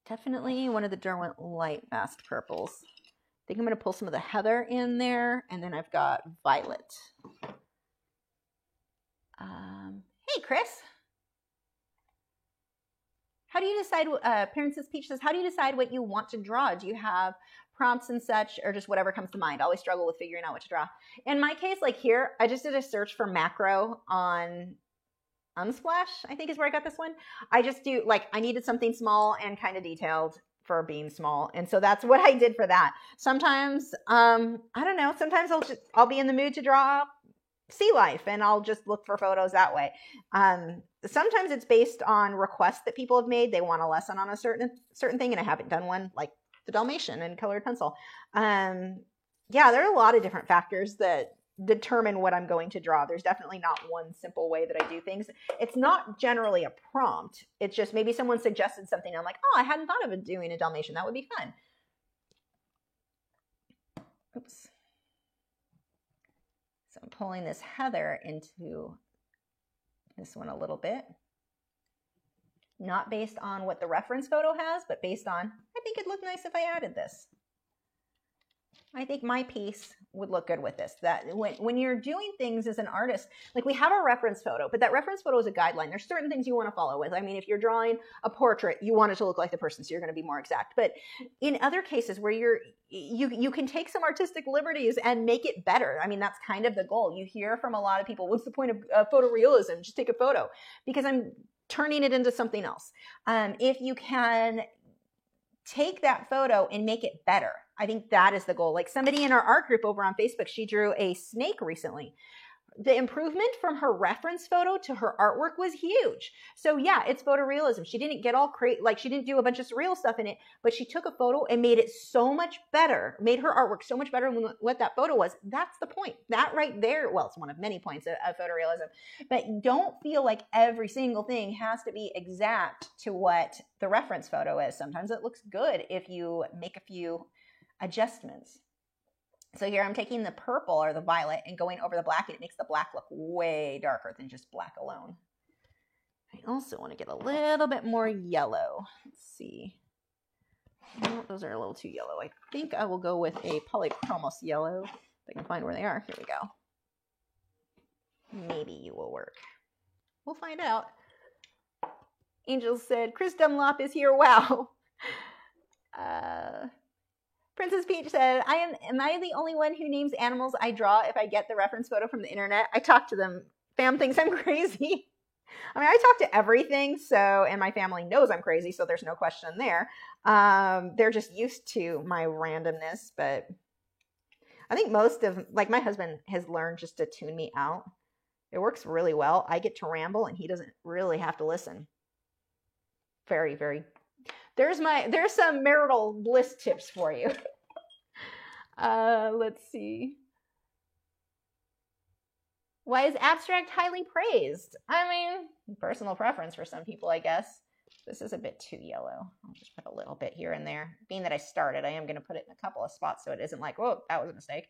Definitely one of the Derwent light masked purples. I think I'm going to pull some of the heather in there, and then I've got violet. Hey, Chris. How do you decide, Princess Peach says, how do you decide what you want to draw? Do you have prompts and such, or just whatever comes to mind? I always struggle with figuring out what to draw. In my case, like here, I just did a search for macro on Unsplash, I think is where I got this one. I just do, like, I needed something small and kind of detailed for being small. And so that's what I did for that. Sometimes, I don't know, sometimes I'll be in the mood to draw sea life and I'll just look for photos that way. Sometimes it's based on requests that people have made. They want a lesson on a certain thing and I haven't done one, like the Dalmatian and colored pencil. yeah, there are a lot of different factors that determine what I'm going to draw. There's definitely not one simple way that I do things. It's not generally a prompt. It's just maybe someone suggested something. And I'm like, oh, I hadn't thought of doing a Dalmatian. That would be fun. Oops. So I'm pulling this heather into this one a little bit. Not based on what the reference photo has, but based on, I think it'd look nice if I added this. I think my piece would look good with this. That when you're doing things as an artist, like we have a reference photo, but that reference photo is a guideline. There's certain things you want to follow with. I mean, if you're drawing a portrait, you want it to look like the person, so you're going to be more exact. But in other cases where you can take some artistic liberties and make it better. I mean, that's kind of the goal. You hear from a lot of people, what's the point of photorealism? Just take a photo. Because I'm turning it into something else. If you can take that photo and make it better, I think that is the goal. Like somebody in our art group over on Facebook, she drew a snake recently. The improvement from her reference photo to her artwork was huge. So yeah, it's photorealism. She didn't get all crazy, like she didn't do a bunch of surreal stuff in it, but she took a photo and made it so much better, made her artwork so much better than what that photo was. That's the point. That right there, well, it's one of many points of photorealism, but don't feel like every single thing has to be exact to what the reference photo is. Sometimes it looks good if you make a few adjustments. So here I'm taking the purple or the violet and going over the black, and it makes the black look way darker than just black alone. I also want to get a little bit more yellow. Let's see. Oh, those are a little too yellow. I think I will go with a polychromos yellow. If I can find where they are. Here we go. Maybe you will work. We'll find out. Angel said, Chris Dunlop is here. Wow. Princess Peach said, am I the only one who names animals I draw if I get the reference photo from the internet? I talk to them. Fam thinks I'm crazy. I mean, I talk to everything, so, and my family knows I'm crazy, so there's no question there. They're just used to my randomness, but I think most of, like my husband has learned just to tune me out. It works really well. I get to ramble and he doesn't really have to listen. Very, very. There's some marital bliss tips for you. Let's see. Why is abstract highly praised? I mean, personal preference for some people, I guess. This is a bit too yellow. I'll just put a little bit here and there. Being that I started, I am going to put it in a couple of spots so it isn't like, whoa, that was a mistake.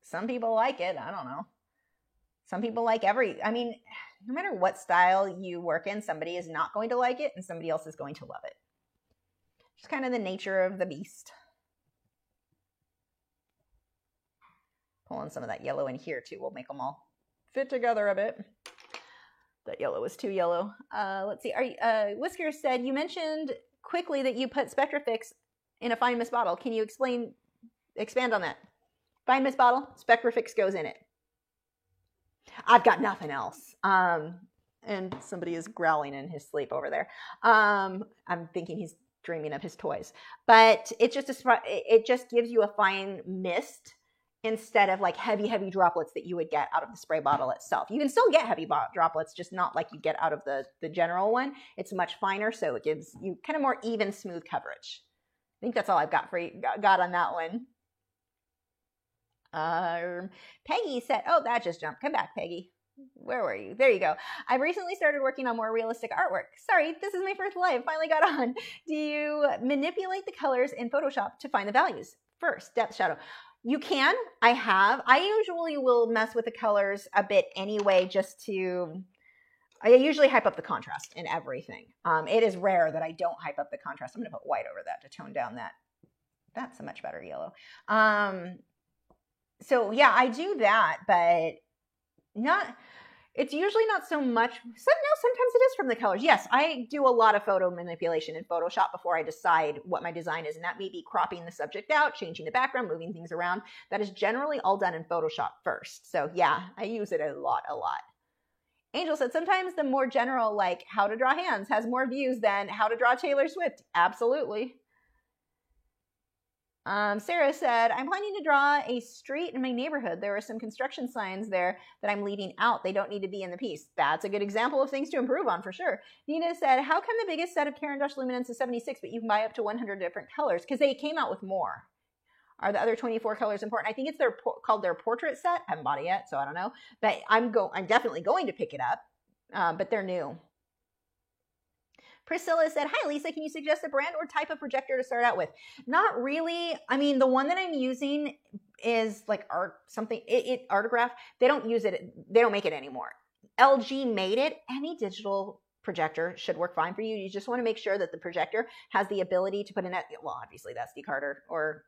Some people like it. I don't know. Some people like I mean, no matter what style you work in, somebody is not going to like it and somebody else is going to love it. Just kind of the nature of the beast. Pulling some of that yellow in here too. We'll make them all fit together a bit. That yellow is too yellow. Let's see. Whiskers said, you mentioned quickly that you put Spectrafix in a fine mist bottle. Can you expand on that? Fine mist bottle, Spectrafix goes in it. I've got nothing else. And somebody is growling in his sleep over there. I'm thinking he's dreaming of his toys. But it just gives you a fine mist instead of like heavy droplets that you would get out of the spray bottle itself. You can still get heavy droplets, just not like you get out of the general one. It's much finer, so it gives you kind of more even, smooth coverage. I think that's all I've got for you, got on that one. Peggy said, oh, that just jumped. Come back, Peggy. Where were you? There you go. I've recently started working on more realistic artwork. Sorry, this is my first live. Finally got on. Do you manipulate the colors in Photoshop to find the values? First, depth shadow. You can. I have. I usually will mess with the colors a bit anyway, I usually hype up the contrast in everything. It is rare that I don't hype up the contrast. I'm going to put white over that to tone down that. That's a much better yellow. So yeah, I do that, but it's usually not so much. Sometimes it is from the colors. Yes, I do a lot of photo manipulation in Photoshop before I decide what my design is. And that may be cropping the subject out, changing the background, moving things around. That is generally all done in Photoshop first. So yeah, I use it a lot. Angel said, sometimes the more general, like how to draw hands, has more views than how to draw Taylor Swift. Absolutely. Sarah said, I'm planning to draw a street in my neighborhood. There are some construction signs there that I'm leaving out. They don't need to be in the piece. That's a good example of things to improve on for sure. Nina said, how come the biggest set of Caran d'Ache luminance is 76, but you can buy up to 100 different colors? Because they came out with more. Are the other 24 colors important? I think it's called their portrait set. I haven't bought it yet, so I don't know. But I'm definitely going to pick it up, but they're new. Priscilla said, hi, Lisa, can you suggest a brand or type of projector to start out with? Not really. I mean, the one that I'm using is like Artograph. They don't use it. They don't make it anymore. LG made it. Any digital projector should work fine for you. You just want to make sure that the projector has the ability to put in obviously that's SD card or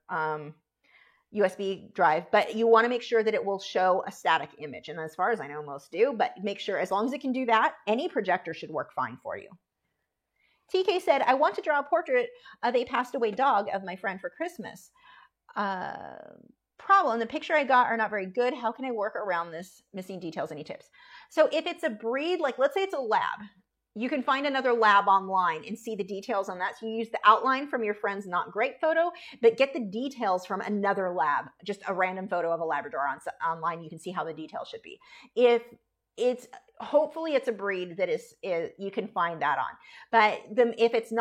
USB drive, but you want to make sure that it will show a static image. And as far as I know, most do, but make sure as long as it can do that, any projector should work fine for you. TK said, I want to draw a portrait of a passed away dog of my friend for Christmas. Problem, the picture I got are not very good. How can I work around this? Missing details, any tips? So if it's a breed, like let's say it's a lab, you can find another lab online and see the details on that. So you use the outline from your friend's not great photo, but get the details from another lab, just a random photo of a Labrador online. You can see how the details should be. Hopefully it's a breed that is you can find that on. But if it's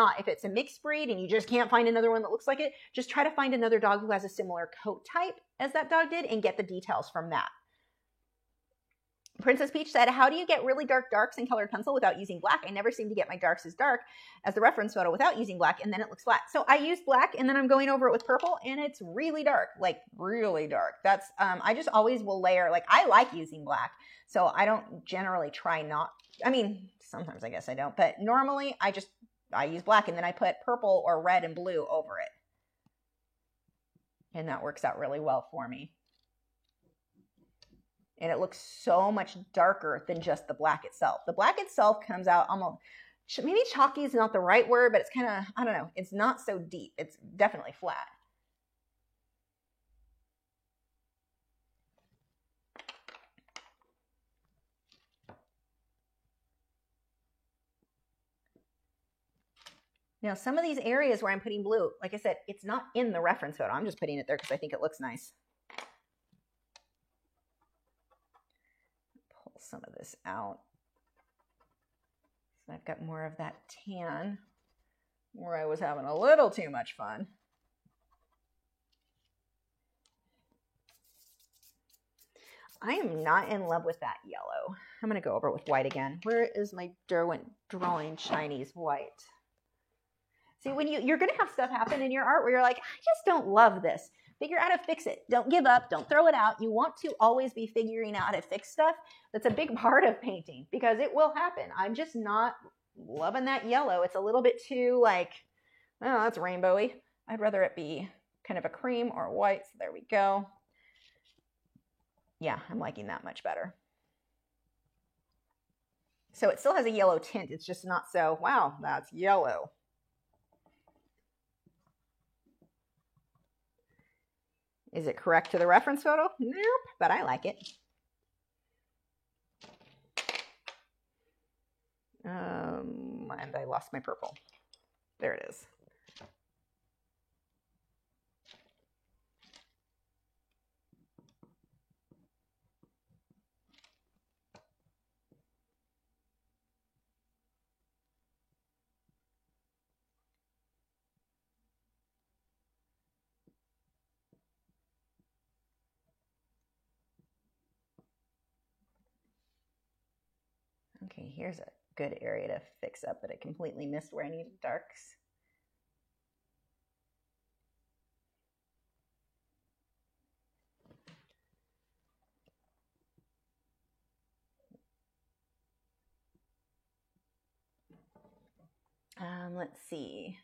a mixed breed and you just can't find another one that looks like it, just try to find another dog who has a similar coat type as that dog did and get the details from that. Princess Peach said, how do you get really dark darks in colored pencil without using black? I never seem to get my darks as dark as the reference photo without using black, and then it looks flat. So I use black, and then I'm going over it with purple, and it's really dark, like really dark. That's, I just always will layer, like I like using black, so I don't generally sometimes I guess I don't, but normally I use black, and then I put purple or red and blue over it. And that works out really well for me. And it looks so much darker than just the black itself. The black itself comes out almost, maybe chalky is not the right word, but it's kind of, I don't know, it's not so deep. It's definitely flat. Now, some of these areas where I'm putting blue, like I said, it's not in the reference photo. I'm just putting it there because I think it looks nice. Pull some of this out. So I've got more of that tan where I was having a little too much fun. I am not in love with that yellow. I'm going to go over it with white again. Where is my Derwent Drawing Chinese white? See, when you're going to have stuff happen in your art where you're like, I just don't love this. Figure out how to fix it. Don't give up. Don't throw it out. You want to always be figuring out how to fix stuff. That's a big part of painting because it will happen. I'm just not loving that yellow. It's a little bit too like, oh, that's rainbowy. I'd rather it be kind of a cream or white. So there we go. Yeah, I'm liking that much better. So it still has a yellow tint. It's just not so, wow, that's yellow. Is it correct to the reference photo? Nope, but I like it. And I lost my purple. There it is. Okay, here's a good area to fix up that I completely missed where I needed darks. Let's see.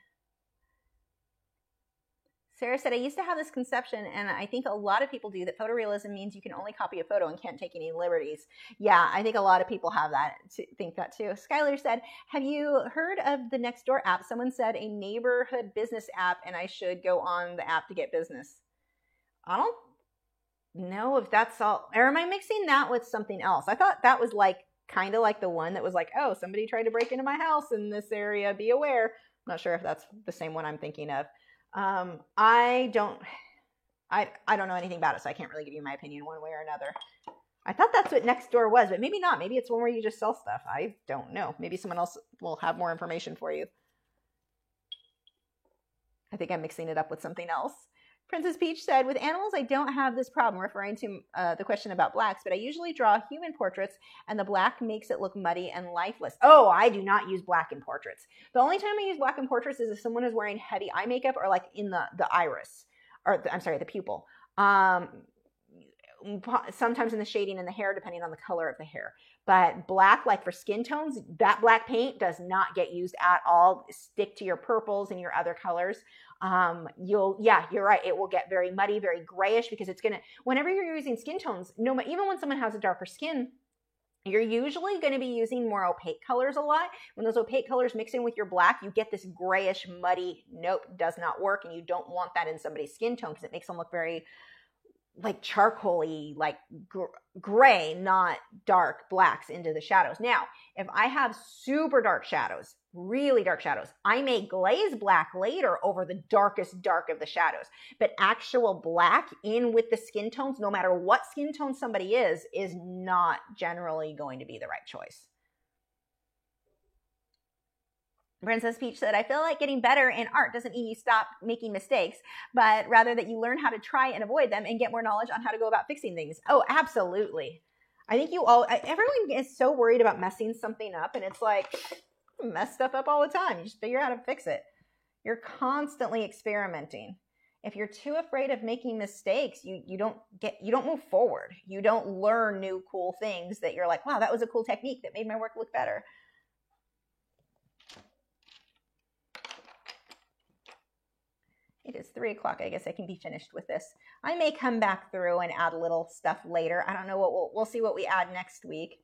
Sarah said, I used to have this conception, and I think a lot of people do, that photorealism means you can only copy a photo and can't take any liberties. Yeah, I think a lot of people have that, think that too. Skylar said, have you heard of the Nextdoor app? Someone said a neighborhood business app, and I should go on the app to get business. I don't know if that's all, or am I mixing that with something else? I thought that was like, kind of like the one that was like, oh, somebody tried to break into my house in this area, be aware. I'm not sure if that's the same one I'm thinking of. I don't know anything about it, so I can't really give you my opinion one way or another. I thought that's what Nextdoor was, but maybe not. Maybe it's one where you just sell stuff. I don't know. Maybe someone else will have more information for you. I think I'm mixing it up with something else. Princess Peach said, with animals, I don't have this problem, referring to the question about blacks, but I usually draw human portraits, and the black makes it look muddy and lifeless. Oh, I do not use black in portraits. The only time I use black in portraits is if someone is wearing heavy eye makeup or like in the iris, or I'm sorry, the pupil. Sometimes in the shading in the hair, depending on the color of the hair. But black, like for skin tones, that black paint does not get used at all. Stick to your purples and your other colors. You're right. It will get very muddy, very grayish, because it's whenever you're using skin tones, even when someone has a darker skin, you're usually going to be using more opaque colors a lot. When those opaque colors mix in with your black, you get this grayish, muddy, nope, does not work. And you don't want that in somebody's skin tone because it makes them look very like charcoaly, like gray, not dark blacks into the shadows. Now, if I have super dark shadows, really dark shadows, I may glaze black later over the darkest dark of the shadows. But actual black in with the skin tones, no matter what skin tone somebody is not generally going to be the right choice. Princess Peach said, I feel like getting better in art doesn't mean you stop making mistakes, but rather that you learn how to try and avoid them and get more knowledge on how to go about fixing things. Oh, absolutely. I think everyone is so worried about messing something up, and it's like, mess stuff up all the time. You just figure out how to fix it. You're constantly experimenting. If you're too afraid of making mistakes, you don't move forward. You don't learn new cool things that you're like, wow, that was a cool technique that made my work look better. It is 3 o'clock. I guess I can be finished with this. I may come back through and add a little stuff later. I don't know what we'll see what we add next week.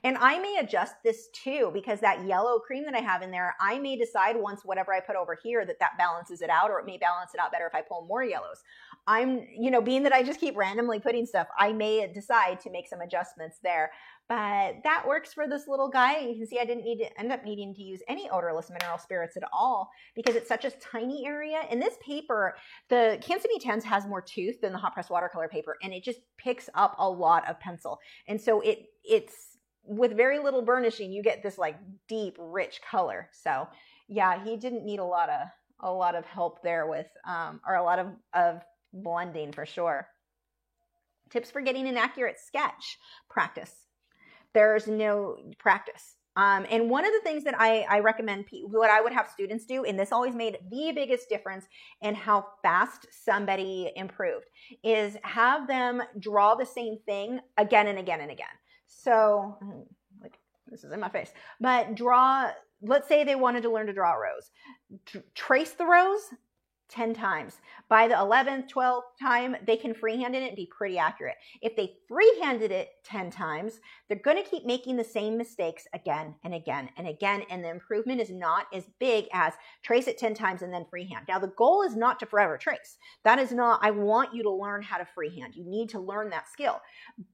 And I may adjust this too, because that yellow cream that I have in there, I may decide once whatever I put over here that balances it out, or it may balance it out better if I pull more yellows. Being that I just keep randomly putting stuff, I may decide to make some adjustments there. But that works for this little guy. You can see I didn't end up needing to use any odorless mineral spirits at all because it's such a tiny area. In this paper, the Canson B10s has more tooth than the hot press watercolor paper, and it just picks up a lot of pencil. And so it's with very little burnishing, you get this like deep, rich color. So yeah, he didn't need a lot of help there with, or a lot of blending for sure. Tips for getting an accurate sketch: practice. There's no practice. And one of the things that I recommend, what I would have students do, and this always made the biggest difference in how fast somebody improved, is have them draw the same thing again and again and again. So, like, this is in my face, but let's say they wanted to learn to draw a rose. Trace the rose 10 times. By the 11th, 12th time, they can freehand it and be pretty accurate. If they freehanded it 10 times, they're going to keep making the same mistakes again and again and again, and the improvement is not as big as trace it 10 times and then freehand. Now, the goal is not to forever trace. That is not, I want you to learn how to freehand. You need to learn that skill.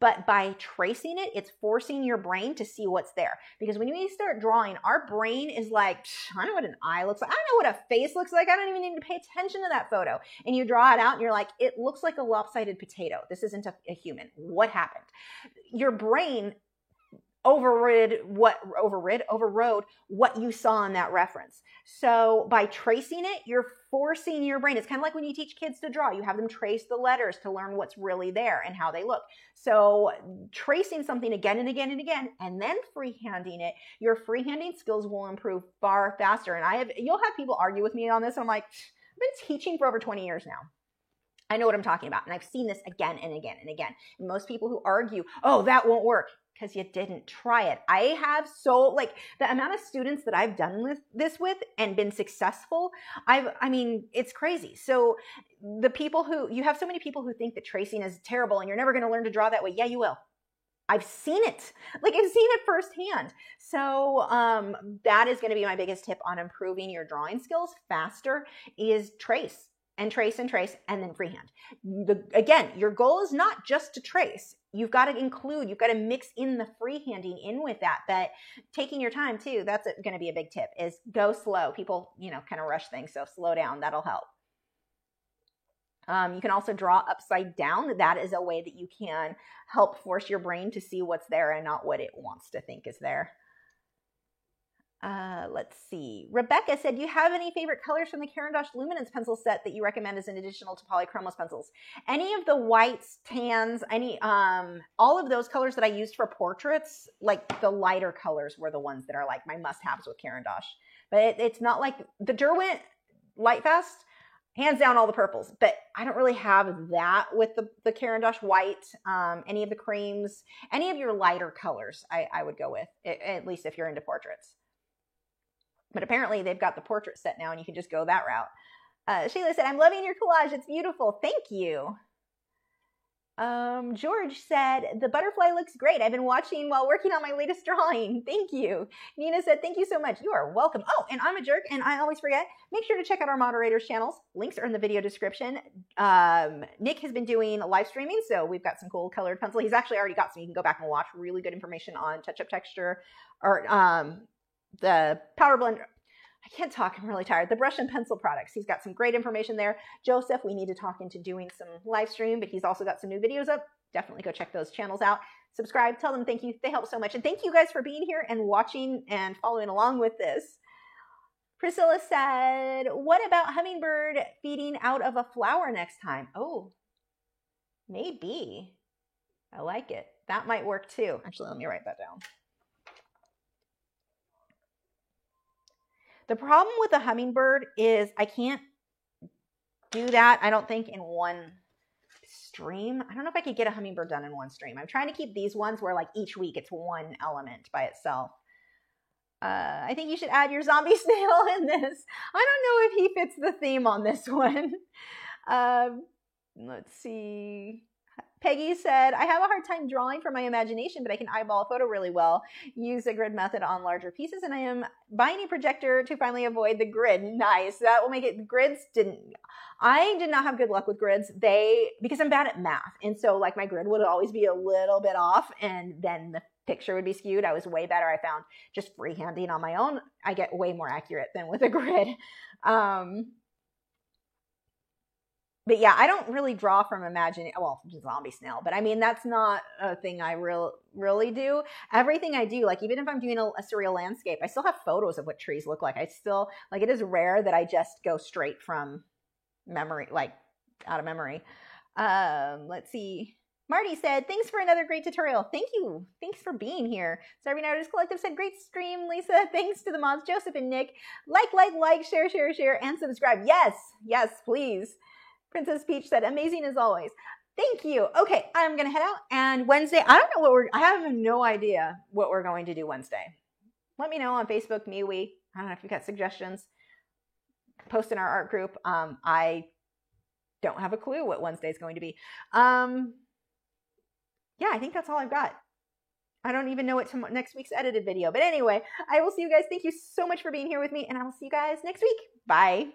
But by tracing it, it's forcing your brain to see what's there. Because when we start drawing, our brain is like, I know what an eye looks like. I know what a face looks like. I don't even need to pay attention to that photo. And you draw it out and you're like, it looks like a lopsided potato. This isn't a human. What happened? Your brain overrode what you saw in that reference. So by tracing it, you're forcing your brain. It's kind of like when you teach kids to draw. You have them trace the letters to learn what's really there and how they look. So tracing something again and again and again, and then freehanding it, your freehanding skills will improve far faster. And you'll have people argue with me on this. I'm like, I've been teaching for over 20 years now. I know what I'm talking about. And I've seen this again and again and again. And most people who argue, oh, that won't work, because you didn't try it. I have the amount of students that I've done this with and been successful, it's crazy. So you have so many people who think that tracing is terrible and you're never going to learn to draw that way. Yeah, you will. I've seen it. I've seen it firsthand. So that is going to be my biggest tip on improving your drawing skills faster, is trace. and trace and trace and then freehand. Again, your goal is not just to trace. You've got to include, you've got to mix in the freehanding in with that, but taking your time too, that's going to be a big tip, is go slow. People, kind of rush things, so slow down. That'll help. You can also draw upside down. That is a way that you can help force your brain to see what's there and not what it wants to think is there. Let's see. Rebecca said, do you have any favorite colors from the Caran d'Ache Luminance pencil set that you recommend as an additional to polychromos pencils? Any of the whites, tans, all of those colors that I used for portraits, like the lighter colors were the ones that are like my must-haves with Caran d'Ache. But it's not like the Derwent Lightfast, hands down all the purples, but I don't really have that with the Caran d'Ache white, any of the creams, any of your lighter colors I would go with, at least if you're into portraits. But apparently they've got the portrait set now and you can just go that route. Sheila said, I'm loving your collage. It's beautiful. Thank you. George said, the butterfly looks great. I've been watching while working on my latest drawing. Thank you. Nina said, thank you so much. You are welcome. Oh, and I'm a jerk and I always forget. Make sure to check out our moderators' channels. Links are in the video description. Nick has been doing live streaming, so we've got some cool colored pencil. He's actually already got some. You can go back and watch really good information on touch-up texture or the powder blend. I can't talk, I'm really tired. The brush and pencil products. He's got some great information there. Joseph, we need to talk into doing some live stream, but he's also got some new videos up. Definitely go check those channels out. Subscribe, tell them thank you. They help so much. And thank you guys for being here and watching and following along with this. Priscilla said, what about hummingbird feeding out of a flower next time? Oh, maybe. I like it. That might work too. Actually, let me write that down. The problem with the hummingbird is I can't do that, I don't think, in one stream. I don't know if I could get a hummingbird done in one stream. I'm trying to keep these ones where like each week it's one element by itself. I think you should add your zombie snail in this. I don't know if he fits the theme on this one. Let's see. Peggy said, I have a hard time drawing from my imagination, but I can eyeball a photo really well. Use the grid method on larger pieces, and I am buying a projector to finally avoid the grid. Nice. That will make it, I did not have good luck with grids. Because I'm bad at math. And so like my grid would always be a little bit off and then the picture would be skewed. I was way better. I found just freehanding on my own, I get way more accurate than with a grid. But yeah, I don't really draw from imagining, well, zombie snail, but I mean, that's not a thing I really do. Everything I do, like even if I'm doing a surreal landscape, I still have photos of what trees look like. I still, like it is rare that I just go straight from memory, like out of memory. Let's see. Marty said, thanks for another great tutorial. Thank you. Thanks for being here. Starving Artist Collective said, great stream, Lisa. Thanks to the mods, Joseph and Nick. Like, share, and subscribe. Yes, please. Princess Peach said, amazing as always. Thank you. Okay, I'm going to head out. And Wednesday, I have no idea what we're going to do Wednesday. Let me know on Facebook, MeWe. I don't know if you've got suggestions. Post in our art group. I don't have a clue what Wednesday is going to be. Yeah, I think that's all I've got. I don't even know what next week's edited video. But anyway, I will see you guys. Thank you so much for being here with me. And I will see you guys next week. Bye.